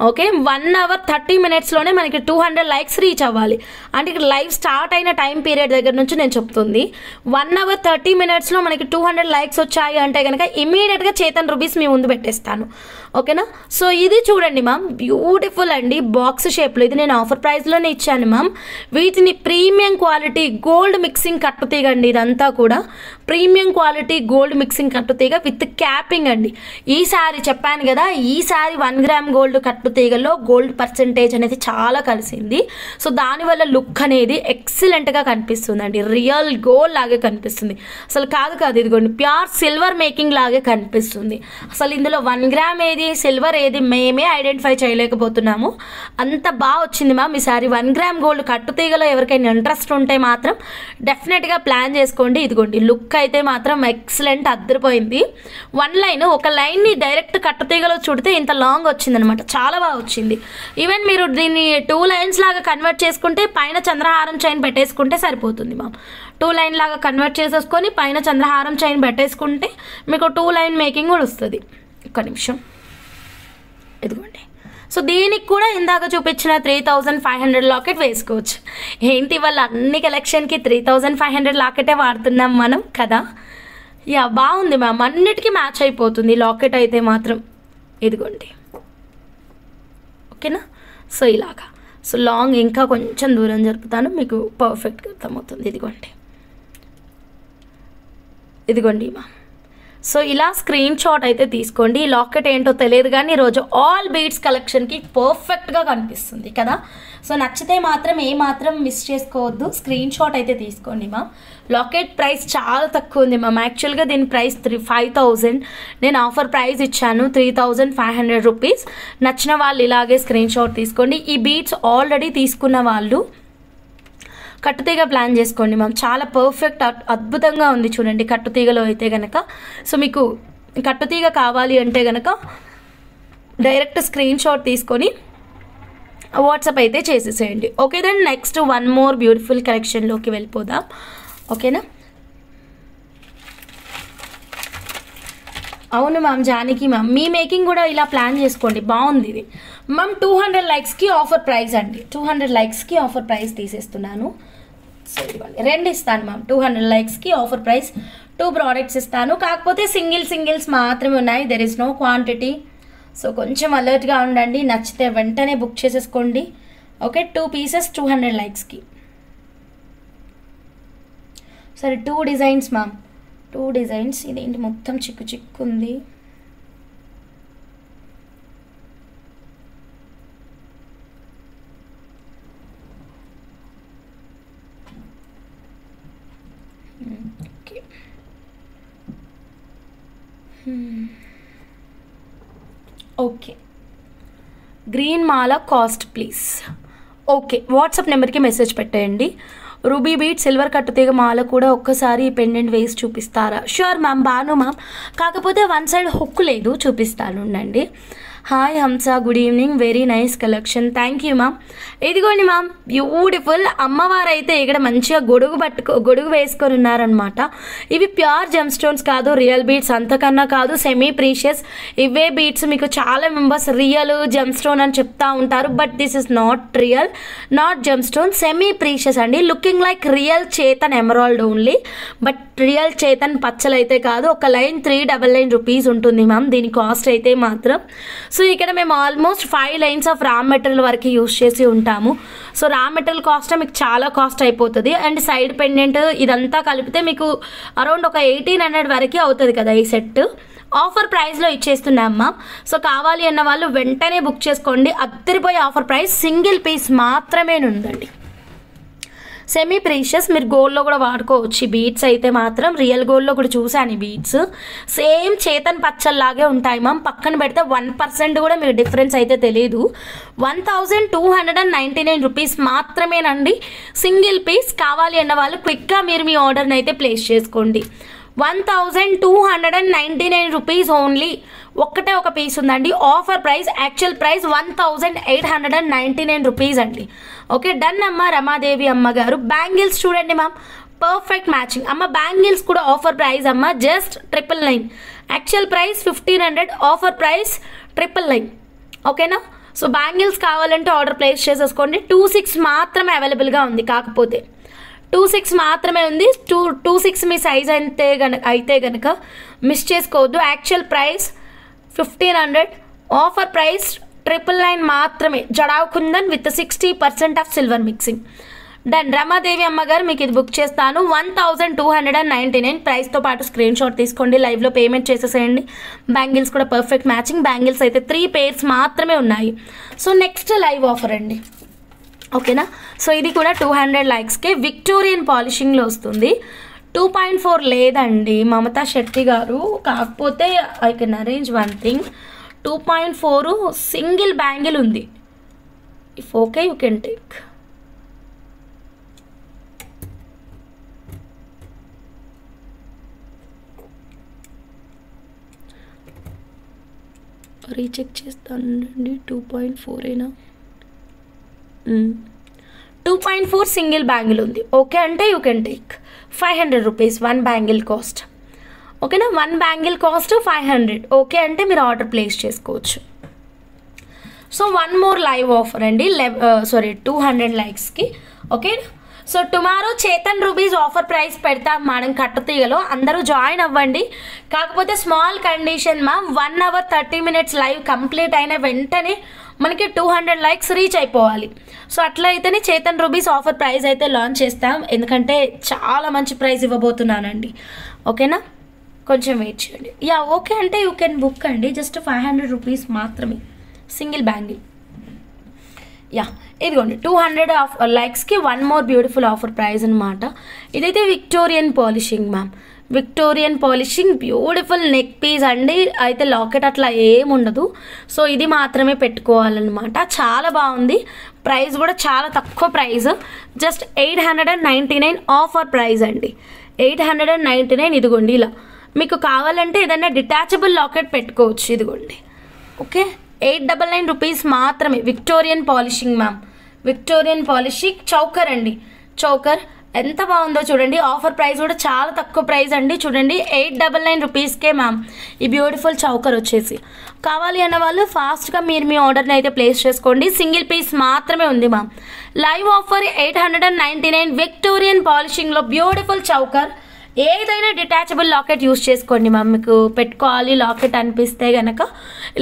ఓకే, 1 hour 30 minutesలోనే మనకి 200 లైక్స్ రీచ్ అవ్వాలి. అంటే ఇక్కడ లైవ్ స్టార్ట్ అయిన టైం పీరియడ్ దగ్గర నుంచి నేను చెప్తుంది. 1 hour 30 minutesలో మనకి 200 లైక్స్ వచ్చాయి అంటే కనుక ఇమీడియట్గా చేతన్ రూబీస్ మీ ముందు పెట్టేస్తాను. ఓకేనా, సో ఇది చూడండి మ్యామ్, బ్యూటిఫుల్ అండి, బాక్స్ షేప్లో. ఇది నేను ఆఫర్ ప్రైస్లోనే ఇచ్చాను మ్యామ్. వీటిని ప్రీమియం క్వాలిటీ గోల్డ్ మిక్సింగ్ కట్టుతీగండి. ఇదంతా కూడా ప్రీమియం క్వాలిటీ గోల్డ్ మిక్సింగ్ కట్టుతీగ విత్ క్యాపింగ్ అండి. ఈ సారీ చెప్పాను కదా, ఈ సారీ 1 gram గోల్డ్ కట్టుతీగలో గోల్డ్ పర్సెంటేజ్ అనేది చాలా కలిసింది. సో దానివల్ల లుక్ అనేది ఎక్సలెంట్గా కనిపిస్తుంది అండి. రియల్ గోల్డ్ లాగే కనిపిస్తుంది. అసలు కాదు ఇదిగోండి, ప్యూర్ సిల్వర్ మేకింగ్ లాగే కనిపిస్తుంది. అసలు ఇందులో 1 gram ఏది సిల్వర్ ఏది మేమే ఐడెంటిఫై చేయలేకపోతున్నాము. అంత బాగా వచ్చింది మ్యామ్ ఈ సారీ. 1 gram గోల్డ్ కట్టుతీగలో ఎవరికైనా ఇంట్రెస్ట్ ఉంటే మాత్రం డెఫినెట్గా ప్లాన్ చేసుకోండి. ఇదిగోండి, లుక్ అయితే మాత్రం ఎక్సలెంట్, అద్దరిపోయింది. ఒక లైన్ని డైరెక్ట్ కట్టుతీగలో చుడితే ఇంత లాంగ్ వచ్చిందనమాట, చాలా బాగా వచ్చింది. ఈవెన్ మీరు దీన్ని 2 lines లాగా కన్వర్ట్ చేసుకుంటే పైన చంద్రహారం చైన్ పెట్టేసుకుంటే సరిపోతుంది మ్యామ్. 2 line లాగా కన్వర్ట్ చేసేసుకొని పైన చంద్రహారం చైన్ పెట్టేసుకుంటే మీకు 2 line మేకింగ్ కూడా వస్తుంది. ఒక్క నిమిషం, ఇదిగోండి. సో దీనికి కూడా ఇందాక చూపించిన 3500 లాకెట్ వేసుకోవచ్చు. ఏంటి వాళ్ళ అన్ని కలెక్షన్కి 3500 లాకెటే వాడుతున్నాం మనం కదా. యా, బాగుంది మ్యామ్, అన్నిటికీ మ్యాచ్ అయిపోతుంది లాకెట్ అయితే మాత్రం. ఇదిగోండి, ఓకేనా. సో ఇలాగా, సో లాంగ్ ఇంకా కొంచెం దూరం జరుపుతాను, మీకు పర్ఫెక్ట్గా అర్థమవుతుంది. ఇదిగోండి మ్యామ్. సో ఇలా స్క్రీన్ షాట్ అయితే తీసుకోండి. ఈ లాకెట్ ఏంటో తెలియదు కానీ ఈరోజు ఆల్ బీడ్స్ కలెక్షన్కి పర్ఫెక్ట్గా కనిపిస్తుంది కదా. సో నచ్చితే మాత్రం ఏమాత్రం మిస్ చేసుకోవద్దు, స్క్రీన్ షాట్ అయితే తీసుకోండి మ్యామ్. లాకెట్ ప్రైస్ చాలా తక్కువ ఉంది మ్యామ్. యాక్చువల్గా దీని ప్రైస్ 5000, నేను ఆఫర్ ప్రైస్ ఇచ్చాను 3500 రూపీస్. నచ్చిన వాళ్ళు ఇలాగే స్క్రీన్ షాట్ తీసుకోండి. ఈ బీడ్స్ ఆల్రెడీ తీసుకున్న వాళ్ళు కట్టుతీగ ప్లాన్ చేసుకోండి మ్యామ్. చాలా పర్ఫెక్ట్, అద్భుతంగా ఉంది చూడండి కట్టుతీగలో అయితే కనుక. సో మీకు కట్టుతీగ కావాలి అంటే కనుక డైరెక్ట్ స్క్రీన్ షాట్ తీసుకొని వాట్సాప్ అయితే చేసేసేయండి. Okay, then next one more beautiful కలెక్షన్లోకి వెళ్ళిపోదాం. ఓకేనా. అవును మ్యామ్, జానకి మ్యామ్, మీ మేకింగ్ కూడా ఇలా ప్లాన్ చేసుకోండి, బాగుంది ఇది మ్యామ్. 200 లైక్స్కి ఆఫర్ ప్రైస్ అండి. 200 లైక్స్కి ఆఫర్ ప్రైస్ తీసేస్తున్నాను. సో ఇవ్వండి, 2 ఇస్తాను మ్యామ్. 200 లైక్స్కి ఆఫర్ ప్రైస్ 2 products ఇస్తాను. కాకపోతే సింగిల్స్ మాత్రమే ఉన్నాయి, there is no quantity. So కొంచెం అలర్ట్గా ఉండండి, నచ్చితే వెంటనే బుక్ చేసేసుకోండి. ఓకే, 2 pieces 200 లైక్స్కి. సరే, 2 designs మ్యామ్, 2 designs. ఇదేంటి మొత్తం చిక్కు ఉంది. ఓకే, గ్రీన్ మాల కాస్ట్ ప్లీజ్. ఓకే, వాట్సాప్ నెంబర్కి మెసేజ్ పెట్టేయండి. రూబీ బీట్ సిల్వర్ కట్టుతీగ మాల కూడా ఒక్కసారి పెండెంట్ వేసి చూపిస్తారా? Sure ma'am, Bhanu ma'am. కాకపోతే 1 side హుక్ లేదు, చూపిస్తాను ఉండండి. Hi Hamsa, good evening, very nice collection, thank you ma'am. ఇదిగోండి మ్యామ్, బ్యూటిఫుల్. అమ్మవారు అయితే ఇక్కడ మంచిగా గొడుగు వేసుకొని ఉన్నారనమాట. ఇవి ప్యూర్ జెమ్ స్టోన్స్ కాదు, రియల్ బీడ్స్ అంతకన్నా కాదు, సెమీ ప్రీషియస్. ఇవే బీడ్స్ మీకు చాలా మెంబర్స్ రియల్ జెమ్ స్టోన్ అని చెప్తా ఉంటారు, but this is not real, not gem stone, semi precious అండి. లుకింగ్ లైక్ రియల్ చేతన్ ఎమరాల్డ్ ఓన్లీ, బట్ రియల్ చేతన్ పచ్చలు అయితే కాదు. ఒక లైన్ 399 రూపీస్ ఉంటుంది మ్యామ్ దీని కాస్ట్ అయితే మాత్రం. సో ఇక్కడ మేము almost 5 lines of raw material వరకు యూస్ చేసి ఉంటాము. సో రా మెటీరియల్ కాస్ట్ మీకు చాలా కాస్ట్ అయిపోతుంది. అండ్ సైడ్ పెండెంట్ ఇదంతా కలిపితే మీకు అరౌండ్ ఒక 1800 వరకు అవుతుంది కదా ఈ సెట్. ఆఫర్ ప్రైస్లో ఇచ్చేస్తున్నామ్మా. సో కావాలి అన్న వాళ్ళు వెంటనే బుక్ చేసుకోండి. అద్దరిపోయే ఆఫర్ ప్రైస్, సింగిల్ పీస్ మాత్రమే ఉందండి. సెమీ ప్రీషియస్, మీరు గోల్డ్లో కూడా వాడుకోవచ్చు. బీడ్స్ అయితే మాత్రం రియల్ గోల్డ్లో కూడా చూసాను ఈ బీడ్స్, సేమ్ చేతన్ పచ్చల్లాగే ఉంటాయి మ్యామ్. పక్కన పెడితే 1% కూడా మీకు డిఫరెన్స్ అయితే తెలియదు. 1299 రూపీస్ మాత్రమేనండి సింగిల్ పీస్. కావాలి అన్న వాళ్ళు క్విక్గా మీరు మీ ఆర్డర్ని అయితే ప్లేస్ చేసుకోండి. 1299 రూపీస్ ఓన్లీ. ఒక్కటే ఒక పీస్ ఉందండి. Offer price, actual price 1899 rupees అండి. ఓకే డన్ అమ్మ. రమాదేవి అమ్మగారు బ్యాంగిల్స్ చూడండి మ్యామ్, పర్ఫెక్ట్ మ్యాచింగ్. అమ్మ బ్యాంగిల్స్ కూడా ఆఫర్ ప్రైస్ అమ్మ, just 999. Actual price 1500, offer price 999. ఓకేనా? సో బ్యాంగిల్స్ కావాలంటే ఆర్డర్ ప్లేస్ చేసేసుకోండి. 26 మాత్రమే అవైలబుల్గా ఉంది, కాకపోతే 26 మాత్రమే ఉంది. 26 మీ సైజ్ అయితే గనక మిస్ చేసుకోవద్దు. యాక్చువల్ ప్రైస్ 1500, ఆఫర్ ప్రైస్ 999 మాత్రమే. Jadau kundan with 60% of silver mixing. Done. Ramadevi అమ్మగారు మీకు ఇది బుక్ చేస్తాను. 1299 ప్రైస్తో పాటు స్క్రీన్ షాట్ తీసుకోండి, లైవ్లో పేమెంట్ చేసేసేయండి. బ్యాంగిల్స్ కూడా పర్ఫెక్ట్ మ్యాచింగ్. బ్యాంగిల్స్ అయితే 3 పేర్స్ మాత్రమే ఉన్నాయి. సో నెక్స్ట్ లైవ్ ఆఫర్ అండి. ఓకేనా? సో ఇది కూడా 200 లైక్స్కే విక్టోరియన్ పాలిషింగ్లో వస్తుంది. 2.4 లేదండి మమతా శెట్టి గారు, కాకపోతే I can arrange one thing. 2.4 single bangle ఉంది. If okay you can take. Recheck చేస్తానండి. 2.4 2.4 సింగిల్ బ్యాంగిల్ ఉంది. ఓకే అంటే you can take. 500 rupees 1 bangle cost. ఓకేనా? 1 బ్యాంగిల్ కాస్ట్ 500. ఓకే అంటే మీరు ఆర్డర్ ప్లేస్ చేసుకోవచ్చు. సో 1 మోర్ లైవ్ ఆఫర్ అండి, 200 లైక్స్కి. ఓకే. సో టుమారో చేతన్ రూబీస్ ఆఫర్ ప్రైస్ పెడతాం మేడం కట్టతీగలో, అందరూ జాయిన్ అవ్వండి. కాకపోతే small condition ma'am, 1 hour 30 minutes live complete అయిన వెంటనే మనకి 200 లైక్స్ రీచ్ అయిపోవాలి. సో అట్లా అయితేనే చేతన్ రూబీస్ ఆఫర్ ప్రైస్ అయితే లాంచ్ చేస్తాం, ఎందుకంటే చాలా మంచి ప్రైస్ ఇవ్వబోతున్నానండి. ఓకేనా? కొంచెం వెయిట్ చేయండి. యా ఓకే అంటే యూ కెన్ బుక్ అండి. జస్ట్ 500 రూపీస్ మాత్రమే సింగిల్ బ్యాంగిల్. యా ఇదిగోండి 200 లైక్స్కి 1 మోర్ బ్యూటిఫుల్ ఆఫర్ ప్రైస్ అనమాట. ఇదైతే Victorian polishing ma'am, Victorian polishing beautiful neck piece అండి. అయితే లాకెట్ అట్లా ఏముండదు. సో ఇది మాత్రమే పెట్టుకోవాలన్నమాట. చాలా బాగుంది. ప్రైస్ కూడా చాలా తక్కువ ప్రైస్, జస్ట్ 899 ఆఫర్ ప్రైస్ అండి. 899. ఇదిగోండి ఇలా మీకు కావాలంటే ఏదైనా డిటాచబుల్ లాకెట్ పెట్టుకోవచ్చు. ఇదిగోండి ఓకే, 899 రూపీస్ మాత్రమే. Victorian polishing ma'am, Victorian polishing choker అండి. చౌకర్ ఎంత బాగుందో చూడండి. ఆఫర్ ప్రైస్ కూడా చాలా తక్కువ ప్రైస్ అండి. చూడండి 899 రూపీస్కే మ్యామ్ ఈ బ్యూటిఫుల్ చౌకర్ వచ్చేసి. కావాలి అన్న వాళ్ళు ఫాస్ట్గా మీరు మీ ఆర్డర్ని అయితే ప్లేస్ చేసుకోండి. సింగిల్ పీస్ మాత్రమే ఉంది మ్యామ్. లైవ్ ఆఫర్ 899 విక్టోరియన్ పాలిషింగ్లో బ్యూటిఫుల్ చౌకర్. ఏదైనా డిటాచబుల్ లాకెట్ యూస్ చేసుకోండి మ్యామ్. మీకు పెట్టుకోవాలి లాకెట్ అనిపిస్తే కనుక,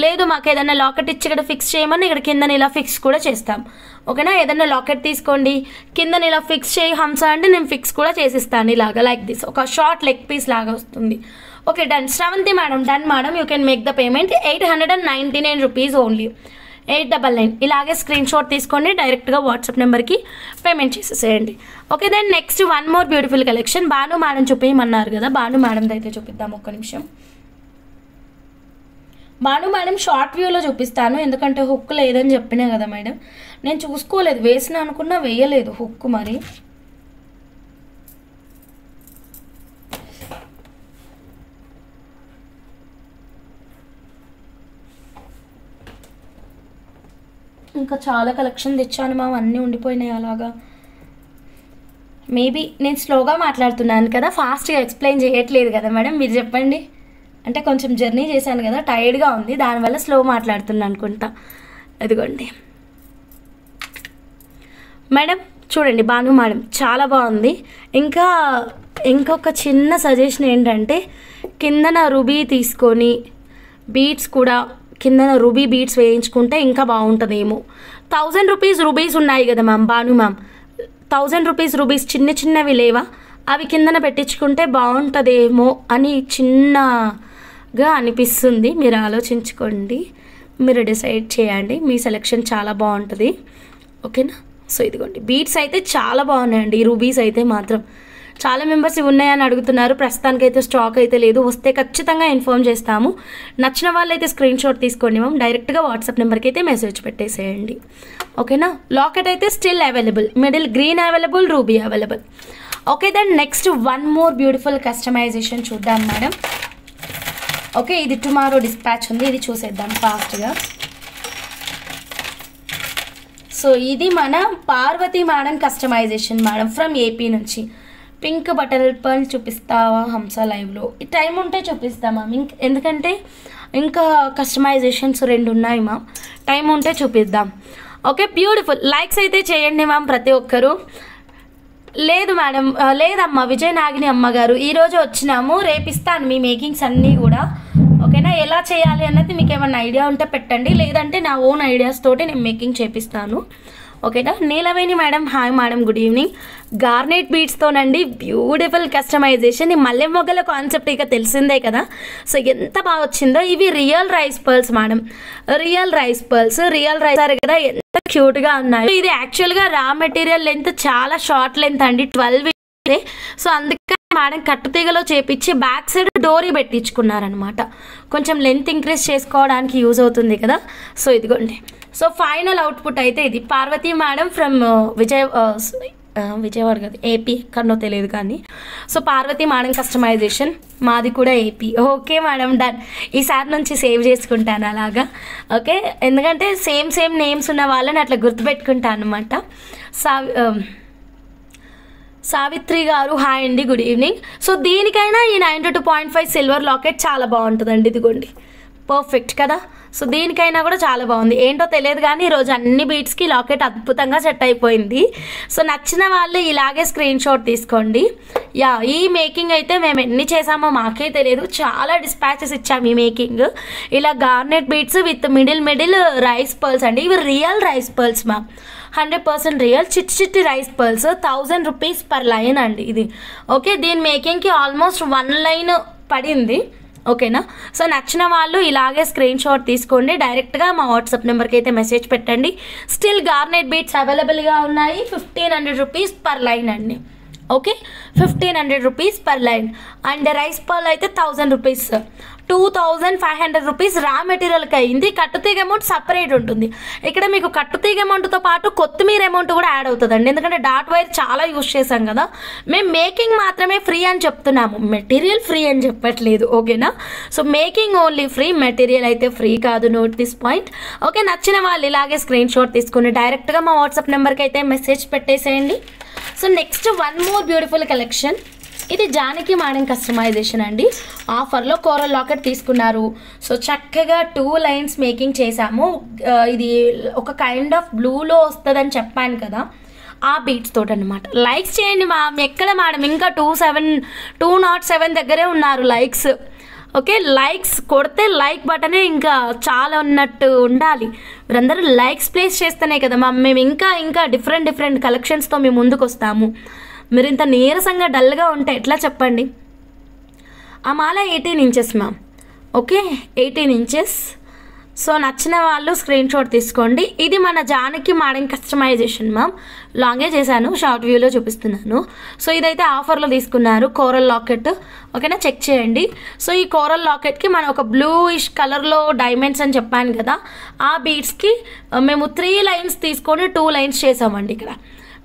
లేదు మాకు ఏదైనా లాకెట్ ఇచ్చి ఇక్కడ ఫిక్స్ చేయమని ఇక్కడ కింద ఇలా ఫిక్స్ కూడా చేస్తాం. ఓకేనా? ఏదైనా లాకెట్ తీసుకోండి, కింద ఇలా ఫిక్స్ చేయి హంస అంటే నేను ఫిక్స్ కూడా చేసిస్తాను. ఇలాగా లైక్ దిస్ ఒక షార్ట్ లెగ్ పీస్ లాగా వస్తుంది. Okay done. Sravanthi madam done madam, you can make the payment. 899 rupees only. 899 ఇలాగే స్క్రీన్ షాట్ తీసుకోండి, డైరెక్ట్గా వాట్సాప్ నెంబర్కి పేమెంట్ చేసేసేయండి. Okay then next 1 more beautiful collection. Bhanu madam చూపించమన్నారు కదా, భాను మేడంది అయితే చూపిద్దాం. ఒక్క నిమిషం. భాను మేడం షార్ట్ వ్యూలో చూపిస్తాను, ఎందుకంటే హుక్ లేదని చెప్పినా కదా మేడం. నేను చూసుకోలేదు, వేసిన అనుకున్నా వేయలేదు హుక్. మరి ఇంకా చాలా కలెక్షన్ తెచ్చాను మా, అన్నీ ఉండిపోయినాయి అలాగా. మేబీ నేను స్లోగా మాట్లాడుతున్నాను కదా, ఫాస్ట్గా ఎక్స్ప్లెయిన్ చేయట్లేదు కదా మేడం, మీరు చెప్పండి. అంటే కొంచెం జర్నీ చేశాను కదా, టైర్డ్గా ఉంది, దానివల్ల స్లో మాట్లాడుతున్నాను అనుకుంటా. అదిగోండి మేడం చూడండి, భాను మేడం చాలా బాగుంది. ఇంకొక చిన్న సజెషన్ ఏంటంటే, కిందన రూబీ తీసుకొని బీట్స్ కూడా కిందన రూబీ బీట్స్ వేయించుకుంటే ఇంకా బాగుంటుందేమో. 1000 రూపీస్ రూబీస్ ఉన్నాయి కదా ma'am, Bhanu ma'am 1000 rupees rubies చిన్న చిన్నవి లేవా, అవి కిందన పెట్టించుకుంటే బాగుంటుందేమో అని చిన్నగా అనిపిస్తుంది. మీరు ఆలోచించుకోండి, మీరు డిసైడ్ చేయండి, మీ సెలెక్షన్ చాలా బాగుంటుంది. ఓకేనా? సో ఇదిగోండి బీడ్స్ అయితే చాలా బాగున్నాయండి. ఈ రూబీస్ అయితే మాత్రం చాలా మెంబర్స్ ఇవి ఉన్నాయని అడుగుతున్నారు. ప్రస్తుతానికైతే స్టాక్ అయితే లేదు, వస్తే ఖచ్చితంగా ఇన్ఫార్మ్ చేస్తాము. నచ్చిన వాళ్ళు అయితే స్క్రీన్ షాట్ తీసుకోండి మ్యామ్, డైరెక్ట్గా వాట్సాప్ నెంబర్కి అయితే మెసేజ్ పెట్టేసేయండి. ఓకేనా. లాకెట్ అయితే still available, middle green available, ruby available. Okay then next one more beautiful customization చూద్దాం మేడం. ఓకే, ఇది టుమారో డిస్పాచ్ ఉంది, ఇది చూసేద్దాం ఫాస్ట్గా. సో ఇది మన Parvati madam customization madam from AP నుంచి. పింక్ బటన్ పర్ల్ చూపిస్తావా హంస లైవ్లో? టైం ఉంటే చూపిస్తామా, ఎందుకంటే ఇంకా కస్టమైజేషన్స్ 2 ఉన్నాయి మ్యామ్, టైం ఉంటే చూపిద్దాం. Okay beautiful. లైక్స్ అయితే చేయండి మ్యామ్ ప్రతి ఒక్కరు. లేదు మేడం, లేదమ్మా విజయ నాగిని అమ్మగారు, ఈరోజు వచ్చినాము, రేపిస్తాను మీ మేకింగ్స్ అన్నీ కూడా. ఓకేనా. ఎలా చేయాలి అన్నది మీకు ఏమైనా ఐడియా ఉంటే పెట్టండి, లేదంటే నా ఓన్ ఐడియాస్ తోటి నేను మేకింగ్ చేపిస్తాను. ఓకేనా. Neelaveni madam hi madam, good evening. Garnet బీడ్స్తోనండి బ్యూటిఫుల్ కస్టమైజేషన్. ఈ మల్లె మొగ్గల కాన్సెప్ట్ ఇక తెలిసిందే కదా, సో ఎంత బాగా వచ్చిందో. ఇవి real rice pearls madam, real rice కదా, ఎంత క్యూట్గా ఉన్నాయి. ఇది యాక్చువల్గా రా మెటీరియల్ లెంత్ చాలా షార్ట్ లెంత్ అండి, 12. సో అందుకే మేడం కట్టుతీగలో చేపించి బ్యాక్ సైడ్ డోరీ పెట్టించుకున్నారనమాట, కొంచెం లెంత్ ఇంక్రీజ్ చేసుకోవడానికి యూజ్ అవుతుంది కదా. సో ఇదిగోండి. సో ఫైనల్ అవుట్పుట్ అయితే ఇది. పార్వతి మేడం ఫ్రమ్ విజయవాడ కదా, ఏపీ ఎక్కడనో తెలియదు కానీ. సో పార్వతి మేడం కస్టమైజేషన్, మాది కూడా ఏపీ. ఓకే మేడం డన్, ఈసారి నుంచి సేవ్ చేసుకుంటాను అలాగా. ఓకే, ఎందుకంటే సేమ్ నేమ్స్ ఉన్న వాళ్ళని అట్లా గుర్తుపెట్టుకుంటాను అనమాట. సావిత్రి గారు హాయ్ అండి, గుడ్ ఈవినింగ్. సో దీనికైనా ఈ 92.5 సిల్వర్ లాకెట్ చాలా బాగుంటుందండి. ఇదిగోండి పర్ఫెక్ట్ కదా. సో దీనికైనా కూడా చాలా బాగుంది, ఏంటో తెలియదు కానీ ఈరోజు అన్ని బీట్స్కి లాకెట్ అద్భుతంగా సెట్ అయిపోయింది. సో నచ్చిన వాళ్ళు ఇలాగే స్క్రీన్ షాట్ తీసుకోండి. యా, ఈ మేకింగ్ అయితే మేము ఎన్ని చేసామో మాకే తెలియదు, చాలా డిస్పాచెస్ ఇచ్చాము ఈ మేకింగ్. ఇలా garnet beads with middle rice pearls అండి. ఇవి real rice pearls ma'am, 100% real చిట్టి rice pearls. 1000 rupees per line అండి ఇది. ఓకే, దీని మేకింగ్కి ఆల్మోస్ట్ 1 లైన్ పడింది. ఓకేనా. సో నచ్చిన వాళ్ళు ఇలాగే స్క్రీన్ షాట్ తీసుకోండి, డైరెక్ట్గా మా వాట్సాప్ నెంబర్కి అయితే మెసేజ్ పెట్టండి. స్టిల్ గార్నెట్ బీట్స్ అవైలబుల్గా ఉన్నాయి, 1500 రూపీస్ పర్ లైన్ అండి. Okay, 1500 rupees per line. And rice pearl అయితే 1000 రూపీస్, 2500 రూపీస్ రా మెటీరియల్కి అయింది. కట్టుతీగ అమౌంట్ సపరేట్ ఉంటుంది. ఇక్కడ మీకు కట్టుతీగ అమౌంట్తో పాటు కొత్తిమీర అమౌంట్ కూడా యాడ్ అవుతుందండి, ఎందుకంటే డాట్ వైర్ చాలా యూజ్ చేసాం కదా. మేము మేకింగ్ మాత్రమే ఫ్రీ అని చెప్తున్నాము, మెటీరియల్ ఫ్రీ అని చెప్పట్లేదు. ఓకేనా. So making only free, material అయితే ఫ్రీ కాదు, నోట్ దిస్ పాయింట్. ఓకే, నచ్చిన వాళ్ళు ఇలాగే స్క్రీన్ షాట్ తీసుకుని డైరెక్ట్గా మా వాట్సాప్ నెంబర్కి అయితే మెసేజ్ పెట్టేసేయండి. So next one more beautiful collection. ఇది జానకి మేడం కస్టమైజేషన్ అండి. ఆఫర్లో కోరల్ లాకెట్ తీసుకున్నారు. సో చక్కగా 2 లైన్స్ మేకింగ్ చేశాము. ఇది ఒక కైండ్ ఆఫ్ బ్లూలో వస్తుందని చెప్పాను కదా, ఆ బీట్స్ తోటి అనమాట. లైక్స్ చేయండి మ్యామ్, ఎక్కడ మేడం ఇంకా 207 దగ్గరే ఉన్నారు లైక్స్. ఓకే, లైక్స్ కొడితే లైక్ బటనే ఇంకా చాలా ఉన్నట్టు ఉండాలి. మీరందరూ లైక్స్ ప్లేస్ చేస్తేనే కదా మ్యామ్ మేము ఇంకా డిఫరెంట్ కలెక్షన్స్తో మేము ముందుకు వస్తాము. మీరు ఇంత నీరసంగా డల్గా ఉంటే ఎట్లా చెప్పండి. ఆ మాల 18 inches ma'am. Okay, 18 inches. So నచ్చిన వాళ్ళు స్క్రీన్ షాట్ తీసుకోండి. ఇది మన జానకి మేడం కస్టమైజేషన్ మ్యామ్, లాంగే చేశాను, షార్ట్ వ్యూలో చూపిస్తున్నాను. సో ఇదైతే ఆఫర్లో తీసుకున్నారు కోరల్ లాకెట్. ఓకేనా, చెక్ చేయండి. సో ఈ కోరల్ లాకెట్కి మనం ఒక బ్లూయిష్ కలర్లో డైమండ్స్ అని చెప్పాను కదా, ఆ బీడ్స్కి మేము 3 లైన్స్ తీసుకొని 2 లైన్స్ చేసామండి. ఇక్కడ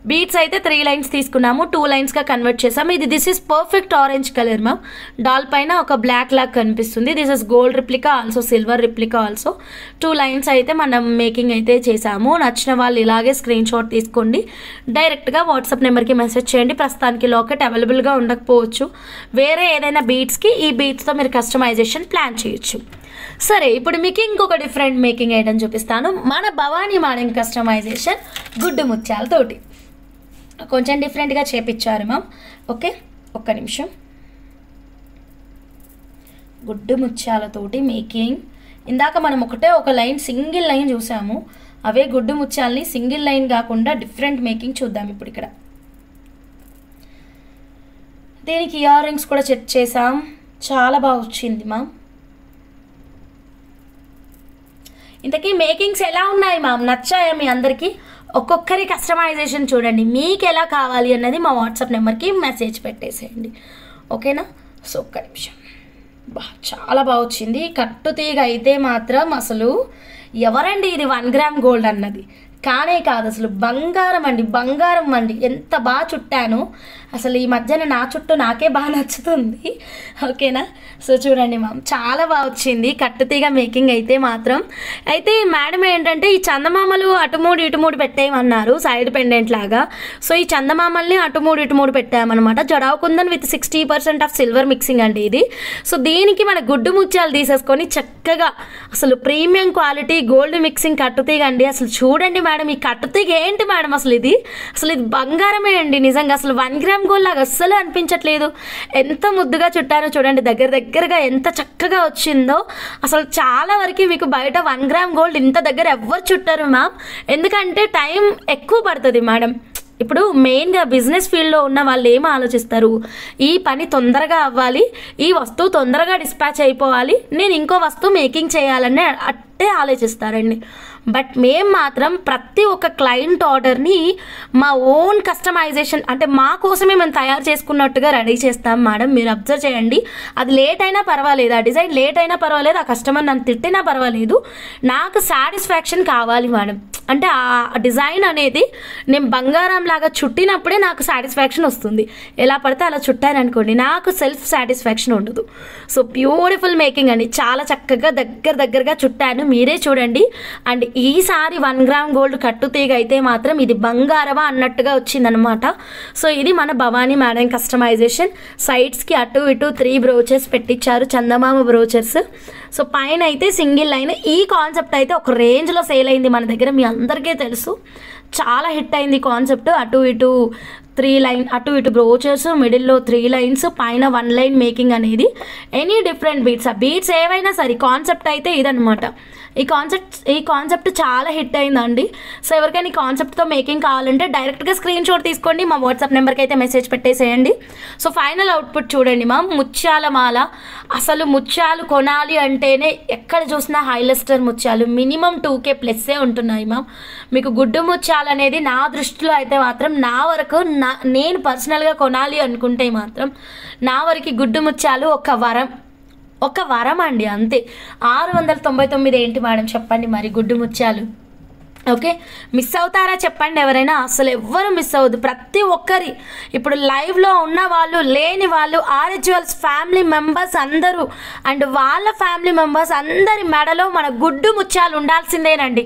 బీట్స్ అయితే 3 లైన్స్ తీసుకున్నాము, 2 లైన్స్గా కన్వర్ట్ చేసాము. ఇది this is perfect orange colour ma'am. Doll పైన ఒక బ్లాక్ లాగ్ కనిపిస్తుంది. This is gold replica also, silver replica also. 2 lines అయితే మనం మేకింగ్ అయితే చేసాము. నచ్చిన వాళ్ళు ఇలాగే స్క్రీన్ షాట్ తీసుకోండి, డైరెక్ట్గా వాట్సాప్ నెంబర్కి మెసేజ్ చేయండి. ప్రస్తుతానికి లాకెట్ అవైలబుల్గా ఉండకపోవచ్చు, వేరే ఏదైనా బీట్స్కి ఈ బీట్స్తో మీరు కస్టమైజేషన్ ప్లాన్ చేయొచ్చు. సరే, ఇప్పుడు మీకు ఇంకొక డిఫరెంట్ మేకింగ్ ఐటమ్ చూపిస్తాను. మన భవానీ మేడం కస్టమైజేషన్ గుడ్డు ముత్యాలతోటి కొంచెం డిఫరెంట్గా చేపించారు మ్యామ్. ఓకే, ఒక్క నిమిషం. గుడ్డు ముత్యాలతోటి మేకింగ్. ఇందాక మనం ఒక లైన్ సింగిల్ లైన్ చూసాము, అవే గుడ్డు ముత్యాలని సింగిల్ లైన్ కాకుండా డిఫరెంట్ మేకింగ్ చూద్దాం ఇప్పుడు. ఇక్కడ దీనికి ఇయర్ రింగ్స్ కూడా సెట్ చేసాం, చాలా బాగా వచ్చింది మ్యామ్. ఇంతకీ మేకింగ్స్ ఎలా ఉన్నాయి మ్యామ్, నచ్చాయా మీ అందరికీ? ఒక్కొక్కరి కస్టమైజేషన్ చూడండి, మీకు ఎలా కావాలి అన్నది మా వాట్సాప్ నెంబర్కి మెసేజ్ పెట్టేసేయండి, ఓకేనా. సో ఒక్క నిమిషం, చాలా బాగా వచ్చింది. కట్టు తీగ అయితే మాత్రం అసలు ఎవరండి ఇది 1 గ్రామ్ గోల్డ్ అన్నది, కానే కాదు అసలు బంగారం అండి, బంగారం అండి. ఎంత బాగా చుట్టాను అసలు, ఈ మధ్యన నా చుట్టూ నాకే బాగా నచ్చుతుంది, ఓకేనా. సో చూడండి మ్యామ్, చాలా బాగా వచ్చింది కట్టుతీగ మేకింగ్ అయితే మాత్రం. అయితే మేడం ఏంటంటే ఈ చందమామలు అటు మూడు ఇటు మూడు పెట్టేయమన్నారు సైడ్ పెండెంట్ లాగా. సో ఈ చందమామల్ని అటు మూడు ఇటు మూడు పెట్టామన్నమాట. జడావు kundan with 60% of silver mixing అండి ఇది. సో దీనికి మన గుడ్డు ముత్యాలు తీసేసుకొని చక్కగా అసలు ప్రీమియం క్వాలిటీ గోల్డ్ మిక్సింగ్ కట్టుతీగ అండి. అసలు చూడండి మేడం, ఈ కట్టుతీగ ఏంటి మేడం అసలు ఇది బంగారమే అండి నిజంగా. అసలు 1 గ్రామ్ గోల్డ్ లాగా అస్సలు అనిపించట్లేదు. ఎంత ముద్దుగా చుట్టానో చూడండి, దగ్గరగా ఎంత చక్కగా వచ్చిందో. అసలు చాలా వరకు మీకు బయట 1 గ్రామ్ గోల్డ్ ఇంత దగ్గర ఎవ్వరు చుట్టారు మ్యామ్, ఎందుకంటే టైం ఎక్కువ పడుతుంది మేడం. ఇప్పుడు మెయిన్గా బిజినెస్ ఫీల్డ్లో ఉన్న వాళ్ళు ఏం ఆలోచిస్తారు, ఈ పని తొందరగా అవ్వాలి, ఈ వస్తువు తొందరగా డిస్పాచ్ అయిపోవాలి, నేను ఇంకో వస్తువు మేకింగ్ చేయాలని అట్టే ఆలోచిస్తారండి. బట్ మేము మాత్రం ప్రతి ఒక్క క్లయింట్ ఆర్డర్ని మా ఓన్ కస్టమైజేషన్ అంటే మా కోసమే మేము తయారు చేసుకున్నట్టుగా రెడీ చేస్తాం మేడం. మీరు అబ్జర్వ్ చేయండి, అది లేట్ అయినా పర్వాలేదు, ఆ డిజైన్ లేట్ అయినా పర్వాలేదు, ఆ కస్టమర్ నన్ను తిట్టినా పర్వాలేదు, నాకు సాటిస్ఫాక్షన్ కావాలి మేడం. అంటే ఆ డిజైన్ అనేది నేను బంగారం లాగా చుట్టినప్పుడే నాకు సాటిస్ఫాక్షన్ వస్తుంది. ఎలా పడితే అలా చుట్టాను అనుకోండి, నాకు సెల్ఫ్ సాటిస్ఫాక్షన్ ఉండదు. సో బ్యూటిఫుల్ మేకింగ్ అండి, చాలా చక్కగా దగ్గరగా చుట్టాను, మీరే చూడండి. అండ్ ఈసారి 1 గ్రామ్ గోల్డ్ కట్టుతీగ అయితే మాత్రం ఇది బంగారమా అన్నట్టుగా వచ్చిందనమాట. సో ఇది మన భవానీ మేడం కస్టమైజేషన్. సైడ్స్కి అటు ఇటు 3 బ్రోచెస్ పెట్టించారు, చందమామ బ్రోచర్స్. సో పైన అయితే సింగిల్ లైన్. ఈ కాన్సెప్ట్ అయితే ఒక రేంజ్లో సేల్ అయింది మన దగ్గర, మీ అందరికీ తెలుసు, చాలా హిట్ అయింది కాన్సెప్ట్. అటు ఇటు 3 లైన్, అటు ఇటు బ్రోచర్స్, మిడిల్లో 3 లైన్స్, పైన 1 లైన్ మేకింగ్ అనేది. ఎనీ డిఫరెంట్ బీట్స్, ఆ బీట్స్ ఏవైనా సరే కాన్సెప్ట్ అయితే ఇదనమాట. ఈ కాన్సెప్ట్ చాలా హిట్ అయిందండి. సో ఎవరికైనా ఈ కాన్సెప్ట్తో మేకింగ్ కావాలంటే డైరెక్ట్గా స్క్రీన్ షాట్ తీసుకోండి, మా వాట్సాప్ నెంబర్కి అయితే మెసేజ్ పెట్టేసేయండి. సో ఫైనల్ అవుట్పుట్ చూడండి మ్యామ్, ముత్యాల మాల. అసలు ముత్యాలు కొనాలి అంటేనే ఎక్కడ చూసినా హైలెస్టర్ ముత్యాలు మినిమం 2K ప్లస్సే ఉంటున్నాయి మ్యామ్. మీకు గుడ్డు ముత్యాలు అనేది నా దృష్టిలో అయితే మాత్రం, నా వరకు నేను పర్సనల్గా కొనాలి అనుకుంటే మాత్రం నా వరకు గుడ్డు ముత్యాలు ఒక వరం అండి, అంతే. 699 ఏంటి మేడం చెప్పండి మరి గుడ్డు ముత్యాలు, ఓకే. మిస్ అవుతారా చెప్పండి ఎవరైనా? అసలు ఎవ్వరు మిస్ అవ్వద్దు, ప్రతి ఒక్కరి. ఇప్పుడు లైవ్లో ఉన్న వాళ్ళు, లేని వాళ్ళు, ఆర్ఎజ్యువల్స్ ఫ్యామిలీ మెంబర్స్ అందరూ అండ్ వాళ్ళ ఫ్యామిలీ మెంబర్స్ అందరి మెడలో మన గుడ్డు ముత్యాలు ఉండాల్సిందేనండి.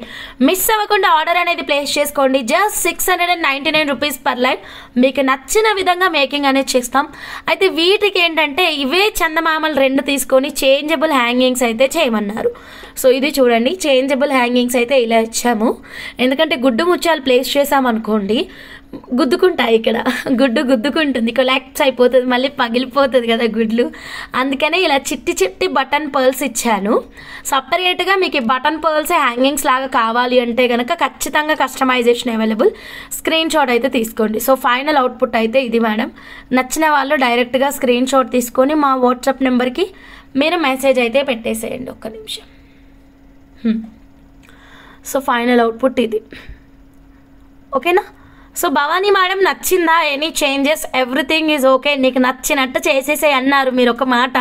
మిస్ అవ్వకుండా ఆర్డర్ అనేది ప్లేస్ చేసుకోండి. Just 699 rupees per line. మీకు నచ్చిన విధంగా మేకింగ్ అనేది చేస్తాం. అయితే వీటికి ఏంటంటే ఇవే చందమామలు 2 తీసుకొని చేంజబుల్ హ్యాంగింగ్స్ అయితే చేయమన్నారు. సో ఇది చూడండి, చేంజబుల్ హ్యాంగింగ్స్ అయితే ఇలా ఇచ్చాము. ఎందుకంటే గుడ్డు ముత్యాలు ప్లేస్ చేసామనుకోండి గుద్దుకుంటాయి, ఇక్కడ గుద్దుకుంటుంది, కొలాక్స్ అయిపోతుంది, మళ్ళీ పగిలిపోతుంది కదా గుడ్లు. అందుకనే ఇలా చిట్టి బటన్ పర్ల్స్ ఇచ్చాను. సపరేట్గా మీకు బటన్ పర్ల్స్ హ్యాంగింగ్స్ లాగా కావాలి అంటే కనుక ఖచ్చితంగా కస్టమైజేషన్ అవైలబుల్. స్క్రీన్ షాట్ అయితే తీసుకోండి. సో ఫైనల్ అవుట్పుట్ అయితే ఇది మేడం. నచ్చిన వాళ్ళు డైరెక్ట్గా స్క్రీన్ షాట్ తీసుకొని మా వాట్సాప్ నెంబర్కి మీరు మెసేజ్ అయితే పెట్టేసేయండి. ఒక్క నిమిషం. సో ఫైనల్ అవుట్పుట్ ఇది, ఓకేనా. సో భవానీ మేడం నచ్చిందా? Any changes? Everything is okay, నీకు నచ్చినట్టు చేసేసే అన్నారు మీరు ఒక మాట,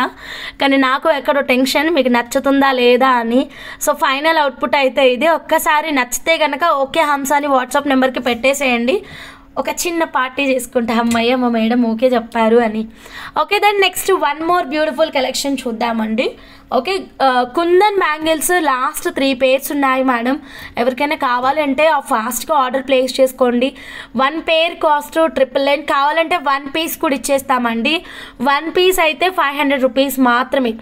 కానీ నాకు ఎక్కడో టెన్షన్ మీకు నచ్చుతుందా లేదా అని. సో ఫైనల్ అవుట్పుట్ అయితే ఇది. ఒక్కసారి నచ్చితే కనుక ఓకే హంసాని వాట్సాప్ నెంబర్కి పెట్టేసేయండి. ఒక చిన్న పార్టీ చేసుకుంటా, అమ్మయ్య మా మేడం ఓకే చెప్పారు అని. Okay then next 1 more beautiful collection చూద్దామండి. Okay, kundan bangles last 3 pairs ఉన్నాయి మేడం. ఎవరికైనా కావాలంటే ఫాస్ట్గా ఆర్డర్ ప్లేస్ చేసుకోండి. 1 పేర్ కాస్ట్ 999. కావాలంటే 1 పీస్ కూడా ఇచ్చేస్తామండి. 1 పీస్ అయితే 500 రూపీస్ మాత్రమే.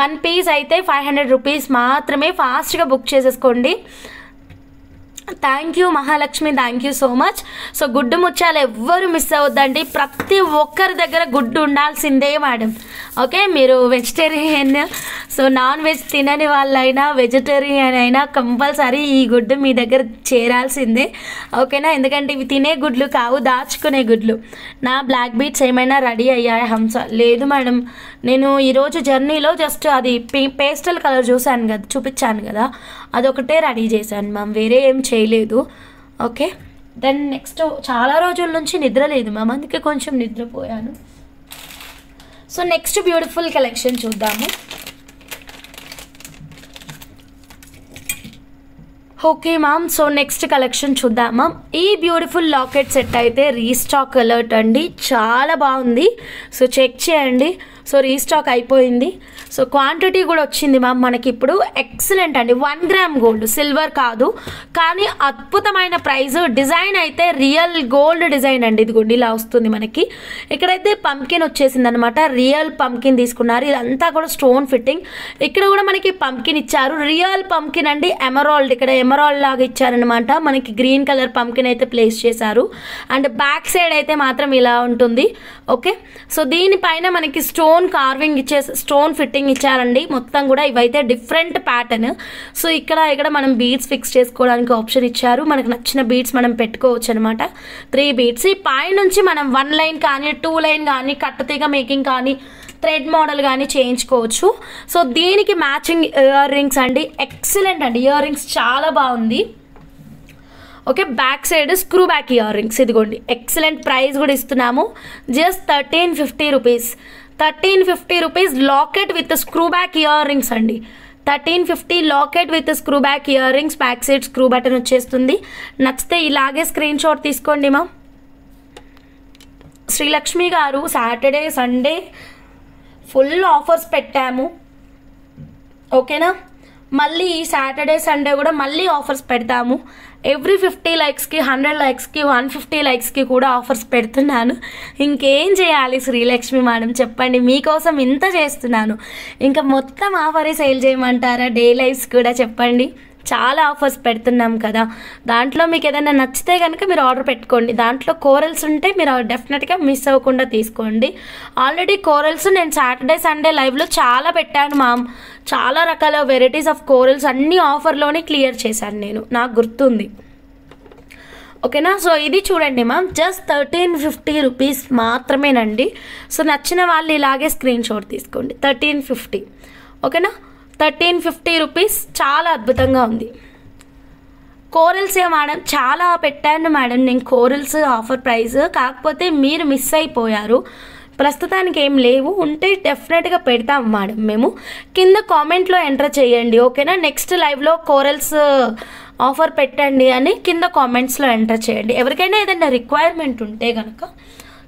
1 పీస్ అయితే 500 రూపీస్ మాత్రమే. ఫాస్ట్గా బుక్ చేసేసుకోండి. Thank you Mahalakshmi, thank you so much. So గుడ్డు ముత్యాలు ఎవ్వరు మిస్ అవ్వద్దండి, ప్రతి ఒక్కరి దగ్గర గుడ్డు ఉండాల్సిందే మేడం. ఓకే, మీరు వెజిటేరియన్, సో నాన్ వెజ్ తినని వాళ్ళైనా వెజిటేరియన్ అయినా కంపల్సరీ ఈ గుడ్డు మీ దగ్గర చేరాల్సిందే, ఓకేనా. ఎందుకంటే ఇవి తినే గుడ్లు కావు, దాచుకునే గుడ్లు. నా బ్లాక్ బీట్స్ ఏమైనా రెడీ అయ్యాయి హంస? లేదు మేడం, నేను ఈరోజు జర్నీలో జస్ట్ అది పేస్టల్ కలర్ చూపించాను కదా, అదొకటే రెడీ చేశాను మ్యామ్, వేరే ఏం చేయలేదు. ఓకే, దెన్ నెక్స్ట్ చాలా రోజుల నుంచి నిద్ర లేదు మ్యామ్, అందుకే కొంచెం నిద్రపోయాను. సో నెక్స్ట్ బ్యూటిఫుల్ కలెక్షన్ చూద్దాము. Okay ma'am, so next collection చూద్దాం మ్యామ్. ఈ బ్యూటిఫుల్ లాకెట్ సెట్ అయితే రీస్టాక్ అలర్ట్ అండి, చాలా బాగుంది. సో చెక్ చేయండి. సో రీస్టాక్ అయిపోయింది. సో క్వాంటిటీ కూడా వచ్చింది మ్యామ్ మనకి ఇప్పుడు. ఎక్సలెంట్ అండి, 1 గ్రామ్ గోల్డ్, సిల్వర్ కాదు, కానీ అద్భుతమైన ప్రైస్. డిజైన్ అయితే రియల్ గోల్డ్ డిజైన్ అండి. ఇదిగోండి ఇలా వస్తుంది మనకి. ఇక్కడైతే పంకిన్ వచ్చేసింది అనమాట, రియల్ పంకిన్ తీసుకున్నారు. ఇదంతా కూడా స్టోన్ ఫిట్టింగ్. ఇక్కడ కూడా మనకి పంకిన్ ఇచ్చారు, రియల్ పంకిన్ అండి. ఎమరాల్డ్, ఇక్కడ ఎమరాల్డ్ లాగా ఇచ్చారనమాట. మనకి గ్రీన్ కలర్ పంకిన్ అయితే ప్లేస్ చేశారు. అండ్ బ్యాక్ సైడ్ అయితే మాత్రం ఇలా ఉంటుంది. ఓకే, సో దీనిపైన మనకి స్టోన్ కార్వింగ్ స్టోన్ ఫిట్టింగ్ ఇచ్చారండి మొత్తం కూడా. ఇవైతే డిఫరెంట్ ప్యాటర్న్. సో ఇక్కడ మనం బీడ్స్ ఫిక్స్ చేసుకోవడానికి ఆప్షన్ ఇచ్చారు. మనకు నచ్చిన బీడ్స్ మనం పెట్టుకోవచ్చు అనమాట. 3 బీడ్స్. ఈ పై నుంచి మనం 1 లైన్ కానీ 2 లైన్ కానీ కట్టుతీగ మేకింగ్ కానీ థ్రెడ్ మోడల్ కానీ చేయించుకోవచ్చు. సో దీనికి మ్యాచింగ్ ఇయర్ రింగ్స్ అండి. ఎక్సలెంట్ అండి, ఇయర్ రింగ్స్ చాలా బాగుంది. Okay, back side screw back ear rings. ఇదిగోండి ఎక్సలెంట్ ప్రైస్ కూడా ఇస్తున్నాము. Just 1350 rupees. 1350 rupees locket with screw back ear rings అండి. 1350 locket with screw back ear rings. Back side screw button వచ్చేస్తుంది. నచ్చితే ఇలాగే స్క్రీన్ షాట్ తీసుకోండి మా. శ్రీలక్ష్మి గారు, సాటర్డే సండే ఫుల్ ఆఫర్స్ పెట్టాము, ఓకేనా? మళ్ళీ సాటర్డే సండే కూడా మళ్ళీ ఆఫర్స్ పెడతాము. ఎవ్రీ 50 లైక్స్కి 100 లైక్స్కి 150 లైక్స్కి కూడా ఆఫర్స్ పెడుతున్నాను. ఇంకేం చేయాలి శ్రీలక్ష్మి మేడం చెప్పండి, మీకోసం ఇంత చేస్తున్నాను. ఇంకా మొత్తం ఆఫరే సేల్ చేయమంటారా? డే లైఫ్స్ కూడా చెప్పండి. చాలా ఆఫర్స్ పెడుతున్నాం కదా, దాంట్లో మీకు ఏదైనా నచ్చితే కనుక మీరు ఆర్డర్ పెట్టుకోండి. దాంట్లో కోరల్స్ ఉంటే మీరు డెఫినెట్గా మిస్ అవ్వకుండా తీసుకోండి. ఆల్రెడీ కోరల్స్ నేను సాటర్డే సండే లైవ్లో చాలా పెట్టాను మ్యామ్. చాలా రకాల వెరైటీస్ ఆఫ్ కోరల్స్ అన్నీ ఆఫర్లోనే క్లియర్ చేశాను నేను, నాకు గుర్తుంది. ఓకేనా? సో ఇది చూడండి మ్యామ్, జస్ట్ 1350 రూపీస్ మాత్రమేనండి. సో నచ్చిన వాళ్ళు ఇలాగే స్క్రీన్ షాట్ తీసుకోండి. 1350, ఓకేనా? 1350 రూపీస్, చాలా అద్భుతంగా ఉంది. కోరల్సే మేడం, చాలా పెట్టాను మేడం నేను కోరల్స్ ఆఫర్ ప్రైస్, కాకపోతే మీరు మిస్ అయిపోయారు. ప్రస్తుతానికి ఏం లేవు, ఉంటే డెఫినెట్గా పెడతాం మేడం మేము. కింద కామెంట్లో ఎంటర్ చేయండి, ఓకేనా? నెక్స్ట్ లైవ్లో కోరల్స్ ఆఫర్ పెట్టండి అని కింద కామెంట్స్లో ఎంటర్ చేయండి. ఎవరికైనా ఏదైనా రిక్వైర్మెంట్ ఉంటే కనుక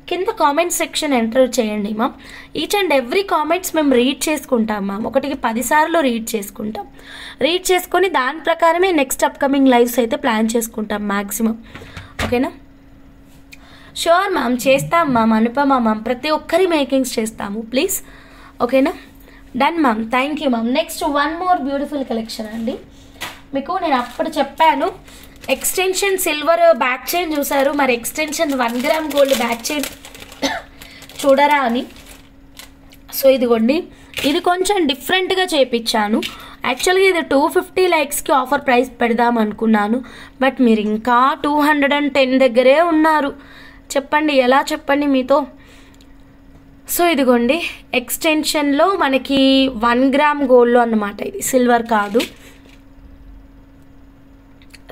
కింద కామెంట్ సెక్షన్ ఎంటర్ చేయండి ma'am. Each and every comments మేము రీడ్ చేసుకుంటాం మ్యామ్. 1కి 10 సార్లు రీడ్ చేసుకుంటాం. రీడ్ చేసుకొని దాని ప్రకారమే నెక్స్ట్ అప్కమింగ్ లైవ్స్ అయితే ప్లాన్ చేసుకుంటాం మ్యాక్సిమం, ఓకేనా? షూర్ మ్యామ్, చేస్తాం మ్యామ్. అనుపమ మ్యామ్, ప్రతి ఒక్కరి మేకింగ్స్ చేస్తాము ప్లీజ్, ఓకేనా? Done ma'am, thank you ma'am. Next 1 more beautiful collection అండి. మీకు నేను అప్పుడు చెప్పాను ఎక్స్టెన్షన్ సిల్వర్ బ్యాక్ చైన్ చూసారు, మరి extension 1 gram gold back chain చూడరా అని. సో ఇదిగోండి, ఇది కొంచెం డిఫరెంట్గా చేయించాను. యాక్చువల్గా ఇది 250 లైక్స్కి ఆఫర్ ప్రైస్ పెడదాం అనుకున్నాను, బట్ మీరు ఇంకా 210 దగ్గరే ఉన్నారు. చెప్పండి ఎలా చెప్పండి మీతో. సో ఇదిగోండి ఎక్స్టెన్షన్లో మనకి 1 గ్రామ్ గోల్డ్లో అన్నమాట. ఇది సిల్వర్ కాదు,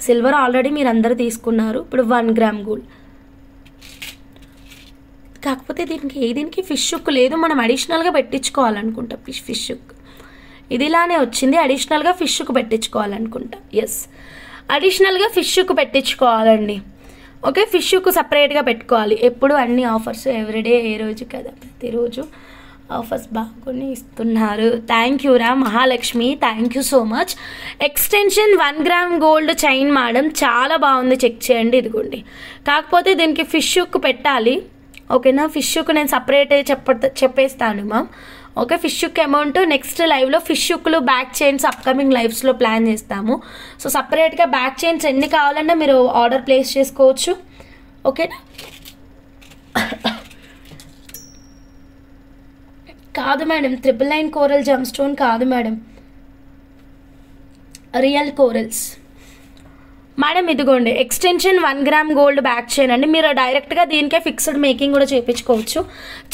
సిల్వర్ ఆల్రెడీ మీరు అందరూ తీసుకున్నారు. ఇప్పుడు 1 గ్రామ్ గోల్డ్, కాకపోతే దీనికి ఫిష్ హుక్ లేదు, మనం అడిషనల్గా పెట్టించుకోవాలనుకుంటా. ఫిష్ హుక్ ఇది ఇలానే వచ్చింది, అడిషనల్గా ఫిష్ హుక్ పెట్టించుకోవాలనుకుంటా. ఎస్, అడిషనల్గా ఫిష్ హుక్ పెట్టించుకోవాలండి. ఓకే, ఫిష్ హుక్ సపరేట్గా పెట్టుకోవాలి. ఎప్పుడు అన్ని ఆఫర్స్ ఎవ్రీడే, ఏ రోజు కదా ప్రతిరోజు ఆఫర్స్ బాగుని ఇస్తున్నారు. థ్యాంక్ యూ రా Mahalakshmi, thank you so much. Extension 1 gram gold chain madam, చాలా బాగుంది, చెక్ చేయండి. ఇదిగోండి, కాకపోతే దీనికి ఫిష్ హుక్ పెట్టాలి, ఓకేనా? ఫిష్ హుక్ నేను సపరేట్ చెప్పేస్తాను ma'am. Okay, fish hook amount next లైవ్లో ఫిష్ హుక్లు బ్యాక్ చైన్స్ అప్కమింగ్ లైవ్స్లో ప్లాన్ చేస్తాము. సో సపరేట్గా బ్యాక్ చైన్స్ ఎన్ని కావాలన్నా మీరు ఆర్డర్ ప్లేస్ చేసుకోవచ్చు, ఓకేనా? కాదు మేడం, 999 కోరల్ జమ్ స్టోన్ కాదు మేడం, రియల్ కోరల్స్. మేడం ఇదిగోండి extension 1 gram gold back chain అండి. మీరు డైరెక్ట్గా దీనికే ఫిక్స్డ్ మేకింగ్ కూడా చేయించుకోవచ్చు.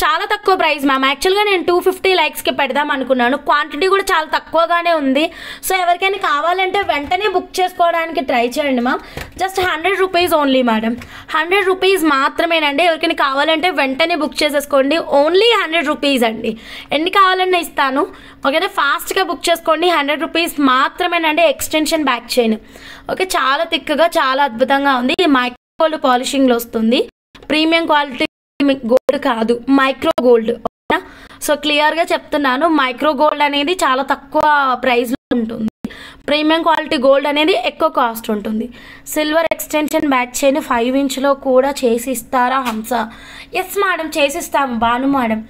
చాలా తక్కువ ప్రైస్ మ్యామ్. యాక్చువల్గా నేను 250 లైక్స్కి పెడదాం అనుకున్నాను. క్వాంటిటీ కూడా చాలా తక్కువగానే ఉంది. సో ఎవరికైనా కావాలంటే వెంటనే బుక్ చేసుకోవడానికి ట్రై చేయండి ma'am. Just 100 rupees only madam. 100 rupees మాత్రమేనండి. ఎవరికైనా కావాలంటే వెంటనే బుక్ చేసేసుకోండి. ఓన్లీ 100 రూపీస్ అండి. ఎన్ని కావాలన్నా ఇస్తాను. ఓకేనా, ఫాస్ట్గా బుక్ చేసుకోండి. 100 రూపీస్ మాత్రమేనండి ఎక్స్టెన్షన్ బ్యాక్ చైన్. ఓకే, చాలా థిక్గా చాలా అద్భుతంగా ఉంది. ఇది మైక్రో గోల్డ్ పాలిషింగ్లో వస్తుంది. ప్రీమియం క్వాలిటీ గోల్డ్ కాదు, మైక్రో గోల్డ్. ఓకేనా, సో క్లియర్గా చెప్తున్నాను, మైక్రో గోల్డ్ అనేది చాలా తక్కువ ప్రైస్లో ఉంటుంది. ప్రీమియం క్వాలిటీ గోల్డ్ అనేది ఎక్కువ కాస్ట్ ఉంటుంది. సిల్వర్ ఎక్స్టెన్షన్ బ్యాక్ చైన్ 5 ఇంచ్లో కూడా చేసి ఇస్తారా హంస? ఎస్ మేడం, చేసిస్తాము. భాను మేడం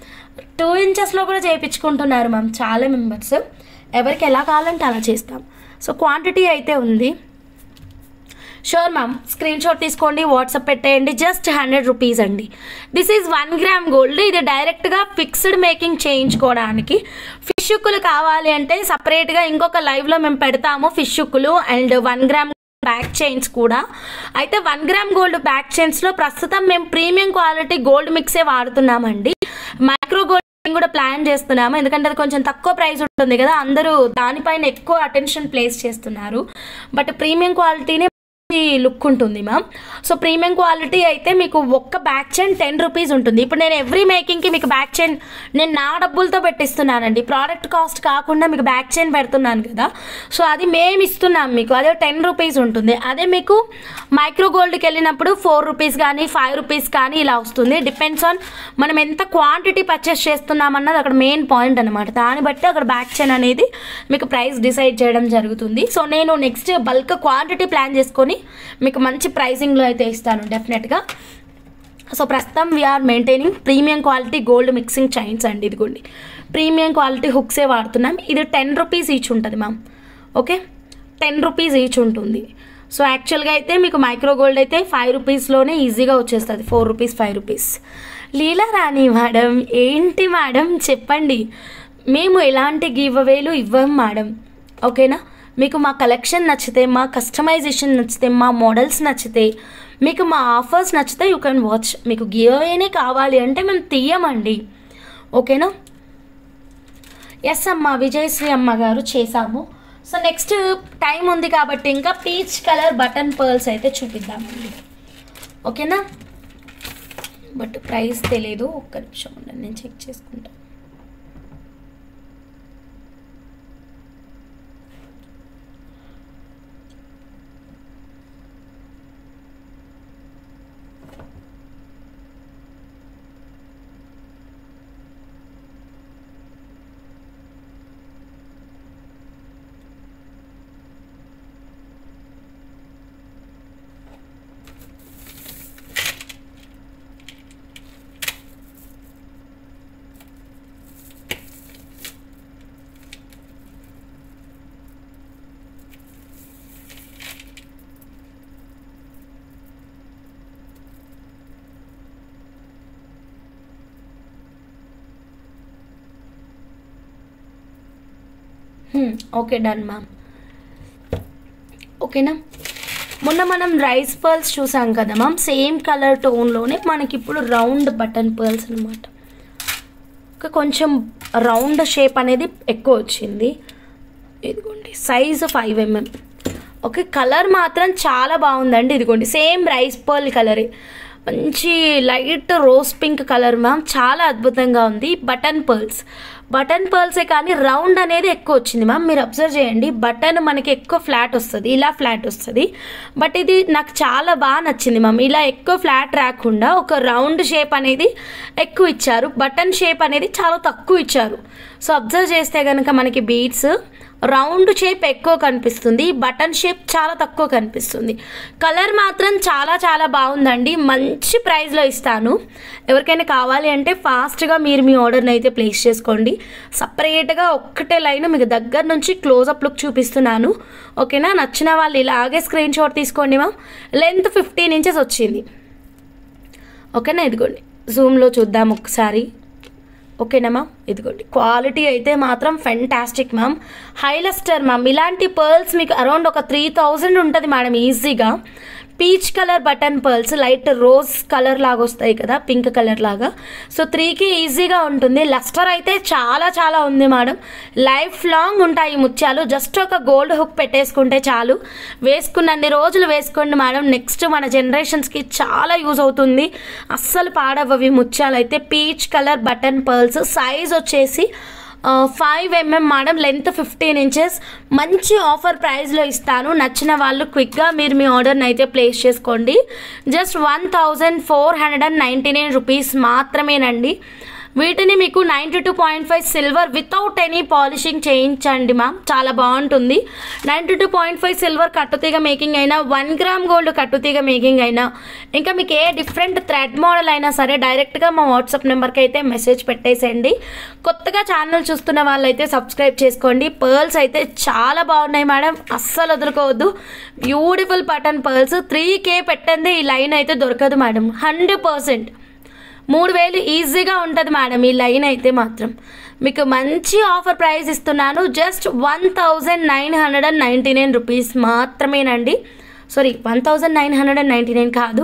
2 ఇంచెస్లో కూడా చేయించుకుంటున్నారు మ్యామ్ చాలా మెంబర్స్. ఎవరికి ఎలా కావాలంటే అలా చేస్తాం. సో క్వాంటిటీ అయితే ఉంది. షూర్ మ్యామ్, స్క్రీన్ షాట్ తీసుకోండి, వాట్సాప్ పెట్టేయండి. జస్ట్ 100 రూపీస్ అండి. This is 1 gram gold. ఇది డైరెక్ట్గా ఫిక్స్డ్ మేకింగ్ చేయించుకోవడానికి. ఫిష్ హుక్కులు కావాలి అంటే సపరేట్గా ఇంకొక లైవ్లో మేము పెడతాము. ఫిష్ హుక్కులు అండ్ 1 గ్రామ్ బ్యాక్ చైన్స్ కూడా. అయితే 1 గ్రామ్ గోల్డ్ బ్యాక్ చైన్స్లో ప్రస్తుతం మేము ప్రీమియం క్వాలిటీ గోల్డ్ మిక్సే వాడుతున్నామండి. మైక్రో గోల్డ్ కూడా ప్లాన్ చేస్తున్నాము, ఎందుకంటే అది కొంచెం తక్కువ ప్రైస్ ఉంటుంది కదా, అందరూ దానిపైన ఎక్కువ అటెన్షన్ ప్లేస్ చేస్తున్నారు. బట్ ప్రీమియం క్వాలిటీనే లుక్ ఉంటుంది మ్యామ్. సో ప్రీమియం క్వాలిటీ అయితే మీకు ఒక్క బ్యాక్ చైన్ 10 రూపీస్ ఉంటుంది. ఇప్పుడు నేను ఎవ్రీ మేకింగ్కి మీకు బ్యాక్ చైన్ నేను నా డబ్బులతో పెట్టిస్తున్నానండి. ప్రోడక్ట్ కాస్ట్ కాకుండా మీకు బ్యాక్ చైన్ పెడుతున్నాను కదా, సో అది మేము ఇస్తున్నాం మీకు. అదే 10 రూపీస్ ఉంటుంది. అదే మీకు మైక్రో గోల్డ్కి వెళ్ళినప్పుడు 4 రూపీస్ కానీ 5 రూపీస్ కానీ ఇలా వస్తుంది. డిపెండ్స్ ఆన్ మనం ఎంత క్వాంటిటీ పర్చేస్ చేస్తున్నామన్నది అక్కడ మెయిన్ పాయింట్ అనమాట. దాన్ని బట్టి అక్కడ బ్యాక్ చైన్ అనేది మీకు ప్రైస్ డిసైడ్ చేయడం జరుగుతుంది. సో నేను నెక్స్ట్ బల్క్ క్వాంటిటీ ప్లాన్ చేసుకొని మీకు మంచి ప్రైసింగ్లో అయితే ఇస్తాను డెఫినెట్గా. సో ప్రస్తుతం we are maintaining premium quality gold mixing chains అండి. ఇదిగోండి ప్రీమియం క్వాలిటీ హుక్సే వాడుతున్నాం. ఇది 10 రూపీస్ ఈచ్ ఉంటుంది మ్యామ్. ఓకే, 10 రూపీస్ ఈచ్ ఉంటుంది. సో యాక్చువల్గా అయితే మీకు మైక్రో గోల్డ్ అయితే 5 రూపీస్లోనే ఈజీగా వచ్చేస్తుంది. 4 రూపీస్ 5 రూపీస్. లీలా రాణి మేడం, ఏంటి మేడం చెప్పండి. మేము ఎలాంటి గివ్ అవేలు ఇవ్వం మేడం. ఓకేనా, మీకు మా కలెక్షన్ నచ్చితే, మా కస్టమైజేషన్ నచ్చితే, మా మోడల్స్ నచ్చితే, మీకు మా ఆఫర్స్ నచ్చితే యూ కెన్ వాచ్. మీకు గివ్ అవేనే కావాలి అంటే మేము తీయమండి. ఓకేనా, ఎస్ అమ్మ, విజయశ్రీ అమ్మ గారు చేసాము. సో నెక్స్ట్ టైం ఉంది కాబట్టి ఇంకా పీచ్ కలర్ బటన్ పర్ల్స్ అయితే చూపిద్దామండి. ఓకేనా, బట్ ప్రైస్ తెలియదు, ఒక్క నిమిషం ఉండండి నేను చెక్ చేసుకుంటాను. Okay done ma'am. ఓకేనా, మొన్న మనం రైస్ పర్ల్స్ చూసాం కదా మ్యామ్, సేమ్ కలర్ టోన్లోనే మనకి ఇప్పుడు రౌండ్ బటన్ పర్ల్స్ అనమాట. కొంచెం రౌండ్ షేప్ అనేది ఎక్కువ వచ్చింది. ఇదిగోండి సైజు 5 mm. ఓకే, కలర్ మాత్రం చాలా బాగుందండి. ఇదిగోండి సేమ్ రైస్ పర్ల్ కలరే, మంచి light rose pink colour ma'am, చాలా అద్భుతంగా ఉంది. బటన్ పర్ల్సే కానీ రౌండ్ అనేది ఎక్కువ వచ్చింది మ్యామ్. మీరు అబ్జర్వ్ చేయండి, బటన్ మనకి ఎక్కువ ఫ్లాట్ వస్తుంది, ఇలా ఫ్లాట్ వస్తుంది. బట్ ఇది నాకు చాలా బాగా నచ్చింది మ్యామ్. ఇలా ఎక్కువ ఫ్లాట్ రాకుండా ఒక రౌండ్ షేప్ అనేది ఎక్కువ ఇచ్చారు, బటన్ షేప్ అనేది చాలా తక్కువ ఇచ్చారు. సో అబ్జర్వ్ చేస్తే కనుక మనకి బీడ్స్ రౌండ్ షేప్ ఎక్కువ కనిపిస్తుంది, బటన్ షేప్ చాలా తక్కువ కనిపిస్తుంది. కలర్ మాత్రం చాలా చాలా బాగుందండి. మంచి ప్రైస్లో ఇస్తాను. ఎవరికైనా కావాలి అంటే ఫాస్ట్గా మీరు మీ ఆర్డర్ని అయితే ప్లేస్ చేసుకోండి. సపరేట్గా ఒక్కటే లైన్ మీకు దగ్గర నుంచి క్లోజప్ లుక్ చూపిస్తున్నాను. ఓకేనా, నచ్చిన వాళ్ళు ఇలాగే స్క్రీన్ షాట్ తీసుకోండి మ్యామ్. లెంత్ 15 ఇంచెస్ వచ్చింది. ఓకేనా, ఇదిగోండి జూమ్లో చూద్దాం ఒకసారి. ఓకేనా మ్యామ్, ఇదిగోండి క్వాలిటీ అయితే మాత్రం ఫెంటాస్టిక్ మ్యామ్. హైలస్టర్ మ్యామ్, ఇలాంటి పర్ల్స్ మీకు అరౌండ్ ఒక 3000 ఉంటుంది మేడం ఈజీగా. Peach colour button pearls, light rose colour లాగా వస్తాయి కదా, పింక్ కలర్ లాగా. సో 3కి ఈజీగా ఉంటుంది. లస్టర్ అయితే చాలా చాలా ఉంది మేడం, లైఫ్ లాంగ్ ఉంటాయి ముత్యాలు. జస్ట్ ఒక గోల్డ్ హుక్ పెట్టేసుకుంటే చాలు, వేసుకున్నన్ని రోజులు వేసుకోండి మేడం. నెక్స్ట్ మన జనరేషన్స్కి చాలా యూజ్ అవుతుంది, అస్సలు పాడవవి ముత్యాలు అయితే. Peach colour button pearls, size వచ్చేసి 5 mm మేడం, లెంత్ 15 inches. మంచి ఆఫర్ ప్రైస్లో ఇస్తాను. నచ్చిన వాళ్ళు క్విక్గా మీరు మీ ఆర్డర్ని అయితే ప్లేస్ చేసుకోండి. జస్ట్ 1499 రూపీస్ మాత్రమేనండి. వీటిని మీకు 92.5 సిల్వర్ వితౌట్ ఎనీ పాలిషింగ్ చేయించండి మ్యామ్, చాలా బాగుంటుంది. 92.5 సిల్వర్ కట్టుతీగ మేకింగ్ అయినా, 1 గ్రామ్ గోల్డ్ కట్టుతీగ మేకింగ్ అయినా, ఇంకా మీకు ఏ డిఫరెంట్ థ్రెడ్ మోడల్ అయినా సరే డైరెక్ట్గా మా వాట్సాప్ నెంబర్కి అయితే మెసేజ్ పెట్టేసేయండి. కొత్తగా ఛానల్ చూస్తున్న వాళ్ళైతే సబ్స్క్రైబ్ చేసుకోండి. పర్ల్స్ అయితే చాలా బాగున్నాయి మేడం, అస్సలు వదులుకోవద్దు. Beautiful button pearls. 3K పెట్టండి ఈ లైన్ అయితే దొరకదు మేడం, 100%. 3000 ఈజీగా ఉంటుంది మేడం ఈ లైన్ అయితే మాత్రం. మీకు మంచి ఆఫర్ ప్రైస్ ఇస్తున్నాను, జస్ట్ 1999 రూపీస్ మాత్రమేనండి. సారీ, 1999 కాదు,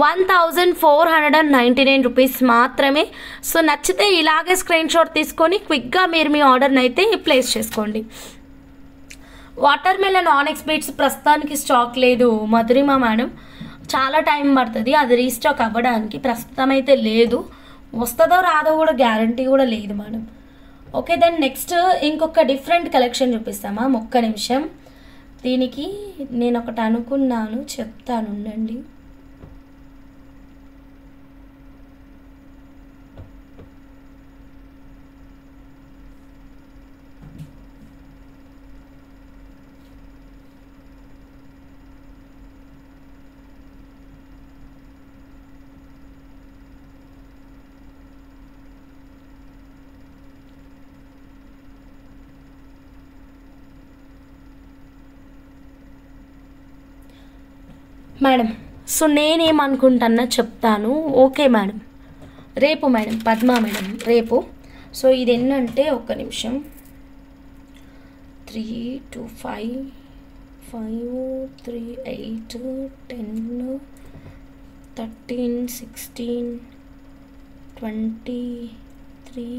1499 రూపీస్ మాత్రమే. సో నచ్చితే ఇలాగే స్క్రీన్ షాట్ తీసుకొని క్విక్గా మీరు మీ ఆర్డర్ని అయితే ప్లేస్ చేసుకోండి. వాటర్ మెలన్ ఆనెక్స్ బీడ్స్ ప్రస్తుతానికి స్టాక్ లేదు మధురిమ మేడం, చాలా టైం పడుతుంది అది రీస్టాక్ అవ్వడానికి. ప్రస్తుతం అయితే లేదు, వస్తుందో రాదో కూడా గ్యారంటీ కూడా లేదు మేడం. ఓకే, దెన్ నెక్స్ట్ ఇంకొక డిఫరెంట్ కలెక్షన్ చూపిస్తామా, ఒక్క నిమిషం. దీనికి నేను ఒకటి అనుకున్నాను, చెప్తాను ఉండండి. మేడం, సో నేనేమనుకుంటున్నా చెప్తాను. ఓకే మేడం, రేపు మేడం, పద్మా మేడం రేపు. సో ఇది ఏంటంటే, ఒక్క నిమిషం, 3 2 5 5 3 8 10 13 16 23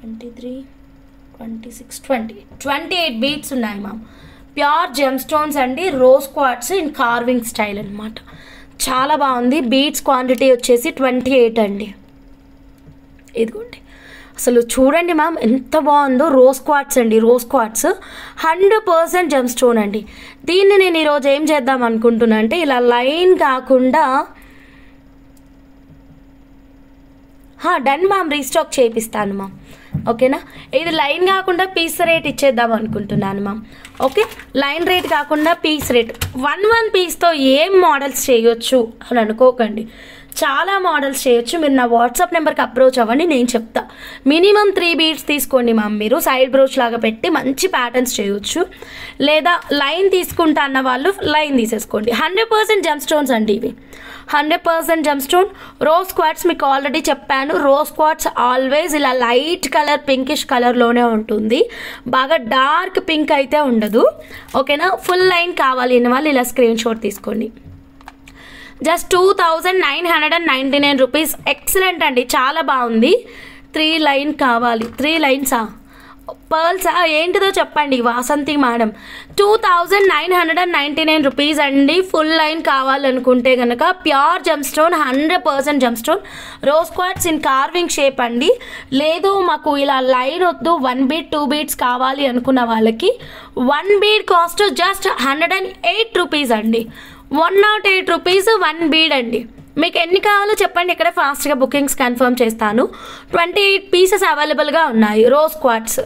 23 26 20 28 బీట్స్ ఉన్నాయి మ్యామ్. ప్యూర్ జెమ్ స్టోన్స్ అండి, rose quartz in carving style అనమాట. చాలా బాగుంది. బీట్స్ క్వాంటిటీ వచ్చేసి 28 అండి. ఇదిగోండి, అసలు చూడండి మ్యామ్ ఎంత బాగుందో. రోజ్ క్వార్ట్స్ అండి, రోజ్ క్వార్ట్స్ 100% జెమ్ స్టోన్ అండి. దీన్ని నేను ఈరోజు ఏం చేద్దాం అనుకుంటున్నా అంటే, ఇలా లైన్ కాకుండా డన్ మ్యామ్, రీస్టాక్ చేయిస్తాను మ్యామ్. ఓకేనా, ఇది లైన్ కాకుండా పీస్ రేట్ ఇచ్చేద్దాం అనుకుంటున్నాను మ్యామ్. ఓకే, లైన్ రేట్ కాకుండా పీస్ రేట్. 1 పీస్తో ఏం మోడల్స్ చేయొచ్చు అని అనుకోకండి, చాలా మోడల్స్ చేయొచ్చు. మీరు నా వాట్సాప్ నెంబర్కి అప్రోచ్ అవ్వండి, నేను చెప్తా. మినిమం 3 బీడ్స్ తీసుకోండి మ్యామ్, మీరు సైడ్ బ్రోచ్ లాగా పెట్టి మంచి ప్యాటర్న్స్ చేయొచ్చు. లేదా లైన్ తీసుకుంటా అన్న వాళ్ళు లైన్ తీసేసుకోండి. 100% జెమ్ స్టోన్స్ అండి ఇవి, 100% జెమ్ స్టోన్. రోజ్ క్వార్ట్స్ మీకు ఆల్రెడీ చెప్పాను, రోజ్ క్వార్ట్స్ ఆల్వేస్ ఇలా లైట్ కలర్ పింకిష్ కలర్లోనే ఉంటుంది, బాగా డార్క్ పింక్ అయితే ఉండదు. ఓకేనా, ఫుల్ లైన్ కావాలి అన్న వాళ్ళు ఇలా స్క్రీన్ షాట్ తీసుకోండి. Just 2999 rupees. ఎక్సలెంట్ అండి, చాలా బాగుంది. 3 లైన్ కావాలి, 3 లైన్సా పర్ల్సా ఏంటిదో చెప్పండి వాసంతి మేడం. 2999 రూపీస్ అండి. ఫుల్ లైన్ కావాలనుకుంటే కనుక pure gem stone, 100% gem stone, rose quartz in carving shape అండి. లేదు మాకు ఇలా లైన్ వద్దు, 1 బీడ్ 2 బీడ్స్ కావాలి అనుకున్న వాళ్ళకి 1 బీడ్ కాస్ట్ జస్ట్ 108 రూపీస్ అండి. 108 రూపీస్ 1 బీడ్ అండి. మీకు ఎన్ని కావాలో చెప్పండి, ఇక్కడ ఫాస్ట్గా బుకింగ్స్ కన్ఫర్మ్ చేస్తాను. 28 పీసెస్ అవైలబుల్గా ఉన్నాయి. రోజ్ క్వార్ట్స్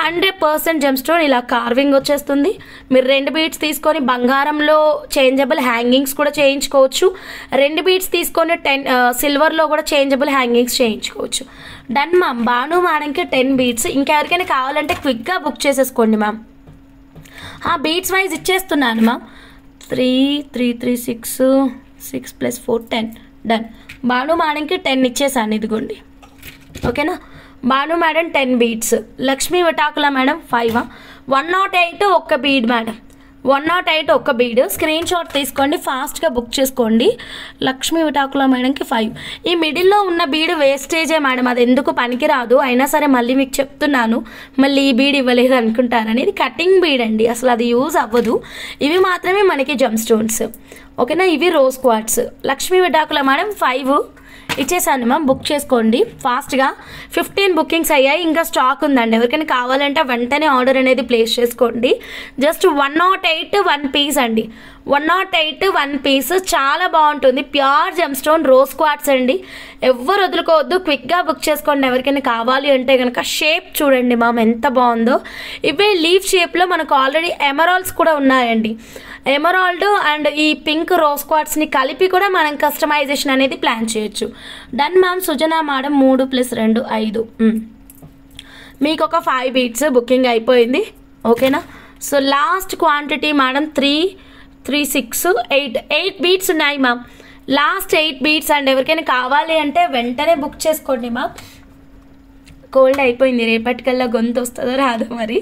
100% జెమ్ స్టోన్, ఇలా కార్వింగ్ వచ్చేస్తుంది. మీరు 2 బీడ్స్ తీసుకొని బంగారంలో చేంజబుల్ హ్యాంగింగ్స్ కూడా చేయించుకోవచ్చు. 2 బీడ్స్ తీసుకొని సిల్వర్లో కూడా చేంజబుల్ హ్యాంగింగ్స్ చేయించుకోవచ్చు. Done ma'am. బాను మేడంకి 10 బీడ్స్. ఇంకెవరికైనా కావాలంటే క్విక్గా బుక్ చేసేసుకోండి మ్యామ్. బీడ్స్ వైజ్ ఇచ్చేస్తున్నాను మ్యామ్. 3 3 3 6 6 + 4 10. డన్. బాను మేడంకి 10 ఇచ్చేసాను. ఇదిగోండి ఓకేనా. Bhanu madam 10 beads, Lakshmi Vitakula madam 5, 108 ఒక్క బీడ్ మేడం, 108 ఒక్క బీడ్. స్క్రీన్ షాట్ తీసుకోండి, ఫాస్ట్గా బుక్ చేసుకోండి. లక్ష్మీ విటాకుల మేడంకి 5. ఈ మిడిల్లో ఉన్న బీడ్ వేస్టేజే మేడం, అది ఎందుకు పనికిరాదు. అయినా సరే మళ్ళీ మీకు చెప్తున్నాను, మళ్ళీ ఈ బీడ్ ఇవ్వలేదు అనుకుంటారని. ఇది కటింగ్ బీడ్ అండి, అసలు అది యూజ్ అవ్వదు. ఇవి మాత్రమే మనకి జమ్ స్టోన్స్, ఓకేనా. ఇవి rose quartz. Lakshmi Vitakula madam 5 ఇచ్చేసాను మ్యామ్, బుక్ చేసుకోండి ఫాస్ట్గా. 15 బుకింగ్స్ అయ్యాయి, ఇంకా స్టాక్ ఉందండి. ఎవరికైనా కావాలంటే వెంటనే ఆర్డర్ అనేది ప్లేస్ చేసుకోండి. జస్ట్ 108 1 పీస్ అండి, 108 1 పీస్. చాలా బాగుంటుంది, pure gem stone rose quartz అండి. ఎవ్వరు వదులుకోవద్దు, క్విక్గా బుక్ చేసుకోండి. ఎవరికైనా కావాలి అంటే కనుక షేప్ చూడండి మ్యామ్ ఎంత బాగుందో. ఇవే లీఫ్ షేప్లో మనకు ఆల్రెడీ ఎమరాల్డ్స్ కూడా ఉన్నాయండి. ఎమరాల్డ్ అండ్ ఈ పింక్ రోజ్ క్వార్ట్స్ని కలిపి కూడా మనం కస్టమైజేషన్ అనేది ప్లాన్ చేయొచ్చు. Done ma'am. సుజనా మేడం 3 + 2 5. మీకు ఒక 5 బీట్స్ బుకింగ్ అయిపోయింది, ఓకేనా. So last quantity madam 3 3 6 8 beads ఉన్నాయి మ్యామ్. లాస్ట్ 8 బీట్స్ అండ్ ఎవరికైనా కావాలి అంటే వెంటనే బుక్ చేసుకోండి మ్యామ్. కోల్డ్ అయిపోయింది, రేపటికల్లా గొంతు వస్తుందో రాదో మరి.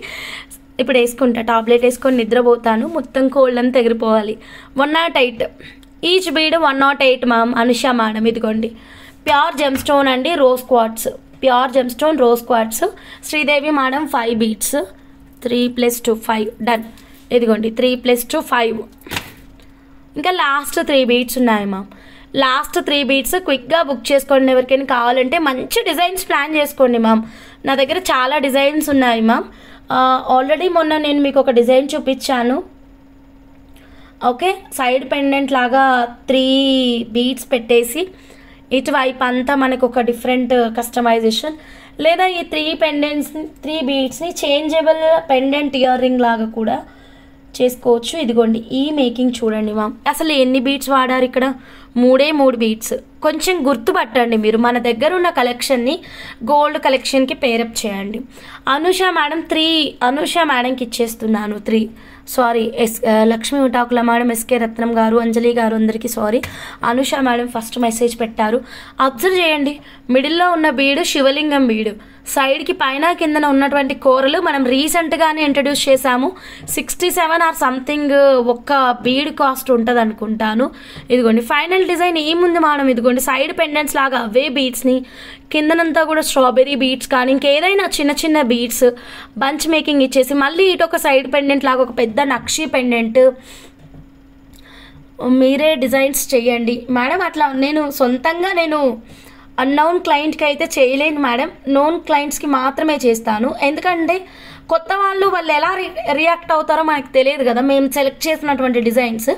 ఇప్పుడు వేసుకుంటా, టాబ్లెట్ వేసుకొని నిద్రపోతాను, మొత్తం కోల్డ్ అంతా ఎగిరిపోవాలి. 108 each bead 108 ma'am. Anusha madam ఇదిగోండి, ప్యూర్ జెమ్ స్టోన్ అండి, rose quartz, pure gem stone rose quartz. Sridevi madam 5 beads, 3 + 2 5. Done. ఇదిగోండి 3 + 2 5. ఇంకా లాస్ట్ 3 బీట్స్ ఉన్నాయి మ్యామ్. లాస్ట్ 3 బీట్స్ క్విక్గా బుక్ చేసుకోండి. ఎవరికైనా కావాలంటే మంచి డిజైన్స్ ప్లాన్ చేసుకోండి మ్యామ్. నా దగ్గర చాలా డిజైన్స్ ఉన్నాయి మ్యామ్. ఆల్రెడీ మొన్న నేను మీకు ఒక డిజైన్ చూపించాను, ఓకే. సైడ్ పెండెంట్ లాగా 3 బీడ్స్ పెట్టేసి ఇటువైపు అంతా మనకు ఒక డిఫరెంట్ కస్టమైజేషన్, లేదా ఈ 3 పెండెంట్స్ 3 బీడ్స్ని చేంజబుల్ పెండెంట్ ఇయర్ రింగ్ లాగా కూడా చేసుకోవచ్చు. ఇదిగోండి ఈ మేకింగ్ చూడండి మ్యామ్. అసలు ఎన్ని బీడ్స్ వాడారు ఇక్కడ? 3 బీడ్స్. కొంచెం గుర్తుపట్టండి మీరు, మన దగ్గర ఉన్న కలెక్షన్ని గోల్డ్ కలెక్షన్కి పేరప్ చేయండి. అనుష మేడం 3, అనుష మేడంకి ఇచ్చేస్తున్నాను 3. Sorry, Lakshmi Vitakula madam, SK రత్నం గారు, అంజలి గారు అందరికీ sorry. Anusha madam first message పెట్టారు. అబ్జర్వ్ చేయండి, మిడిల్లో ఉన్న బీడు శివలింగం బీడు, సైడ్కి పైన కిందన ఉన్నటువంటి కూరలు మనం రీసెంట్గానే ఇంట్రడ్యూస్ చేశాము. 67 ఆర్ సంథింగ్ ఒక్క బీడ్ కాస్ట్ ఉంటుంది అనుకుంటాను. ఇదిగోండి ఫైనల్ డిజైన్ ఏముంది మేడం, ఇదిగోండి సైడ్ పెండెంట్స్ లాగా అవే బీడ్స్ని, కిందనంతా కూడా స్ట్రాబెర్రీ బీడ్స్ కానీ ఇంకేదైనా చిన్న చిన్న బీడ్స్ బంచ్ మేకింగ్ ఇచ్చేసి మళ్ళీ ఇటు ఒక సైడ్ పెండెంట్ లాగా ఒక పెద్ద నక్షి పెండెంట్ మీరే డిజైన్స్ చేయండి మేడం. అట్లా నేను సొంతంగా అన్నోన్ క్లయింట్కి అయితే చేయలేను మేడం, నోన్ క్లయింట్స్కి మాత్రమే చేస్తాను. ఎందుకంటే కొత్త వాళ్ళు ఎలా రియాక్ట్ అవుతారో మనకు తెలియదు కదా. మేము సెలెక్ట్ చేసినటువంటి డిజైన్స్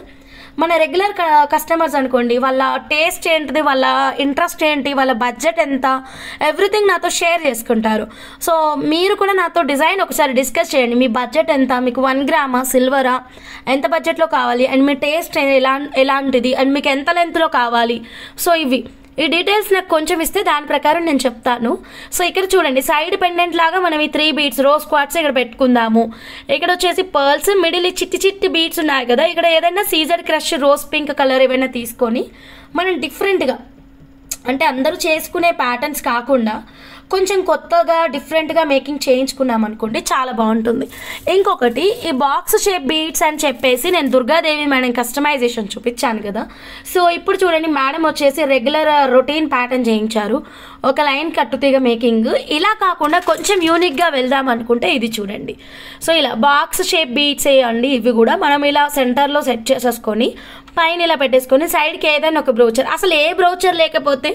మన రెగ్యులర్ కస్టమర్స్ అనుకోండి, వాళ్ళ టేస్ట్ ఏంటిది, వాళ్ళ ఇంట్రెస్ట్ ఏంటి, వాళ్ళ బడ్జెట్ ఎంత, ఎవ్రీథింగ్ నాతో షేర్ చేసుకుంటారు. సో మీరు కూడా నాతో డిజైన్ ఒకసారి డిస్కస్ చేయండి. మీ బడ్జెట్ ఎంత, మీకు 1 గ్రామా సిల్వరా, ఎంత బడ్జెట్లో కావాలి, అండ్ మీ టేస్ట్ ఎలాంటిది, అండ్ మీకు ఎంత లెంత్లో కావాలి. సో ఈ డీటెయిల్స్ నాకు కొంచెం ఇస్తే దాని ప్రకారం నేను చెప్తాను. సో ఇక్కడ చూడండి సైడ్ పెండెంట్ లాగా మనం ఈ 3 బీడ్స్ రోజ్ క్వార్ట్స్ ఇక్కడ పెట్టుకుందాము. ఇక్కడ వచ్చేసి పర్ల్స్, మిడిల్ చిట్టి చిట్టి బీడ్స్ ఉన్నాయి కదా, ఇక్కడ ఏదైనా సీజర్ క్రష్ రోజ్ పింక్ కలర్ ఏమైనా తీసుకొని మనం డిఫరెంట్గా, అంటే అందరూ చేసుకునే ప్యాటర్న్స్ కాకుండా కొంచెం కొత్తగా డిఫరెంట్గా మేకింగ్ చేయించుకున్నాం అనుకోండి, చాలా బాగుంటుంది. ఇంకొకటి ఈ బాక్స్ షేప్ బీడ్స్ అని చెప్పేసి నేను దుర్గాదేవి మేడం కస్టమైజేషన్ చూపించాను కదా. సో ఇప్పుడు చూడండి మేడం వచ్చేసి రెగ్యులర్ రొటీన్ ప్యాటర్న్ చేయించారు, ఒక లైన్ కట్టుతీగ మేకింగ్. ఇలా కాకుండా కొంచెం యూనిక్గా వెళ్దాం అనుకుంటే ఇది చూడండి. సో ఇలా బాక్స్ షేప్ బీడ్స్ వేయండి. ఇవి కూడా మనం ఇలా సెంటర్లో సెట్ చేసేసుకొని పైన ఇలా పెట్టేసుకొని సైడ్కి ఏదైనా ఒక బ్రోచర్, అసలు ఏ బ్రోచర్ లేకపోతే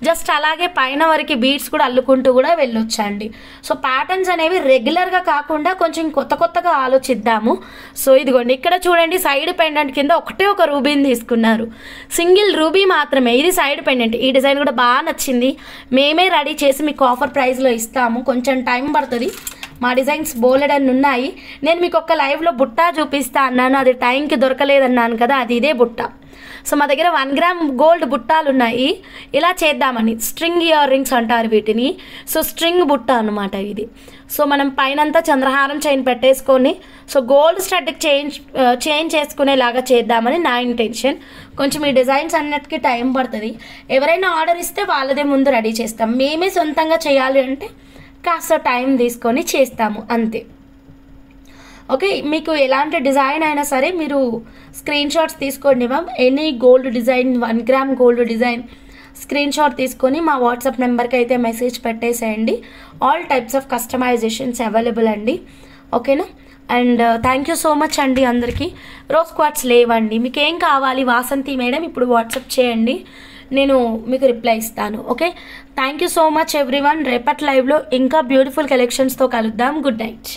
జస్ట్ అలాగే పైన వరకు బీడ్స్ కూడా అల్లుకుంటూ కూడా వెళ్ళొచ్చండి. సో ప్యాటర్న్స్ అనేవి రెగ్యులర్గా కాకుండా కొంచెం కొత్తగా ఆలోచిద్దాము. సో ఇదిగోండి ఇక్కడ చూడండి సైడ్ పెండెంట్ కింద ఒక రూబీని తీసుకున్నారు, సింగిల్ రూబీ మాత్రమే. ఇది సైడ్ పెండెంట్. ఈ డిజైన్ కూడా బాగా నచ్చింది, మేమే రెడీ చేసి మీకు ఆఫర్ ప్రైస్లో ఇస్తాము. కొంచెం టైం పడుతుంది, మా డిజైన్స్ బోలెడన్ని ఉన్నాయి. నేను మీకు ఒక లైవ్లో బుట్ట చూపిస్తా అన్నాను, అది టైంకి దొరకలేదన్నాను కదా, అది ఇదే బుట్ట. సో మా దగ్గర 1 గ్రామ్ గోల్డ్ బుట్టాలు ఉన్నాయి. ఇలా చేద్దామని, స్ట్రింగ్ ఇయర్ రింగ్స్ అంటారు వీటిని. సో స్ట్రింగ్ బుట్ట అనమాట ఇది. సో మనం పైనంతా చంద్రహారం చైన్ పెట్టేసుకొని సో గోల్డ్ స్టడ్కి చేంజ్ చేసుకునేలాగా చేద్దామని నా ఇంటెన్షన్. కొంచెం ఈ డిజైన్స్ అన్నిటికీ టైం పడుతుంది. ఎవరైనా ఆర్డర్ ఇస్తే వాళ్ళదే ముందు రెడీ చేస్తాం. మేమే సొంతంగా చేయాలి అంటే కాస్త టైం తీసుకొని చేస్తాము అంతే. ఓకే, మీకు ఎలాంటి డిజైన్ అయినా సరే మీరు స్క్రీన్ షాట్స్ తీసుకోండి ma'am. Any gold design, 1 gram gold design screen shot తీసుకొని మా వాట్సాప్ నెంబర్కి అయితే మెసేజ్ పెట్టేసేయండి. All types of customisations available అండి. ఓకేనా? And thank you so much అండి అందరికీ. రోజ్ క్వార్ట్స్ లేవండి, మీకు ఏం కావాలి వాసంతి మేడం ఇప్పుడు వాట్సాప్ చేయండి, నేను మీకు రిప్లై ఇస్తాను. Okay, thank you so much everyone. రేపటి లైవ్లో ఇంకా బ్యూటిఫుల్ కలెక్షన్స్తో కలుద్దాం. Good night.